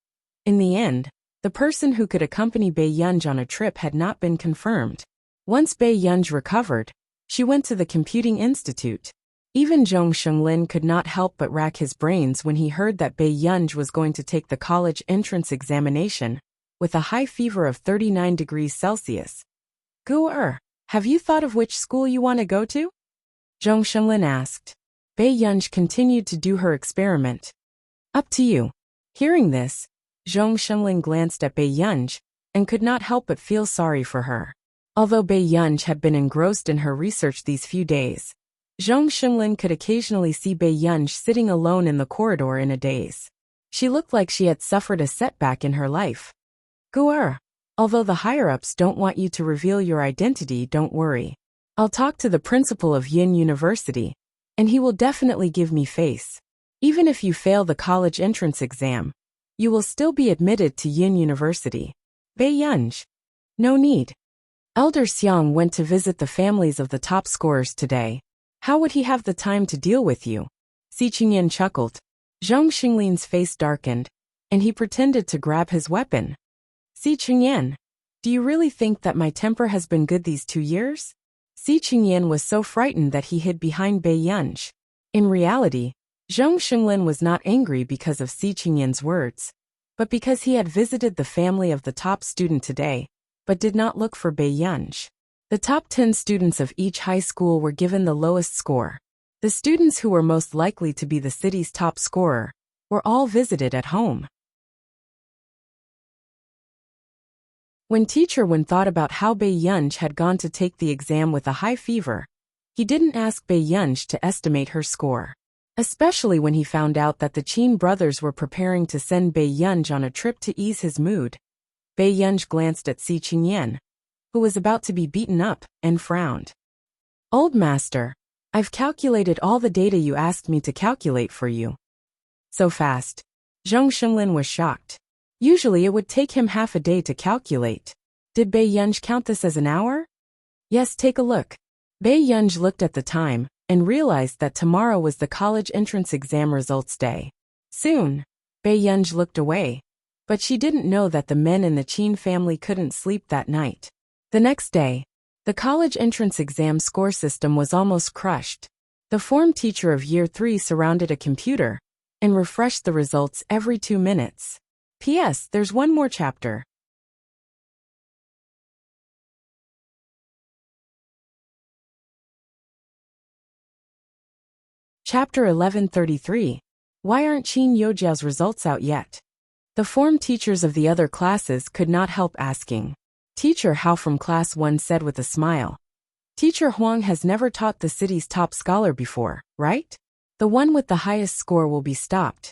in the end, the person who could accompany Bei Yunj on a trip had not been confirmed. Once Bei Yunj recovered, she went to the computing institute. Even Zhong Shenglin could not help but rack his brains when he heard that Bei Yunj was going to take the college entrance examination with a high fever of 39 degrees Celsius. Guo, have you thought of which school you want to go to? Zhong Shenglin asked. Bei Yunj continued to do her experiment. Up to you. Hearing this, Zhong Shenglin glanced at Bei Yunj and could not help but feel sorry for her. Although Bei Yunj had been engrossed in her research these few days, Zhong Shenglin could occasionally see Bei Yunj sitting alone in the corridor in a daze. She looked like she had suffered a setback in her life. Guo, although the higher-ups don't want you to reveal your identity, don't worry. I'll talk to the principal of Yin University, and he will definitely give me face. Even if you fail the college entrance exam, you will still be admitted to Yin University. Bei Yunj. No need. Elder Xiang went to visit the families of the top scorers today. How would he have the time to deal with you? Si Qingyan chuckled. Zhong Xinglin's face darkened, and he pretended to grab his weapon. Si Qingyan, do you really think that my temper has been good these 2 years? Si Qingyan was so frightened that he hid behind Bei Yunj. In reality, Zhong Xinglin was not angry because of Si Qingyan's words, but because he had visited the family of the top student today, but did not look for Bei Yunj. The top 10 students of each high school were given the lowest score. The students who were most likely to be the city's top scorer were all visited at home. When Teacher Wen thought about how Bei Yunj had gone to take the exam with a high fever, he didn't ask Bei Yunj to estimate her score. Especially when he found out that the Qin brothers were preparing to send Bei Yunj on a trip to ease his mood. Bei Yunj glanced at Si Qingyan, who was about to be beaten up, and frowned. Old Master, I've calculated all the data you asked me to calculate for you. So fast. Zhong Shenglin was shocked. Usually it would take him half a day to calculate. Did Bei Yunj count this as an hour? Yes, take a look. Bei Yunj looked at the time and realized that tomorrow was the college entrance exam results day. Soon, Bei Yunj looked away, but she didn't know that the men in the Qin family couldn't sleep that night. The next day, the college entrance exam score system was almost crushed. The form teacher of Year 3 surrounded a computer and refreshed the results every 2 minutes. P.S. There's one more chapter. Chapter 1133. Why aren't Qin Youjiao's results out yet? The form teachers of the other classes could not help asking. Teacher Hao from Class 1 said with a smile. Teacher Huang has never taught the city's top scholar before, right? The one with the highest score will be stopped.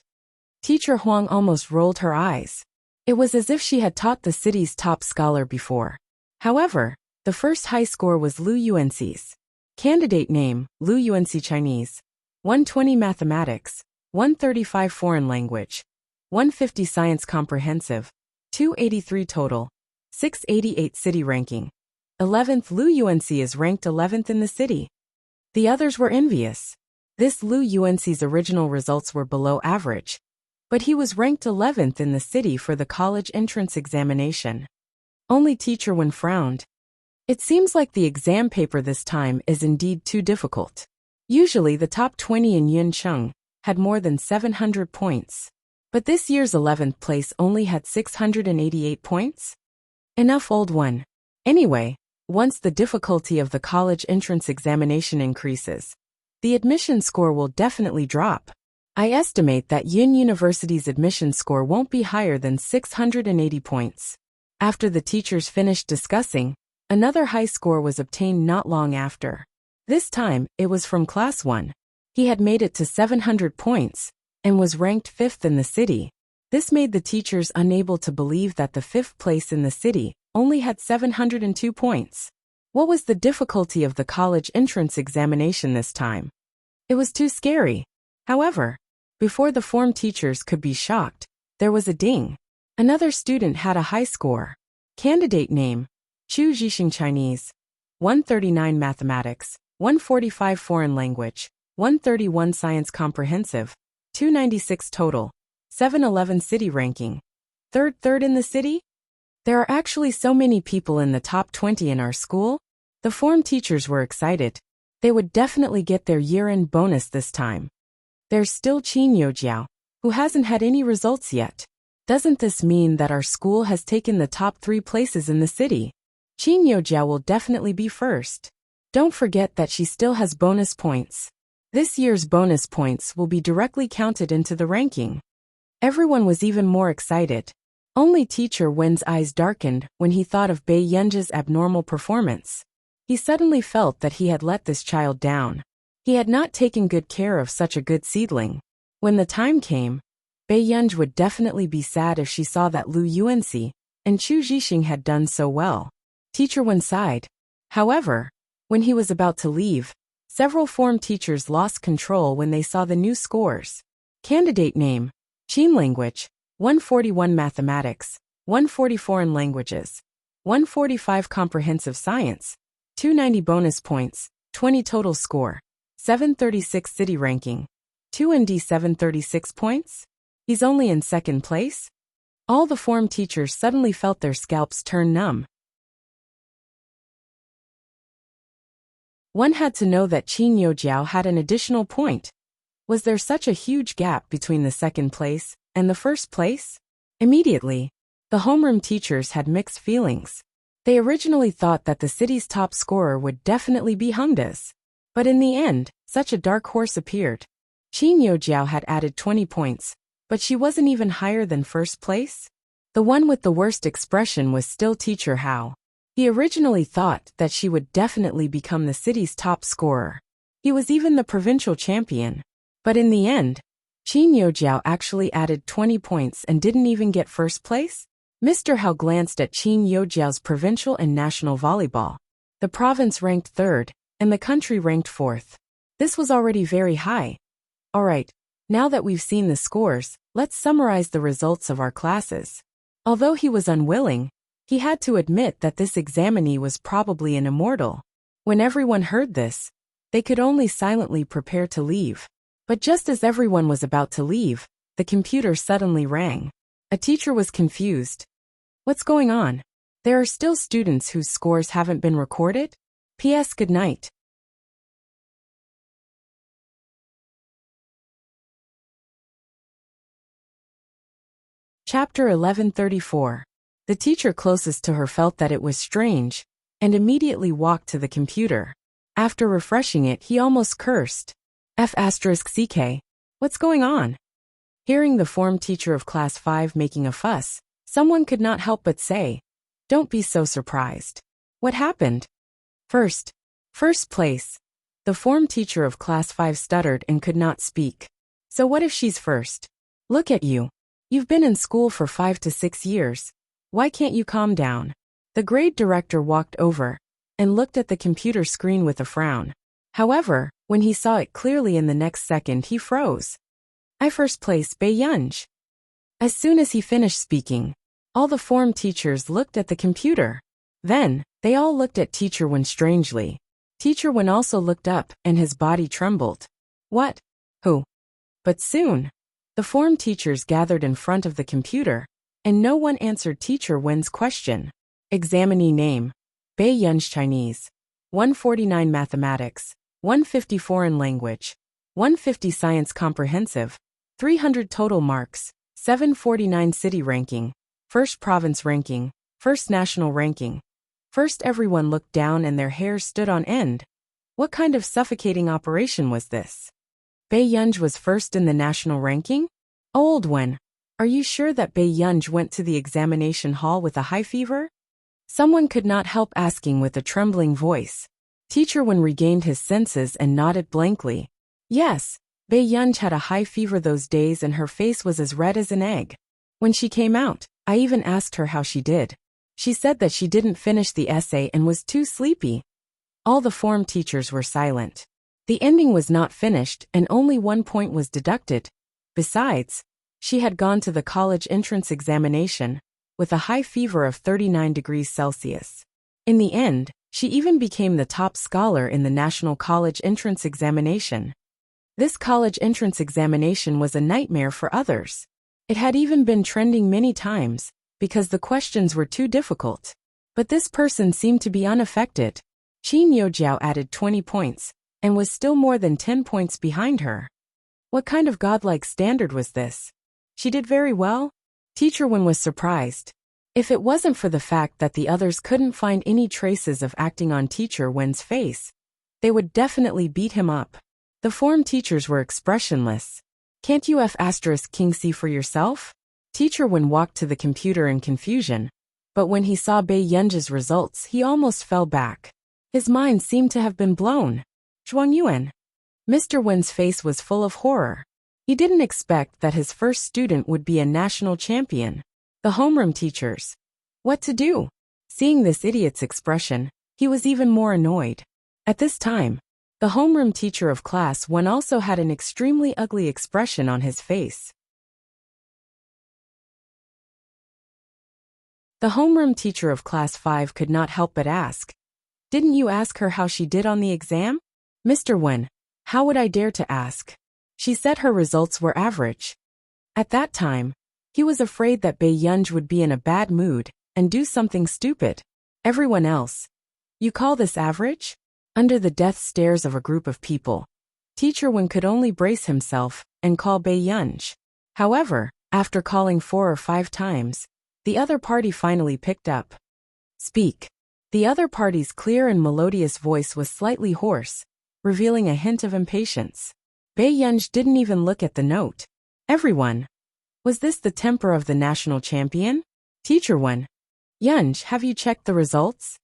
Teacher Huang almost rolled her eyes. It was as if she had taught the city's top scholar before. However, the first high score was Lu Yuanxi's. Candidate name, Lu Yuanxi Chinese. 120 Mathematics, 135 Foreign Language, 150 Science Comprehensive, 283 total, 688 city ranking. 11th Lu Yuanxi is ranked 11th in the city. The others were envious. This Lu Yuanxi's original results were below average, but he was ranked 11th in the city for the college entrance examination. Only Teacher Wen frowned. It seems like the exam paper this time is indeed too difficult. Usually the top 20 in Yuncheng had more than 700 points. But this year's 11th place only had 688 points? Enough, old one. Anyway, once the difficulty of the college entrance examination increases, the admission score will definitely drop. I estimate that Yun University's admission score won't be higher than 680 points. After the teachers finished discussing, another high score was obtained not long after. This time, it was from Class 1. He had made it to 700 points and was ranked 5th in the city. This made the teachers unable to believe that the 5th place in the city only had 702 points. What was the difficulty of the college entrance examination this time? It was too scary. However, before the form teachers could be shocked, there was a ding. Another student had a high score. Candidate name, Chu Zhixing Chinese. 139 Mathematics, 145 Foreign Language, 131 Science Comprehensive, 296 total, 711 city ranking. Third in the city? There are actually so many people in the top 20 in our school. The form teachers were excited. They would definitely get their year-end bonus this time. There's still Qin Youjiao, who hasn't had any results yet. Doesn't this mean that our school has taken the top 3 places in the city? Qin Youjiao will definitely be first. Don't forget that she still has bonus points. This year's bonus points will be directly counted into the ranking. Everyone was even more excited. Only Teacher Wen's eyes darkened when he thought of Bei Yunji's abnormal performance. He suddenly felt that he had let this child down. He had not taken good care of such a good seedling. When the time came, Bei Yunji would definitely be sad if she saw that Lu Yuanxi and Chu Zhixing had done so well. Teacher Wen sighed. However, when he was about to leave, several form teachers lost control when they saw the new scores. Candidate name, Qin Language, 141 Mathematics, 140 Foreign Languages, 145 Comprehensive Science, 290 bonus points, 20 total score, 736 city ranking, 2ND 736 points? He's only in 2nd place? All the form teachers suddenly felt their scalps turn numb. One had to know that Qin Youjiao had an additional point. Was there such a huge gap between the 2nd place and the 1st place? Immediately, the homeroom teachers had mixed feelings. They originally thought that the city's top scorer would definitely be Hengda's. But in the end, such a dark horse appeared. Qin Youjiao had added 20 points, but she wasn't even higher than 1st place. The one with the worst expression was still Teacher Hao. He originally thought that she would definitely become the city's top scorer. He was even the provincial champion. But in the end, Qin Youjiao actually added 20 points and didn't even get 1st place? Mr. Hao glanced at Qin Youjiao's provincial and national volleyball. The province ranked 3rd, and the country ranked 4th. This was already very high. Alright, now that we've seen the scores, let's summarize the results of our classes. Although he was unwilling, he had to admit that this examinee was probably an immortal. When everyone heard this, they could only silently prepare to leave. But just as everyone was about to leave, the computer suddenly rang. A teacher was confused. What's going on? There are still students whose scores haven't been recorded? P.S. Good night. Chapter 1134. The teacher closest to her felt that it was strange, and immediately walked to the computer. After refreshing it, he almost cursed. F***ck. What's going on? Hearing the form teacher of class 5 making a fuss, someone could not help but say, "Don't be so surprised. What happened?" First place. The form teacher of class 5 stuttered and could not speak. So what if she's first? Look at you. You've been in school for 5 to 6 years. Why can't you calm down? The grade director walked over and looked at the computer screen with a frown. However, when he saw it clearly in the next second, he froze. I first place Bei Yunj. As soon as he finished speaking, all the form teachers looked at the computer. Then, they all looked at Teacher Wen strangely. Teacher Wen also looked up, and his body trembled. What? Who? But soon, the form teachers gathered in front of the computer, and no one answered Teacher Wen's question. Examinee name: Bei Yunj Chinese. 149 Mathematics. 150 Foreign Language. 150 Science Comprehensive. 300 total marks. 749 City Ranking. First Province Ranking. First National Ranking. First everyone looked down and their hair stood on end. What kind of suffocating operation was this? Bei Yunj was first in the national ranking? Old Wen, are you sure that Bei Yunj went to the examination hall with a high fever? Someone could not help asking with a trembling voice. Teacher Wen regained his senses and nodded blankly. Yes, Bei Yunj had a high fever those days and her face was as red as an egg. When she came out, I even asked her how she did. She said that she didn't finish the essay and was too sleepy. All the form teachers were silent. The ending was not finished and only 1 point was deducted. Besides, she had gone to the college entrance examination with a high fever of 39 degrees Celsius. In the end, she even became the top scholar in the National College Entrance Examination. This college entrance examination was a nightmare for others. It had even been trending many times because the questions were too difficult. But this person seemed to be unaffected. Qin Youjiao added 20 points and was still more than 10 points behind her. What kind of godlike standard was this? She did very well? Teacher Wen was surprised. If it wasn't for the fact that the others couldn't find any traces of acting on Teacher Wen's face, they would definitely beat him up. The form teachers were expressionless. Can't you King see for yourself? Teacher Wen walked to the computer in confusion, but when he saw Bei Yunj's results, he almost fell back. His mind seemed to have been blown. Zhuang Yuan. Mr. Wen's face was full of horror. He didn't expect that his first student would be a national champion. The homeroom teachers. What to do? Seeing this idiot's expression, he was even more annoyed. At this time, the homeroom teacher of class 1 also had an extremely ugly expression on his face. The homeroom teacher of class 5 could not help but ask, "Didn't you ask her how she did on the exam?" Mr. Wen, how would I dare to ask? She said her results were average. At that time, he was afraid that Bei Yunj would be in a bad mood and do something stupid. Everyone else. You call this average? Under the death stares of a group of people, Teacher Wen could only brace himself and call Bei Yunj. However, after calling 4 or 5 times, the other party finally picked up. Speak. The other party's clear and melodious voice was slightly hoarse, revealing a hint of impatience. Bei Yunj didn't even look at the note. Everyone. Was this the temper of the national champion? Teacher Wen. Yunj, have you checked the results?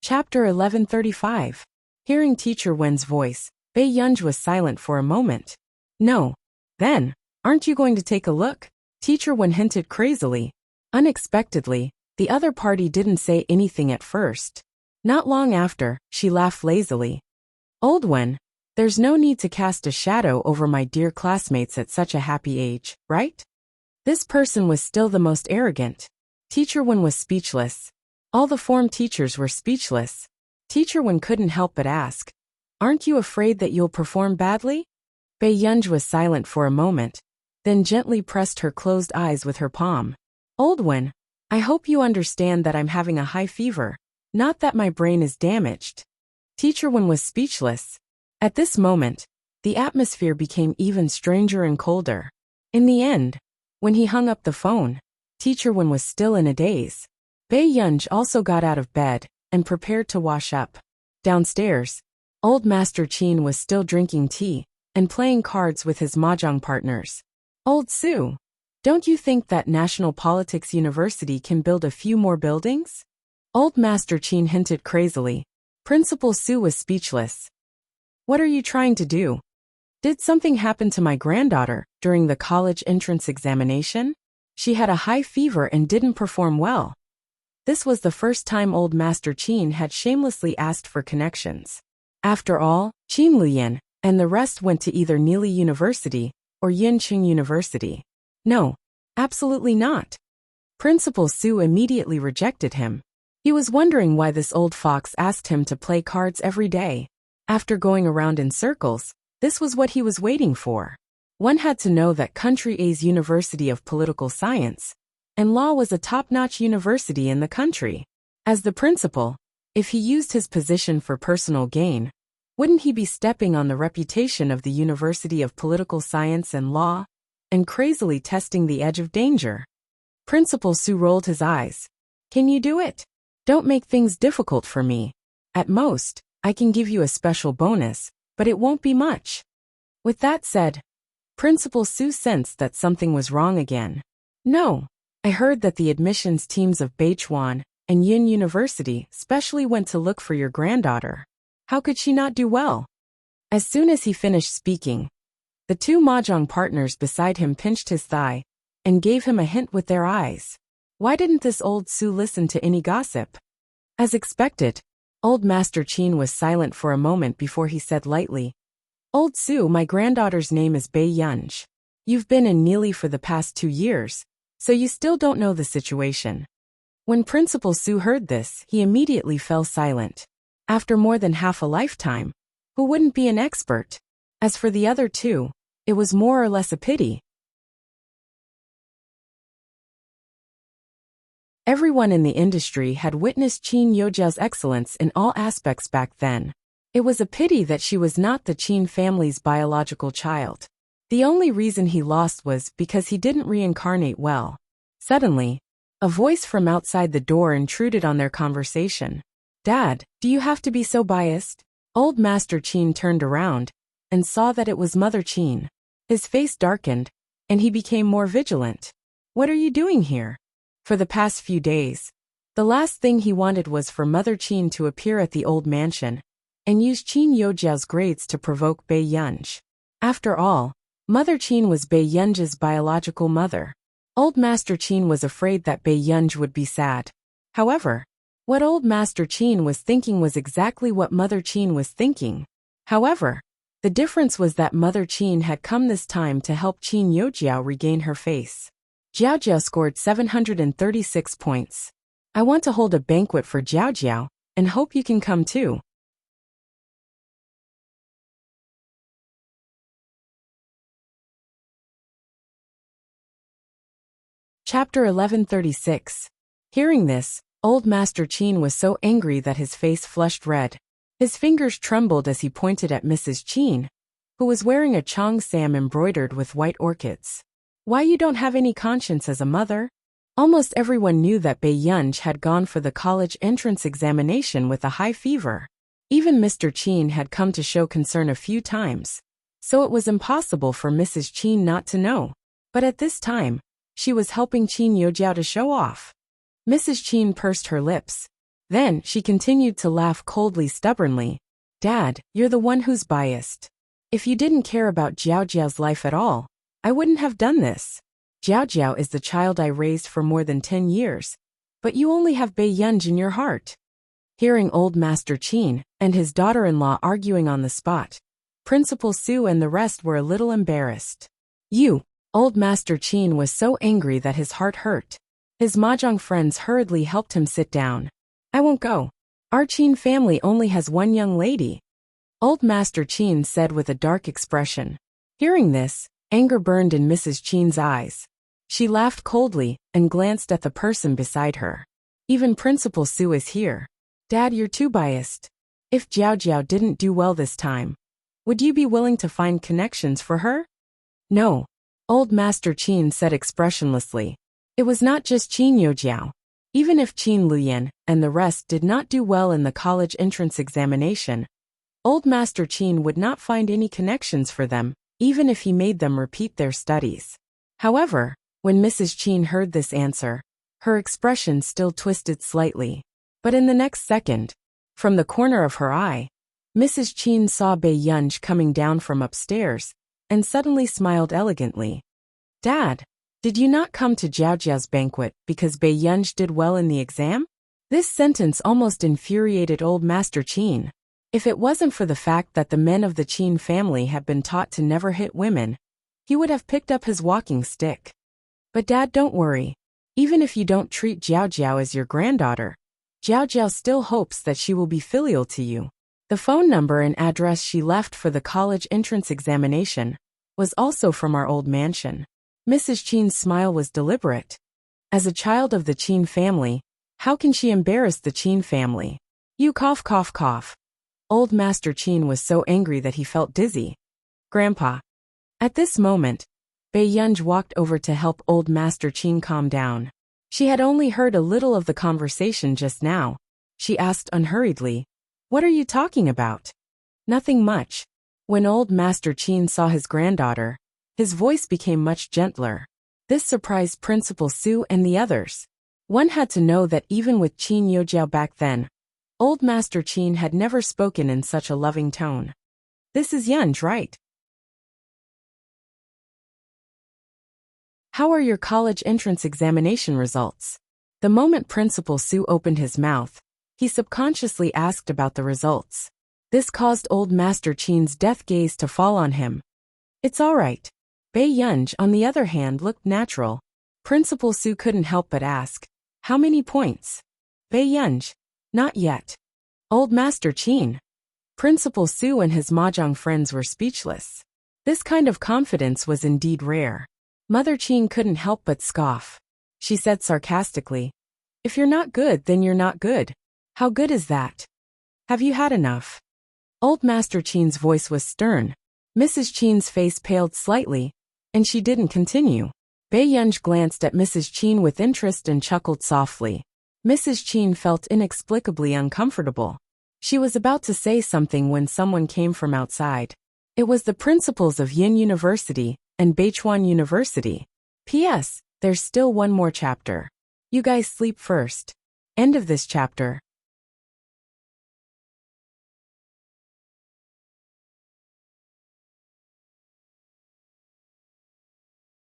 Chapter 1135. Hearing Teacher Wen's voice, Bei Yunj was silent for a moment. No. Then, aren't you going to take a look? Teacher Wen hinted crazily. Unexpectedly, the other party didn't say anything at first. Not long after, she laughed lazily. Old one, there's no need to cast a shadow over my dear classmates at such a happy age, right? This person was still the most arrogant. Teacher Wen was speechless. All the form teachers were speechless. Teacher Wen couldn't help but ask, aren't you afraid that you'll perform badly? Bei Yunj was silent for a moment, then gently pressed her closed eyes with her palm. Old one, I hope you understand that I'm having a high fever, not that my brain is damaged. Teacher Wen was speechless. At this moment, the atmosphere became even stranger and colder. In the end, when he hung up the phone, Teacher Wen was still in a daze. Bei Yunj also got out of bed and prepared to wash up. Downstairs, old Master Qin was still drinking tea and playing cards with his mahjong partners. Old Su, don't you think that National Politics University can build a few more buildings? Old Master Qin hinted crazily. Principal Su was speechless. What are you trying to do? Did something happen to my granddaughter during the college entrance examination? She had a high fever and didn't perform well. This was the first time old Master Qin had shamelessly asked for connections. After all, Qin Lian and the rest went to either Nili University or Yincheng University. No, absolutely not. Principal Su immediately rejected him. He was wondering why this old fox asked him to play cards every day. After going around in circles, this was what he was waiting for. One had to know that Country A's University of Political Science and Law was a top-notch university in the country. As the principal, if he used his position for personal gain, wouldn't he be stepping on the reputation of the University of Political Science and Law and crazily testing the edge of danger? Principal Su rolled his eyes. Can you do it? Don't make things difficult for me. At most, I can give you a special bonus, but it won't be much. With that said, Principal Su sensed that something was wrong again. No, I heard that the admissions teams of Beichuan and Yin University specially went to look for your granddaughter. How could she not do well? As soon as he finished speaking, the two mahjong partners beside him pinched his thigh and gave him a hint with their eyes. Why didn't this old Su listen to any gossip? As expected, old Master Qin was silent for a moment before he said lightly, Old Su, my granddaughter's name is Bei Yunj. You've been in Nili for the past 2 years, so you still don't know the situation. When Principal Su heard this, he immediately fell silent. After more than half a lifetime, who wouldn't be an expert? As for the other two, it was more or less a pity. Everyone in the industry had witnessed Qin Youjiao's excellence in all aspects back then. It was a pity that she was not the Qin family's biological child. The only reason he lost was because he didn't reincarnate well. Suddenly, a voice from outside the door intruded on their conversation. Dad, do you have to be so biased? Old Master Qin turned around and saw that it was Mother Qin. His face darkened, and he became more vigilant. What are you doing here? For the past few days, the last thing he wanted was for Mother Qin to appear at the old mansion and use Qin Youjiao's grades to provoke Bei Yunj. After all, Mother Qin was Bei Yunj's biological mother. Old Master Qin was afraid that Bei Yunj would be sad. However, what old Master Qin was thinking was exactly what Mother Qin was thinking. However, the difference was that Mother Qin had come this time to help Qin Youjiao regain her face. Jiao Jiao scored 736 points. I want to hold a banquet for Jiao Jiao, and hope you can come too. Chapter 1136. Hearing this, old Master Qin was so angry that his face flushed red. His fingers trembled as he pointed at Mrs. Qin, who was wearing a Chong Sam embroidered with white orchids. Why you don't have any conscience as a mother? Almost everyone knew that Bei Yunj had gone for the college entrance examination with a high fever. Even Mr. Qin had come to show concern a few times, so it was impossible for Mrs. Qin not to know. But at this time, she was helping Qin Youjiao to show off. Mrs. Qin pursed her lips. Then she continued to laugh coldly stubbornly. Dad, you're the one who's biased. If you didn't care about Jiao Jiao's life at all, I wouldn't have done this. Jiao Jiao is the child I raised for more than 10 years, but you only have Bei Yunj in your heart. Hearing old Master Chin and his daughter-in-law arguing on the spot, Principal Su and the rest were a little embarrassed. Old Master Chin was so angry that his heart hurt. His mahjong friends hurriedly helped him sit down. I won't go. Our Chin family only has one young lady, Old Master Chin said with a dark expression. Hearing this, anger burned in Mrs. Chin's eyes. She laughed coldly and glanced at the person beside her. Even Principal Su is here. Dad, you're too biased. If Jiao Jiao didn't do well this time, would you be willing to find connections for her? No, Old Master Chin said expressionlessly. It was not just Qin Youjiao. Even if Qin Luyan and the rest did not do well in the college entrance examination, Old Master Chin would not find any connections for them, even if he made them repeat their studies. However, when Mrs. Chin heard this answer, her expression still twisted slightly. But in the next second, from the corner of her eye, Mrs. Chin saw Bei Yunj coming down from upstairs, and suddenly smiled elegantly. Dad, did you not come to Jiao Jiao's banquet because Bei Yunj did well in the exam? This sentence almost infuriated old Master Chin. If it wasn't for the fact that the men of the Chin family had been taught to never hit women, he would have picked up his walking stick. But Dad, don't worry. Even if you don't treat Jiao Jiao as your granddaughter, Jiao Jiao still hopes that she will be filial to you. The phone number and address she left for the college entrance examination was also from our old mansion. Mrs. Chin's smile was deliberate. As a child of the Chin family, how can she embarrass the Chin family? You cough cough cough. Old Master Chin was so angry that he felt dizzy. Grandpa. At this moment, Bei Yunj walked over to help old Master Chin calm down. She had only heard a little of the conversation just now. She asked unhurriedly, What are you talking about? Nothing much. When old Master Chin saw his granddaughter, his voice became much gentler. This surprised Principal Su and the others. One had to know that even with Qin Youjiao back then, old Master Chin had never spoken in such a loving tone. This is Yunj, right? How are your college entrance examination results? The moment Principal Su opened his mouth, he subconsciously asked about the results. This caused old Master Chin's death gaze to fall on him. It's all right. Bei Yunj, on the other hand, looked natural. Principal Su couldn't help but ask, How many points? Bei Yunj, Not yet. Old Master Chin. Principal Su and his mahjong friends were speechless. This kind of confidence was indeed rare. Mother Chin couldn't help but scoff. She said sarcastically, If you're not good, then you're not good. How good is that? Have you had enough? Old Master Chin's voice was stern. Mrs. Chin's face paled slightly, and she didn't continue. Bei Yunj glanced at Mrs. Chin with interest and chuckled softly. Mrs. Chin felt inexplicably uncomfortable. She was about to say something when someone came from outside. It was the principals of Yin University and Beichuan University. P.S. There's still one more chapter. You guys sleep first. End of this chapter.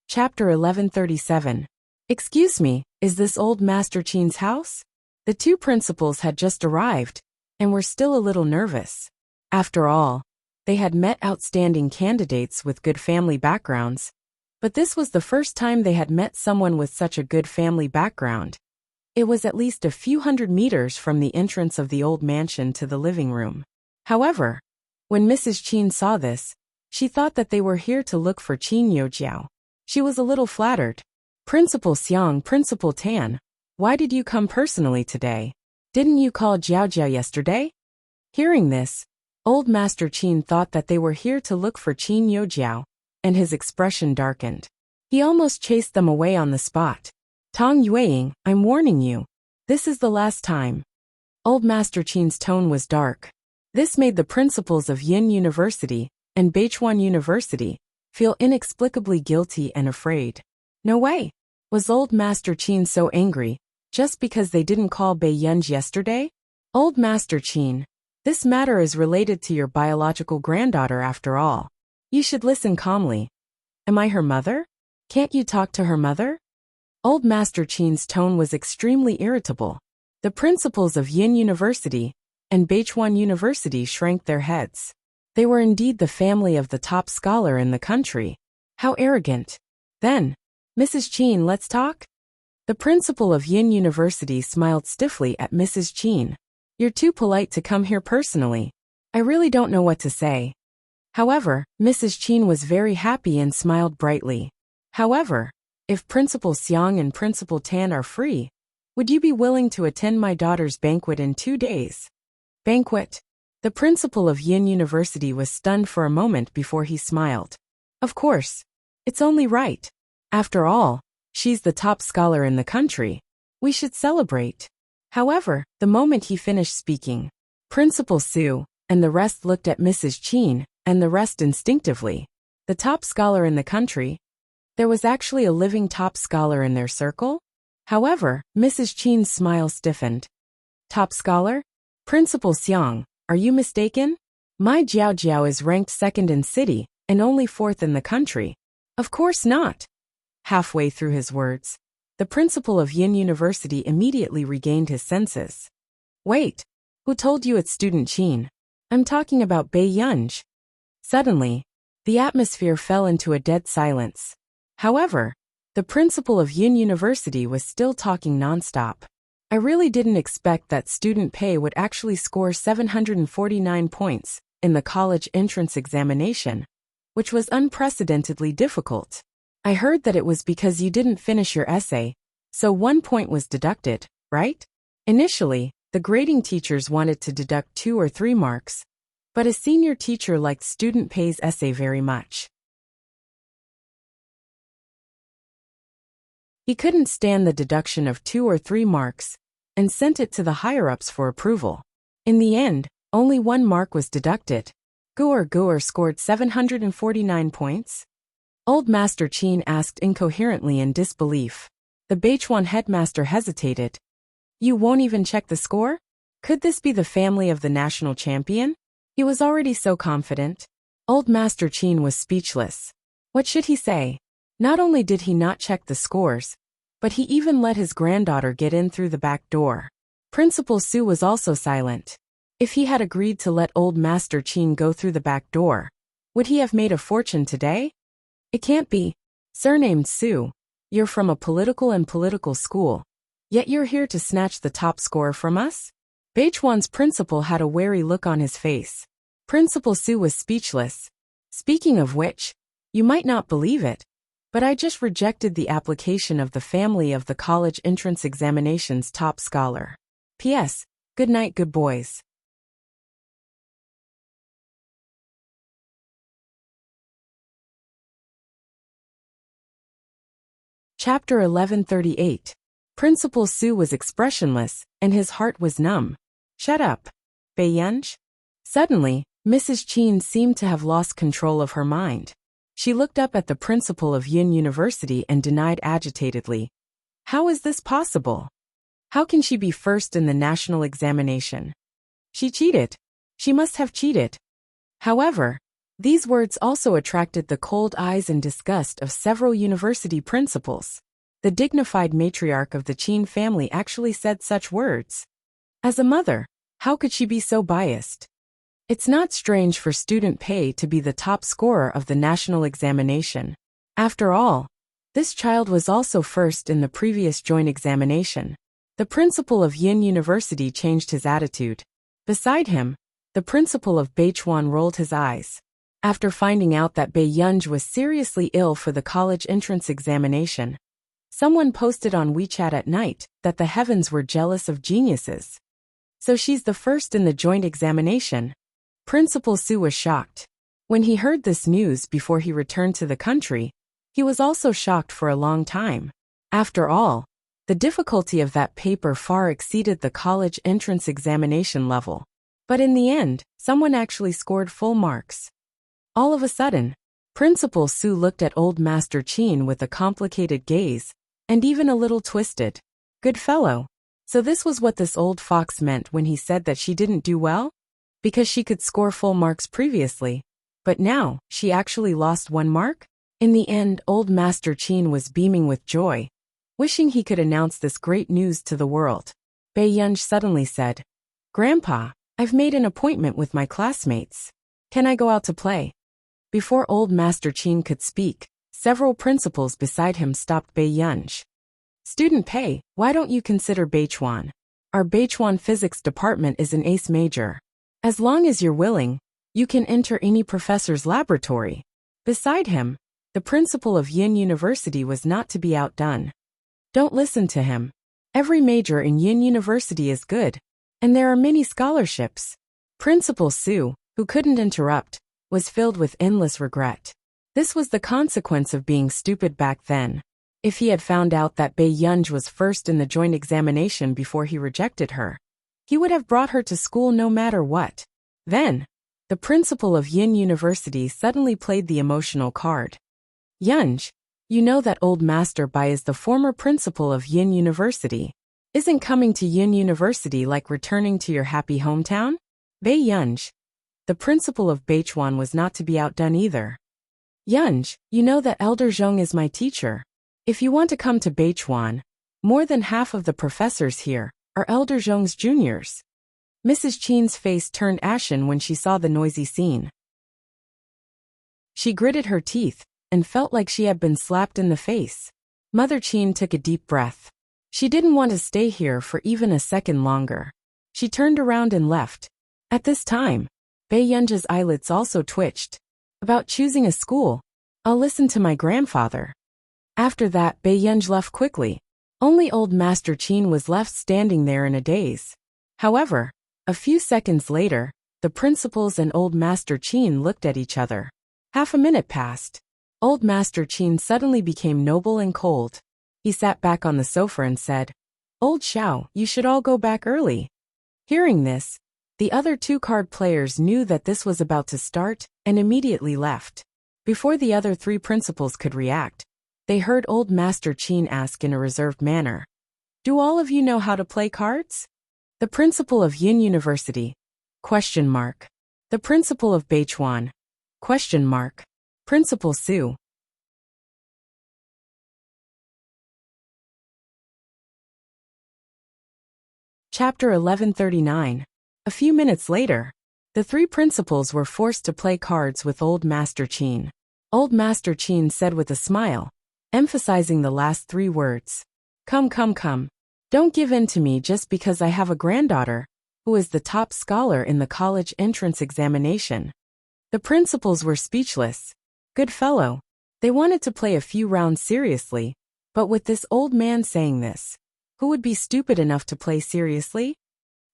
Chapter 1137. Excuse me, is this old Master Chin's house? The two principals had just arrived, and were still a little nervous. After all, they had met outstanding candidates with good family backgrounds, but this was the first time they had met someone with such a good family background. It was at least a few hundred meters from the entrance of the old mansion to the living room. However, when Mrs. Chin saw this, she thought that they were here to look for Qin Youjiao. She was a little flattered. Principal Xiang, Principal Tan, why did you come personally today? Didn't you call Jiao Jiao yesterday? Hearing this, old Master Chin thought that they were here to look for Qin Youjiao, and his expression darkened. He almost chased them away on the spot. Tong Yueying, I'm warning you. This is the last time. Old Master Chin's tone was dark. This made the principals of Yin University and Beichuan University feel inexplicably guilty and afraid. No way. Was old Master Chin so angry just because they didn't call Bei Yunj yesterday? Old Master Chin, this matter is related to your biological granddaughter after all. You should listen calmly. Am I her mother? Can't you talk to her mother? Old Master Chin's tone was extremely irritable. The principals of Yin University and Beichuan University shrank their heads. They were indeed the family of the top scholar in the country. How arrogant. Then, Mrs. Qin, let's talk? The principal of Yin University smiled stiffly at Mrs. Qin. You're too polite to come here personally. I really don't know what to say. However, Mrs. Qin was very happy and smiled brightly. However, if Principal Xiang and Principal Tan are free, would you be willing to attend my daughter's banquet in 2 days? Banquet? The principal of Yin University was stunned for a moment before he smiled. Of course. It's only right. After all, she's the top scholar in the country. We should celebrate. However, the moment he finished speaking, Principal Su and the rest looked at Mrs. Qin, and the rest instinctively. The top scholar in the country? There was actually a living top scholar in their circle? However, Mrs. Qin's smile stiffened. Top scholar? Principal Xiang, are you mistaken? My Jiao Jiao is ranked 2nd in city, and only 4th in the country. Of course not. Halfway through his words, the principal of Yin University immediately regained his senses. Wait, who told you it's student Qin? I'm talking about Bei Yunj. Suddenly, the atmosphere fell into a dead silence. However, the principal of Yin University was still talking nonstop. I really didn't expect that student Pei would actually score 749 points in the college entrance examination, which was unprecedentedly difficult. I heard that it was because you didn't finish your essay, so 1 point was deducted, right? Initially, the grading teachers wanted to deduct 2 or 3 marks, but a senior teacher liked student Pei's essay very much. He couldn't stand the deduction of 2 or 3 marks and sent it to the higher-ups for approval. In the end, only 1 mark was deducted. Guer scored 749 points. Old Master Qin asked incoherently in disbelief. The Beichuan headmaster hesitated. You won't even check the score? Could this be the family of the national champion? He was already so confident. Old Master Qin was speechless. What should he say? Not only did he not check the scores, but he even let his granddaughter get in through the back door. Principal Su was also silent. If he had agreed to let old Master Qin go through the back door, would he have made a fortune today? It can't be. Surnamed Su, you're from a political school, yet you're here to snatch the top score from us? Beichuan's principal had a wary look on his face. Principal Su was speechless. Speaking of which, you might not believe it, but I just rejected the application of the family of the college entrance examination's top scholar. P.S. Good night, good boys. Chapter 1138. Principal Su was expressionless, and his heart was numb. Shut up, Bei Yunj. Suddenly, Mrs. Qin seemed to have lost control of her mind. She looked up at the principal of Yin University and denied agitatedly. How is this possible? How can she be first in the national examination? She cheated. She must have cheated. However, these words also attracted the cold eyes and disgust of several university principals. The dignified matriarch of the Qin family actually said such words. As a mother, how could she be so biased? It's not strange for student Pei to be the top scorer of the national examination. After all, this child was also first in the previous joint examination. The principal of Yin University changed his attitude. Beside him, the principal of Beichuan rolled his eyes. After finding out that Bei Yunj was seriously ill for the college entrance examination, someone posted on WeChat at night that the heavens were jealous of geniuses. So she's the first in the joint examination. Principal Su was shocked. When he heard this news before he returned to the country, he was also shocked for a long time. After all, the difficulty of that paper far exceeded the college entrance examination level. But in the end, someone actually scored full marks. All of a sudden, Principal Su looked at old Master Qin with a complicated gaze, and even a little twisted. Good fellow. So this was what this old fox meant when he said that she didn't do well? Because she could score full marks previously, but now she actually lost 1 mark? In the end, old Master Qin was beaming with joy, wishing he could announce this great news to the world. Yunj suddenly said. Grandpa, I've made an appointment with my classmates. Can I go out to play? Before old Master Qin could speak, several principals beside him stopped Yunj. Student Pei, why don't you consider Beichuan? Our Beichuan physics department is an ace major. As long as you're willing, you can enter any professor's laboratory. Beside him, the principal of Yin University was not to be outdone. Don't listen to him. Every major in Yin University is good, and there are many scholarships. Principal Su, who couldn't interrupt, was filled with endless regret. This was the consequence of being stupid back then. If he had found out that Yunj was first in the joint examination before he rejected her, he would have brought her to school no matter what. Then, the principal of Yin University suddenly played the emotional card. Yunj, you know that old Master Bai is the former principal of Yin University. Isn't coming to Yin University like returning to your happy hometown? Yunj, the principal of Beichuan, was not to be outdone either. Yunj, you know that Elder Zhong is my teacher. If you want to come to Beichuan, more than half of the professors here are Elder Zhong's juniors. Mrs. Qin's face turned ashen when she saw the noisy scene. She gritted her teeth and felt like she had been slapped in the face. Mother Qin took a deep breath. She didn't want to stay here for even a second longer. She turned around and left. At this time, Yunj's eyelids also twitched. About choosing a school, I'll listen to my grandfather. After that, Yunj left quickly. Only old Master Qin was left standing there in a daze. However, a few seconds later, the principals and old Master Qin looked at each other. Half a minute passed. Old Master Qin suddenly became noble and cold. He sat back on the sofa and said, Old Xiao, you should all go back early. Hearing this, the other two card players knew that this was about to start and immediately left. Before the other three principals could react, they heard old Master Qin ask in a reserved manner, Do all of you know how to play cards? The principal of Yin University? ? The principal of Beichuan? ? Principal Su? Chapter 1139. A few minutes later, the three principals were forced to play cards with old Master Qin. Old Master Qin said with a smile, emphasizing the last three words, Come. Don't give in to me just because I have a granddaughter who is the top scholar in the college entrance examination. The principals were speechless. Good fellow. They wanted to play a few rounds seriously, but with this old man saying this, who would be stupid enough to play seriously?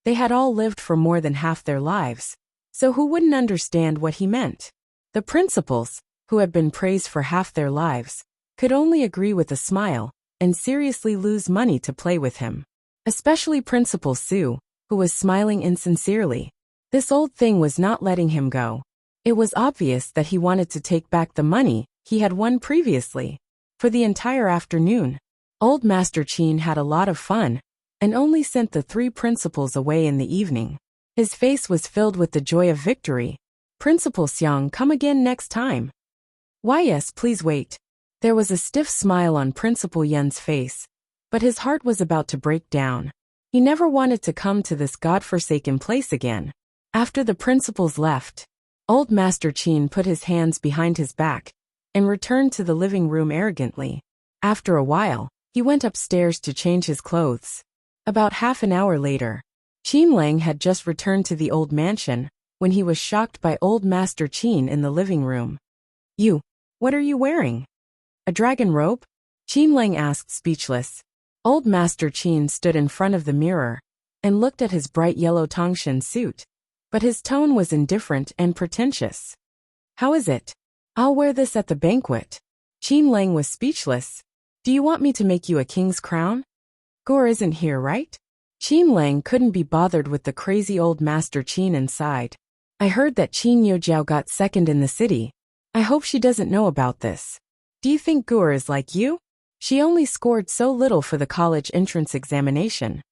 They had all lived for more than half their lives, so who wouldn't understand what he meant? The principals, who had been praised for half their lives, could only agree with a smile and seriously lose money to play with him. Especially Principal Su, who was smiling insincerely. This old thing was not letting him go. It was obvious that he wanted to take back the money he had won previously. For the entire afternoon, old Master Qin had a lot of fun and only sent the three principals away in the evening. His face was filled with the joy of victory. Principal Xiang, come again next time. Why yes, please wait. There was a stiff smile on Principal Yun's face, but his heart was about to break down. He never wanted to come to this godforsaken place again. After the principals left, old Master Qin put his hands behind his back and returned to the living room arrogantly. After a while, he went upstairs to change his clothes. About half an hour later, Qin Lang had just returned to the old mansion when he was shocked by old Master Qin in the living room. You, what are you wearing? A dragon robe? Qin Lang asked, speechless. Old Master Qin stood in front of the mirror and looked at his bright yellow Tongshan suit, but his tone was indifferent and pretentious. How is it? I'll wear this at the banquet. Qin Lang was speechless. Do you want me to make you a king's crown? Gore isn't here, right? Qin Lang couldn't be bothered with the crazy old Master Qin inside. I heard that Qin Yojiao got second in the city. I hope she doesn't know about this. Do you think Gore is like you? She only scored so little for the college entrance examination.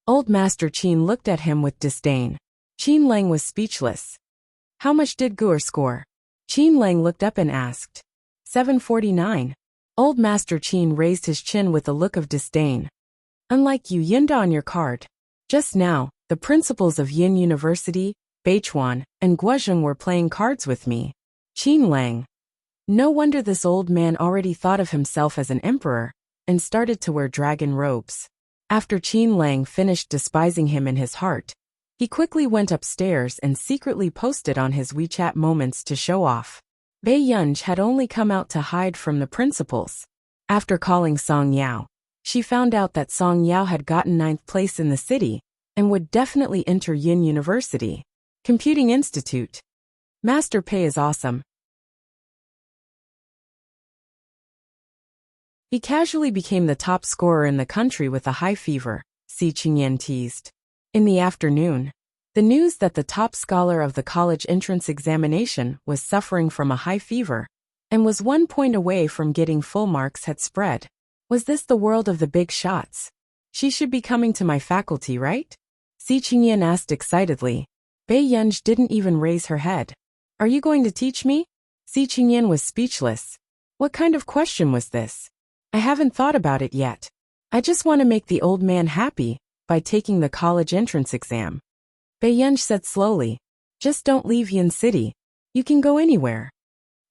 Old Master Qin looked at him with disdain. Qin Lang was speechless. How much did Gore score? Qin Lang looked up and asked. 749. Old Master Qin raised his chin with a look of disdain. Unlike you, Yinda on your card. Just now, the principals of Yin University, Beichuan, and Guozhong were playing cards with me. Qin Lang. No wonder this old man already thought of himself as an emperor, and started to wear dragon robes. After Qin Lang finished despising him in his heart, he quickly went upstairs and secretly posted on his WeChat moments to show off. Bei Yunj had only come out to hide from the principals. After calling Song Yao, she found out that Song Yao had gotten 9th place in the city, and would definitely enter Yin University. Computing Institute. Master Pei is awesome. He casually became the top scorer in the country with a high fever, Si Qingyan teased. In the afternoon, the news that the top scholar of the college entrance examination was suffering from a high fever and was 1 point away from getting full marks had spread. Was this the world of the big shots? She should be coming to my faculty, right? Si Qingyan asked excitedly. Bei Yunj didn't even raise her head. Are you going to teach me? Si Qingyan was speechless. What kind of question was this? I haven't thought about it yet. I just want to make the old man happy by taking the college entrance exam. Bei Yunj said slowly. Just don't leave Yin City. You can go anywhere.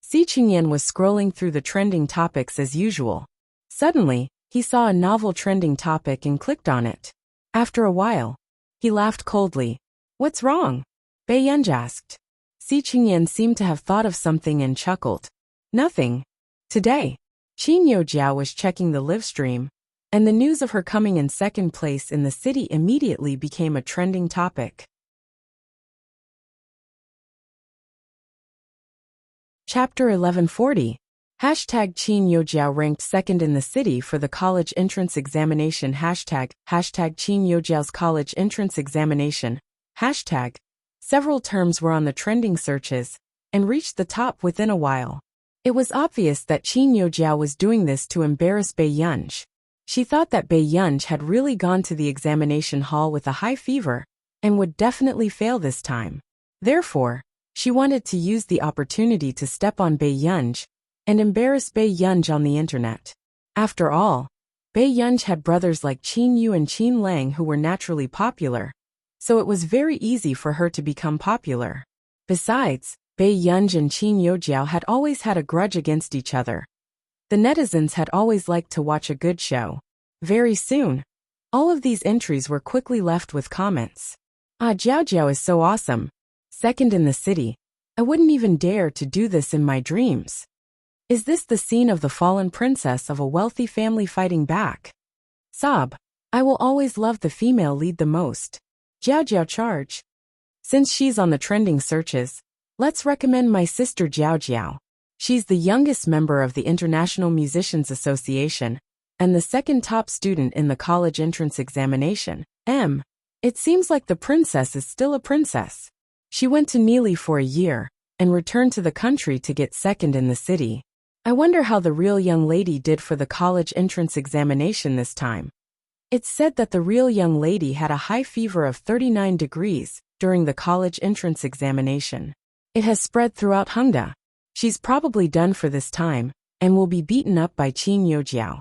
Si Qingyan was scrolling through the trending topics as usual. Suddenly, he saw a novel trending topic and clicked on it. After a while, he laughed coldly. What's wrong? Bei Yunj asked. Si Qingyan seemed to have thought of something and chuckled. Nothing. Today, Qin Yojiao was checking the live stream, and the news of her coming in 2nd place in the city immediately became a trending topic. Chapter 1140. Hashtag Qin Yojiao ranked 2nd in the city for the college entrance examination. Hashtag Qin Yojiao's college entrance examination. Hashtag. Several terms were on the trending searches and reached the top within a while. It was obvious that Qin Yojiao was doing this to embarrass Bei Yunj. She thought that Bei Yunj had really gone to the examination hall with a high fever and would definitely fail this time. Therefore, she wanted to use the opportunity to step on Bei Yunj and embarrass Bei Yunj on the internet. After all, Bei Yunj had brothers like Qin Yu and Qin Lang who were naturally popular, so it was very easy for her to become popular. Besides, Bei Yunj and Qin Yojiao had always had a grudge against each other. The netizens had always liked to watch a good show. Very soon, all of these entries were quickly left with comments. Ah, Jiao Jiao is so awesome. 2nd in the city. I wouldn't even dare to do this in my dreams. Is this the scene of the fallen princess of a wealthy family fighting back? Sob. I will always love the female lead the most. Jiao Jiao charge. Since she's on the trending searches, let's recommend my sister Jiao Jiao. She's the youngest member of the International Musicians Association, and the 2nd top student in the college entrance examination. It seems like the princess is still a princess. She went to Nili for a year, and returned to the country to get 2nd in the city. I wonder how the real young lady did for the college entrance examination this time. It's said that the real young lady had a high fever of 39 degrees during the college entrance examination. It has spread throughout Hongda. She's probably done for this time, and will be beaten up by Qin Yojiao.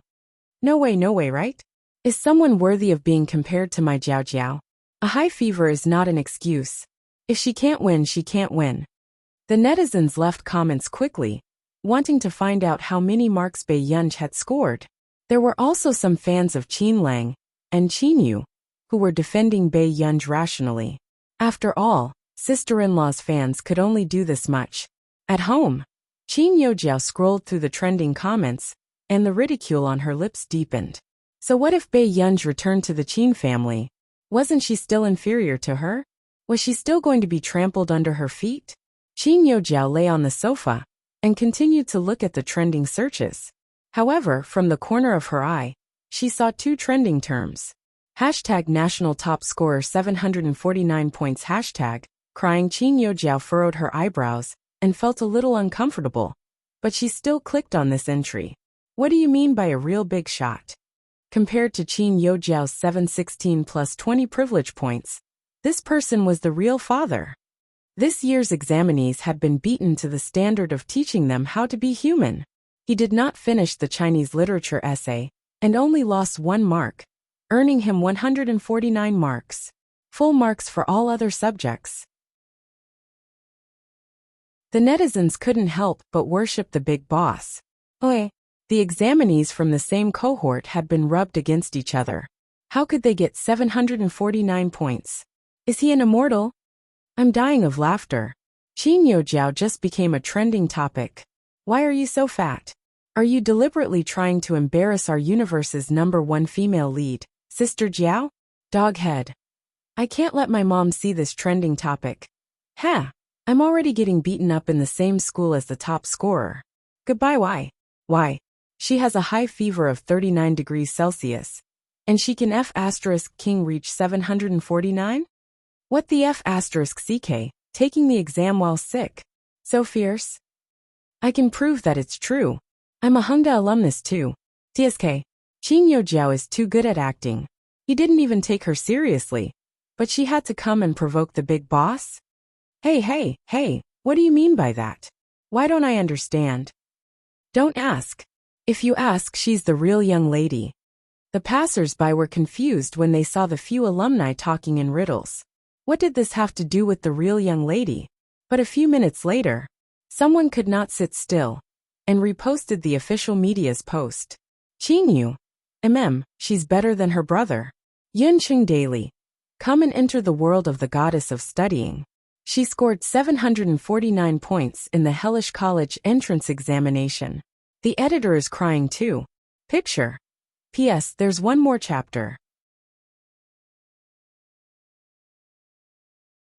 No way, right? Is someone worthy of being compared to my Jiao Jiao? A high fever is not an excuse. If she can't win, she can't win. The netizens left comments quickly, wanting to find out how many marks Bei Yunj had scored. There were also some fans of Qin Lang and Qin Yu, who were defending Bei Yunj rationally. After all, sister-in-law's fans could only do this much. At home, Qin Yojiao scrolled through the trending comments, and the ridicule on her lips deepened. So what if Bei Yunj returned to the Qin family? Wasn't she still inferior to her? Was she still going to be trampled under her feet? Qin Yojiao lay on the sofa and continued to look at the trending searches. However, from the corner of her eye, she saw 2 trending terms. Hashtag national top scorer 749 points. Hashtag crying. Qin Yojiao furrowed her eyebrows and felt a little uncomfortable, but she still clicked on this entry. What do you mean by a real big shot? Compared to Qin Yojiao's 716 plus 20 privilege points, this person was the real father. This year's examinees had been beaten to the standard of teaching them how to be human. He did not finish the Chinese literature essay, and only lost 1 mark. earning him 149 marks. Full marks for all other subjects. The netizens couldn't help but worship the big boss. Oi! The examinees from the same cohort had been rubbed against each other. How could they get 749 points? Is he an immortal? I'm dying of laughter. Qin Yojiao just became a trending topic. Why are you so fat? Are you deliberately trying to embarrass our universe's #1 female lead, Sister Jiao? Doghead. I can't let my mom see this trending topic. Ha! I'm already getting beaten up in the same school as the top scorer. Goodbye. Why? She has a high fever of 39 degrees Celsius. And she can F***king reach 749? What the F***ck, taking the exam while sick. So fierce. I can prove that it's true. I'm a Hongda alumnus too. TSK. Qin Yojiao is too good at acting. He didn't even take her seriously. But she had to come and provoke the big boss? Hey, what do you mean by that? Why don't I understand? Don't ask. If you ask, she's the real young lady. The passers-by were confused when they saw the few alumni talking in riddles. What did this have to do with the real young lady? But a few minutes later, someone could not sit still and reposted the official media's post. Qin Yu. She's better than her brother. Yunqing Daily. Come and enter the world of the goddess of studying. She scored 749 points in the hellish college entrance examination. The editor is crying too. Picture. P.S. There's one more chapter.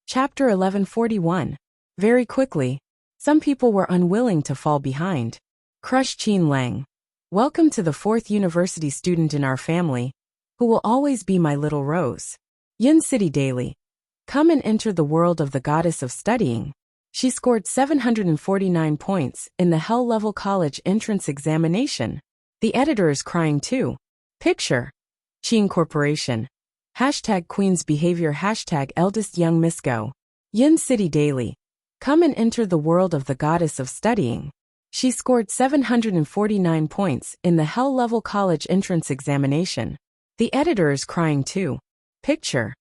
Chapter 1141. Very quickly, some people were unwilling to fall behind. Crush Qin Lang. Welcome to the 4th university student in our family, who will always be my little Rose. Yun City Daily. Come and enter the world of the goddess of studying. She scored 749 points in the hell-level college entrance examination. The editor is crying too. Picture. Qin Corporation. Hashtag Queen's Behavior. Hashtag Eldest Young Miss Go. Yun City Daily. Come and enter the world of the goddess of studying. She scored 749 points in the hell-level college entrance examination. The editor is crying too. Picture.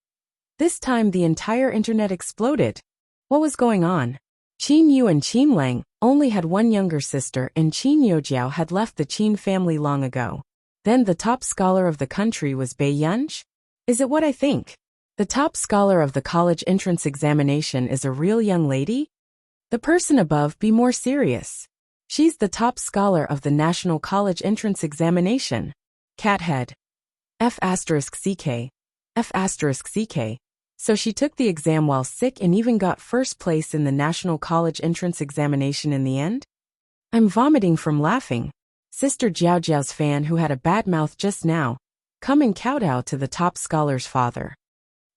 This time the entire internet exploded. What was going on? Qin Yu and Qin Lang only had one younger sister, and Qin Yojiao had left the Qin family long ago. Then the top scholar of the country was Bai Yunj? Is it what I think? The top scholar of the college entrance examination is a real young lady? The person above, be more serious. She's the top scholar of the national college entrance examination. Cathead. F***ck. F***ck. So she took the exam while sick and even got first place in the national college entrance examination in the end? I'm vomiting from laughing. Sister Jiao Jiao's fan who had a bad mouth just now. Come and kowtow to the top scholar's father.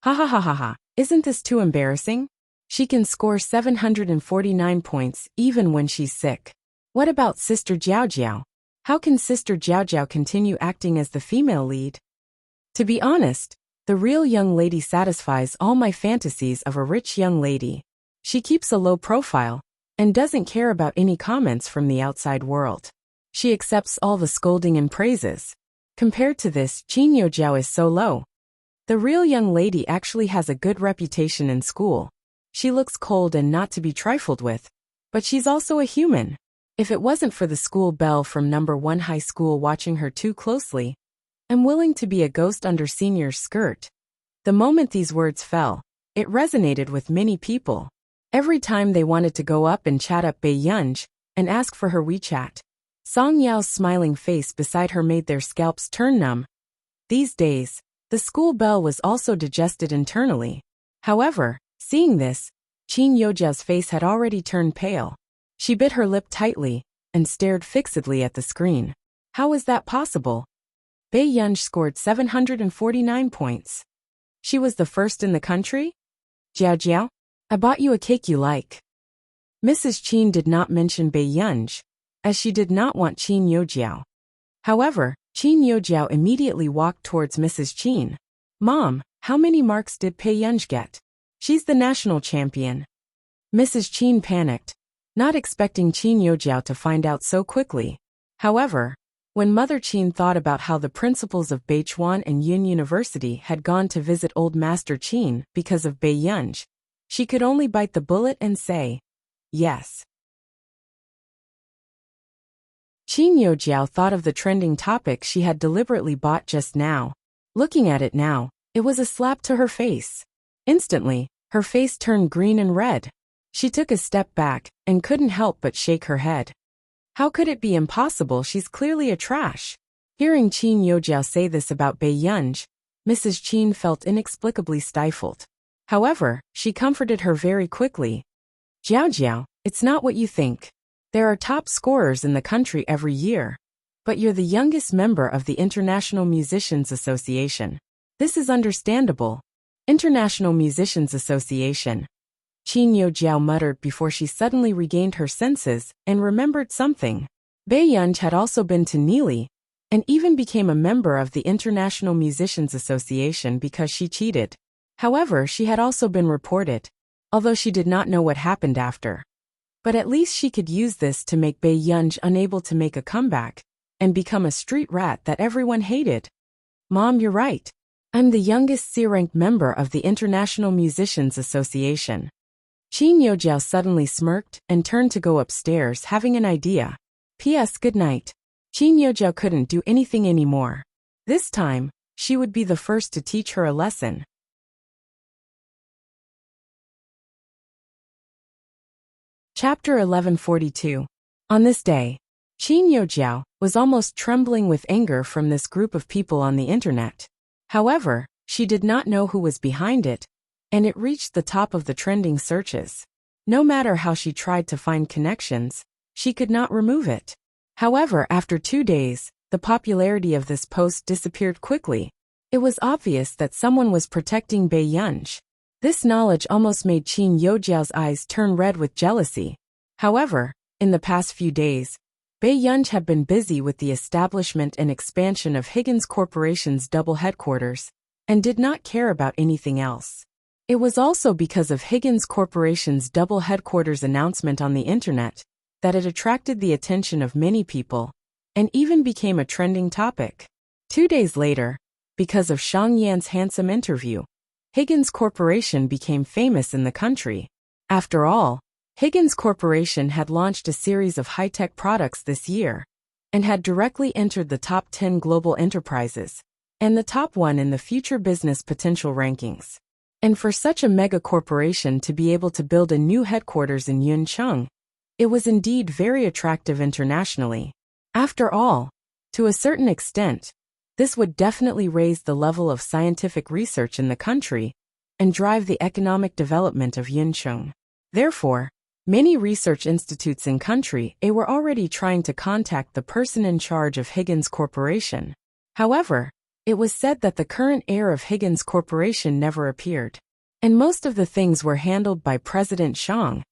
Ha. Isn't this too embarrassing? She can score 749 points even when she's sick. What about Sister Jiao Jiao? How can Sister Jiao Jiao continue acting as the female lead? To be honest, the real young lady satisfies all my fantasies of a rich young lady. She keeps a low profile and doesn't care about any comments from the outside world. She accepts all the scolding and praises. Compared to this, Qin Yojiao is so low. The real young lady actually has a good reputation in school. She looks cold and not to be trifled with, but she's also a human. If it wasn't for the school belle from #1 high school watching her too closely, I'm willing to be a ghost under senior's skirt. The moment these words fell, it resonated with many people. Every time they wanted to go up and chat up Bai Yunj and ask for her WeChat. Song Yao's smiling face beside her made their scalps turn numb. These days, the school belle was also digested internally. However, seeing this, Qin Yojiao's face had already turned pale. She bit her lip tightly and stared fixedly at the screen. How was that possible? Bai Yunj scored 749 points. She was the first in the country? Jiao Jiao, I bought you a cake you like. Mrs. Qin did not mention Bai Yunj, as she did not want Qin Yojiao. However, Qin Yojiao immediately walked towards Mrs. Qin. Mom, how many marks did Bai Yunj get? She's the national champion. Mrs. Qin panicked, not expecting Qin Yojiao to find out so quickly. However, When Mother Qin thought about how the principals of Beichuan and Yun University had gone to visit Old Master Qin because of Bei Yunj, she could only bite the bullet and say, yes. Qin Yojiao thought of the trending topic she had deliberately bought just now. Looking at it now, it was a slap to her face. Instantly, her face turned green and red. She took a step back and couldn't help but shake her head. How could it be impossible? She's clearly a trash. Hearing Qin Yojiao say this about Bei Yunj, Mrs. Qin felt inexplicably stifled. However, she comforted her very quickly. Jiao, it's not what you think. There are top scorers in the country every year. But you're the youngest member of the International Musicians Association. This is understandable. International Musicians Association. Qin Yojiao muttered before she suddenly regained her senses and remembered something. Bei Yunj had also been to Nili, and even became a member of the International Musicians Association because she cheated. However, she had also been reported, although she did not know what happened after. But at least she could use this to make Bei Yunj unable to make a comeback, and become a street rat that everyone hated. Mom, you're right. I'm the youngest C-ranked member of the International Musicians Association. Qin Yojiao suddenly smirked and turned to go upstairs, having an idea. P.S. Good night. Qin Yojiao couldn't do anything anymore. This time, she would be the first to teach her a lesson. Chapter 1142. On this day, Qin Yojiao was almost trembling with anger from this group of people on the internet. However, she did not know who was behind it, and it reached the top of the trending searches. No matter how she tried to find connections, she could not remove it. However, after 2 days, the popularity of this post disappeared quickly. It was obvious that someone was protecting Bei Yunj. This knowledge almost made Qin Yojiao's eyes turn red with jealousy. However, in the past few days, Bei Yunj had been busy with the establishment and expansion of Higgins Corporation's double headquarters, and did not care about anything else. It was also because of Higgins Corporation's double headquarters announcement on the internet that it attracted the attention of many people, and even became a trending topic. 2 days later, because of Shang Yan's handsome interview, Higgins Corporation became famous in the country. After all, Higgins Corporation had launched a series of high-tech products this year, and had directly entered the top 10 global enterprises, and the top 1 in the future business potential rankings. And for such a mega corporation to be able to build a new headquarters in Yuncheng, it was indeed very attractive internationally. After all, to a certain extent, this would definitely raise the level of scientific research in the country and drive the economic development of Yuncheng. Therefore, many research institutes in country A were already trying to contact the person in charge of Higgins Corporation. However, it was said that the current heir of Higgins Corporation never appeared, and most of the things were handled by President Shang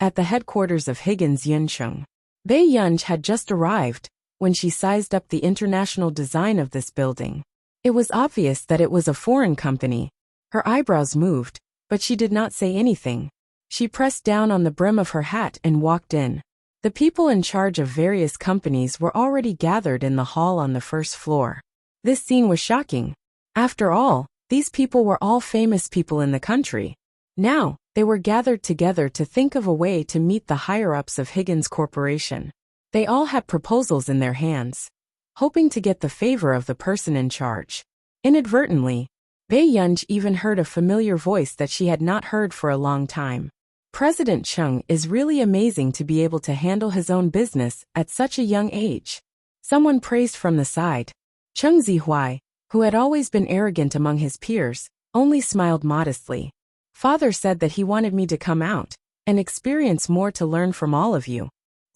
at the headquarters of Higgins Yuncheng. Bei Yunj had just arrived when she sized up the international design of this building. It was obvious that it was a foreign company. Her eyebrows moved, but she did not say anything. She pressed down on the brim of her hat and walked in. The people in charge of various companies were already gathered in the hall on the first floor. This scene was shocking. After all, these people were all famous people in the country. Now, they were gathered together to think of a way to meet the higher-ups of Higgins Corporation. They all had proposals in their hands, hoping to get the favor of the person in charge. Inadvertently, Bei Yunj even heard a familiar voice that she had not heard for a long time. President Cheng is really amazing to be able to handle his own business at such a young age. Someone praised from the side. Cheng Zihuai, who had always been arrogant among his peers, only smiled modestly. Father said that he wanted me to come out and experience more to learn from all of you.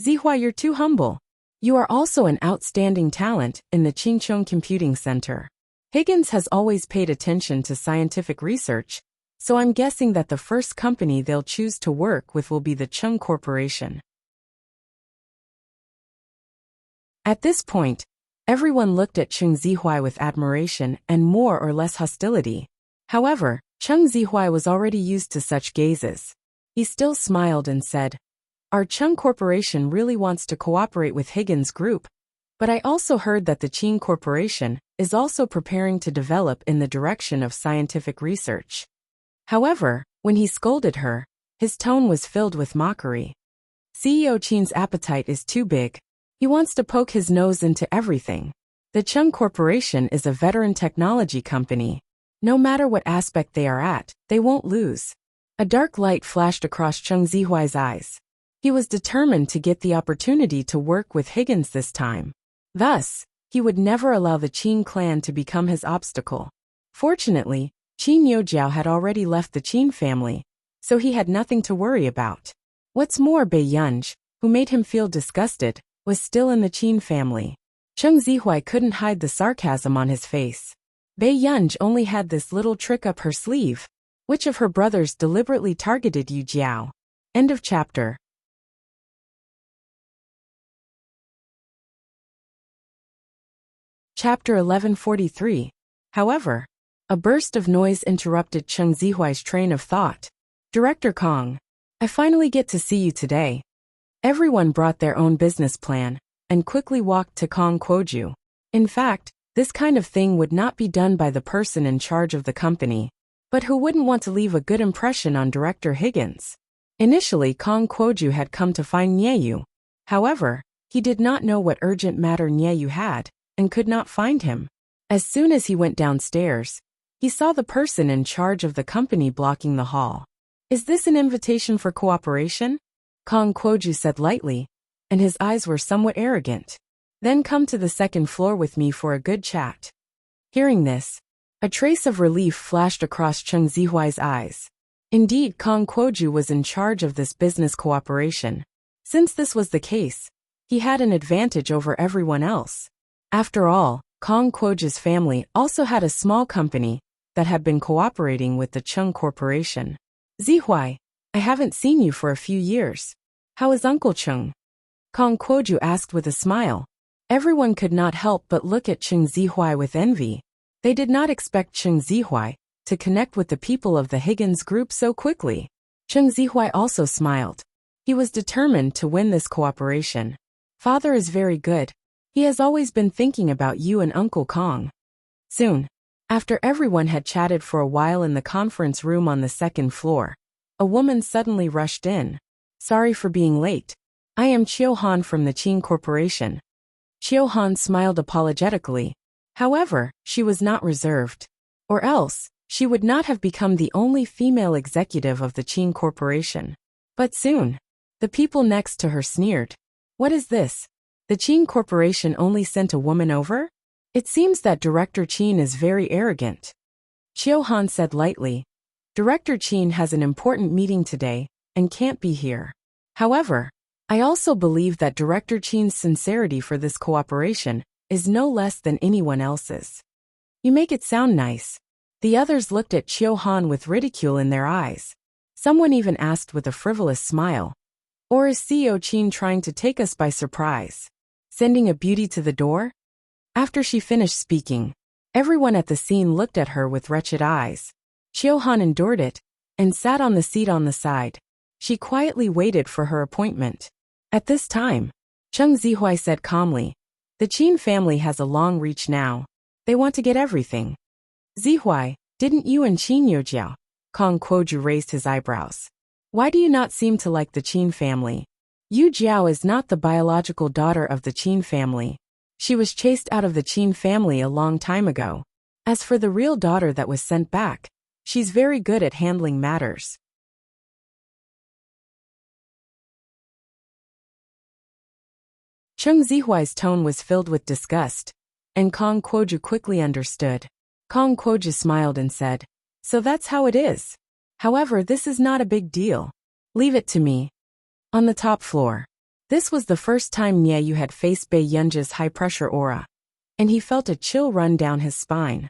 Zihuai, you're too humble. You are also an outstanding talent in the Qingcheng Computing Center. Higgins has always paid attention to scientific research, so I'm guessing that the first company they'll choose to work with will be the Cheng Corporation. At this point, everyone looked at Cheng Zihuai with admiration and more or less hostility. However, Cheng Zihuai was already used to such gazes. He still smiled and said, "Our Cheng Corporation really wants to cooperate with Higgins Group. But I also heard that the Qin Corporation is also preparing to develop in the direction of scientific research. However, when he scolded her, his tone was filled with mockery. CEO Qin's appetite is too big. He wants to poke his nose into everything. The Qin Corporation is a veteran technology company. No matter what aspect they are at, they won't lose. A dark light flashed across Cheng Zihuai's eyes. He was determined to get the opportunity to work with Higgins this time. Thus, he would never allow the Qin clan to become his obstacle. Fortunately, Qin Youjiao had already left the Qin family, so he had nothing to worry about. What's more, Bei Yunj, who made him feel disgusted, was still in the Qin family. Cheng Zihuai couldn't hide the sarcasm on his face. Bei Yunj only had this little trick up her sleeve. Which of her brothers deliberately targeted Yu Jiao? End of chapter. Chapter 1143. However, a burst of noise interrupted Cheng Zihuai's train of thought. Director Kong, I finally get to see you today. Everyone brought their own business plan and quickly walked to Kong Kuoju. In fact, this kind of thing would not be done by the person in charge of the company. But who wouldn't want to leave a good impression on Director Higgins? Initially, Kong Kuoju had come to find Nieyu. However, he did not know what urgent matter Nieyu had, and could not find him. As soon as he went downstairs, he saw the person in charge of the company blocking the hall. Is this an invitation for cooperation? Kong Kuoju said lightly, and his eyes were somewhat arrogant. Then come to the second floor with me for a good chat. Hearing this, a trace of relief flashed across Cheng Zihuai's eyes. Indeed, Kong Kuoju was in charge of this business cooperation. Since this was the case, he had an advantage over everyone else. After all, Kong Kuoju's family also had a small company that had been cooperating with the Qin Corporation. Zihuai, I haven't seen you for a few years. How is Uncle Cheng? Kong Kuoju asked with a smile. Everyone could not help but look at Cheng Zihuai with envy. They did not expect Cheng Zihuai to connect with the people of the Higgins group so quickly. Cheng Zihuai also smiled. He was determined to win this cooperation. Father is very good. He has always been thinking about you and Uncle Kong. Soon, after everyone had chatted for a while in the conference room on the second floor, a woman suddenly rushed in. Sorry for being late. I am Chiu Han from the Qin Corporation. Chiu Han smiled apologetically. However, she was not reserved. Or else, she would not have become the only female executive of the Qin Corporation. But soon, the people next to her sneered. What is this? The Qin Corporation only sent a woman over? It seems that Director Qin is very arrogant. Chiu Han said lightly. Director Qin has an important meeting today and can't be here. However, I also believe that Director Qin's sincerity for this cooperation is no less than anyone else's. You make it sound nice. The others looked at Chiu Han with ridicule in their eyes. Someone even asked with a frivolous smile. Or is CEO Qin trying to take us by surprise? Sending a beauty to the door? After she finished speaking, everyone at the scene looked at her with wretched eyes. Chiu Han endured it and sat on the seat on the side. She quietly waited for her appointment. At this time, Cheng Zihuai said calmly, the Qin family has a long reach now. They want to get everything. Zihuai, didn't you and Qin Youjiao? Kong Kuoju raised his eyebrows. Why do you not seem to like the Qin family? Yu Jiao is not the biological daughter of the Qin family. She was chased out of the Qin family a long time ago. As for the real daughter that was sent back, she's very good at handling matters. Cheng Zihuai's tone was filled with disgust, and Kong Kuoju quickly understood. Kong Kuoju smiled and said, so that's how it is. However, this is not a big deal. Leave it to me. On the top floor. This was the first time Nieyu had faced Bei Yunja's high-pressure aura, and he felt a chill run down his spine.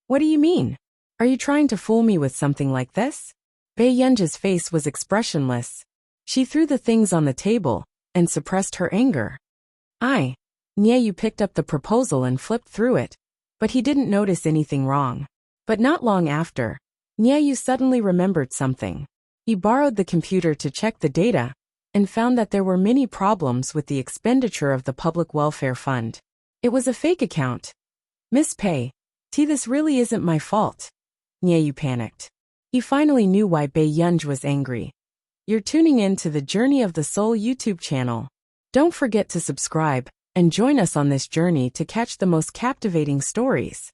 What do you mean? Are you trying to fool me with something like this? Bei Yunja's face was expressionless. She threw the things on the table and suppressed her anger. Nieyu picked up the proposal and flipped through it, but he didn't notice anything wrong. But not long after, Nieyu suddenly remembered something. He borrowed the computer to check the data and found that there were many problems with the expenditure of the public welfare fund. It was a fake account. Miss Pei. This really isn't my fault. Yu panicked. He finally knew why Bei Yunj was angry. You're tuning in to the Journey of the Soul YouTube channel. Don't forget to subscribe and join us on this journey to catch the most captivating stories.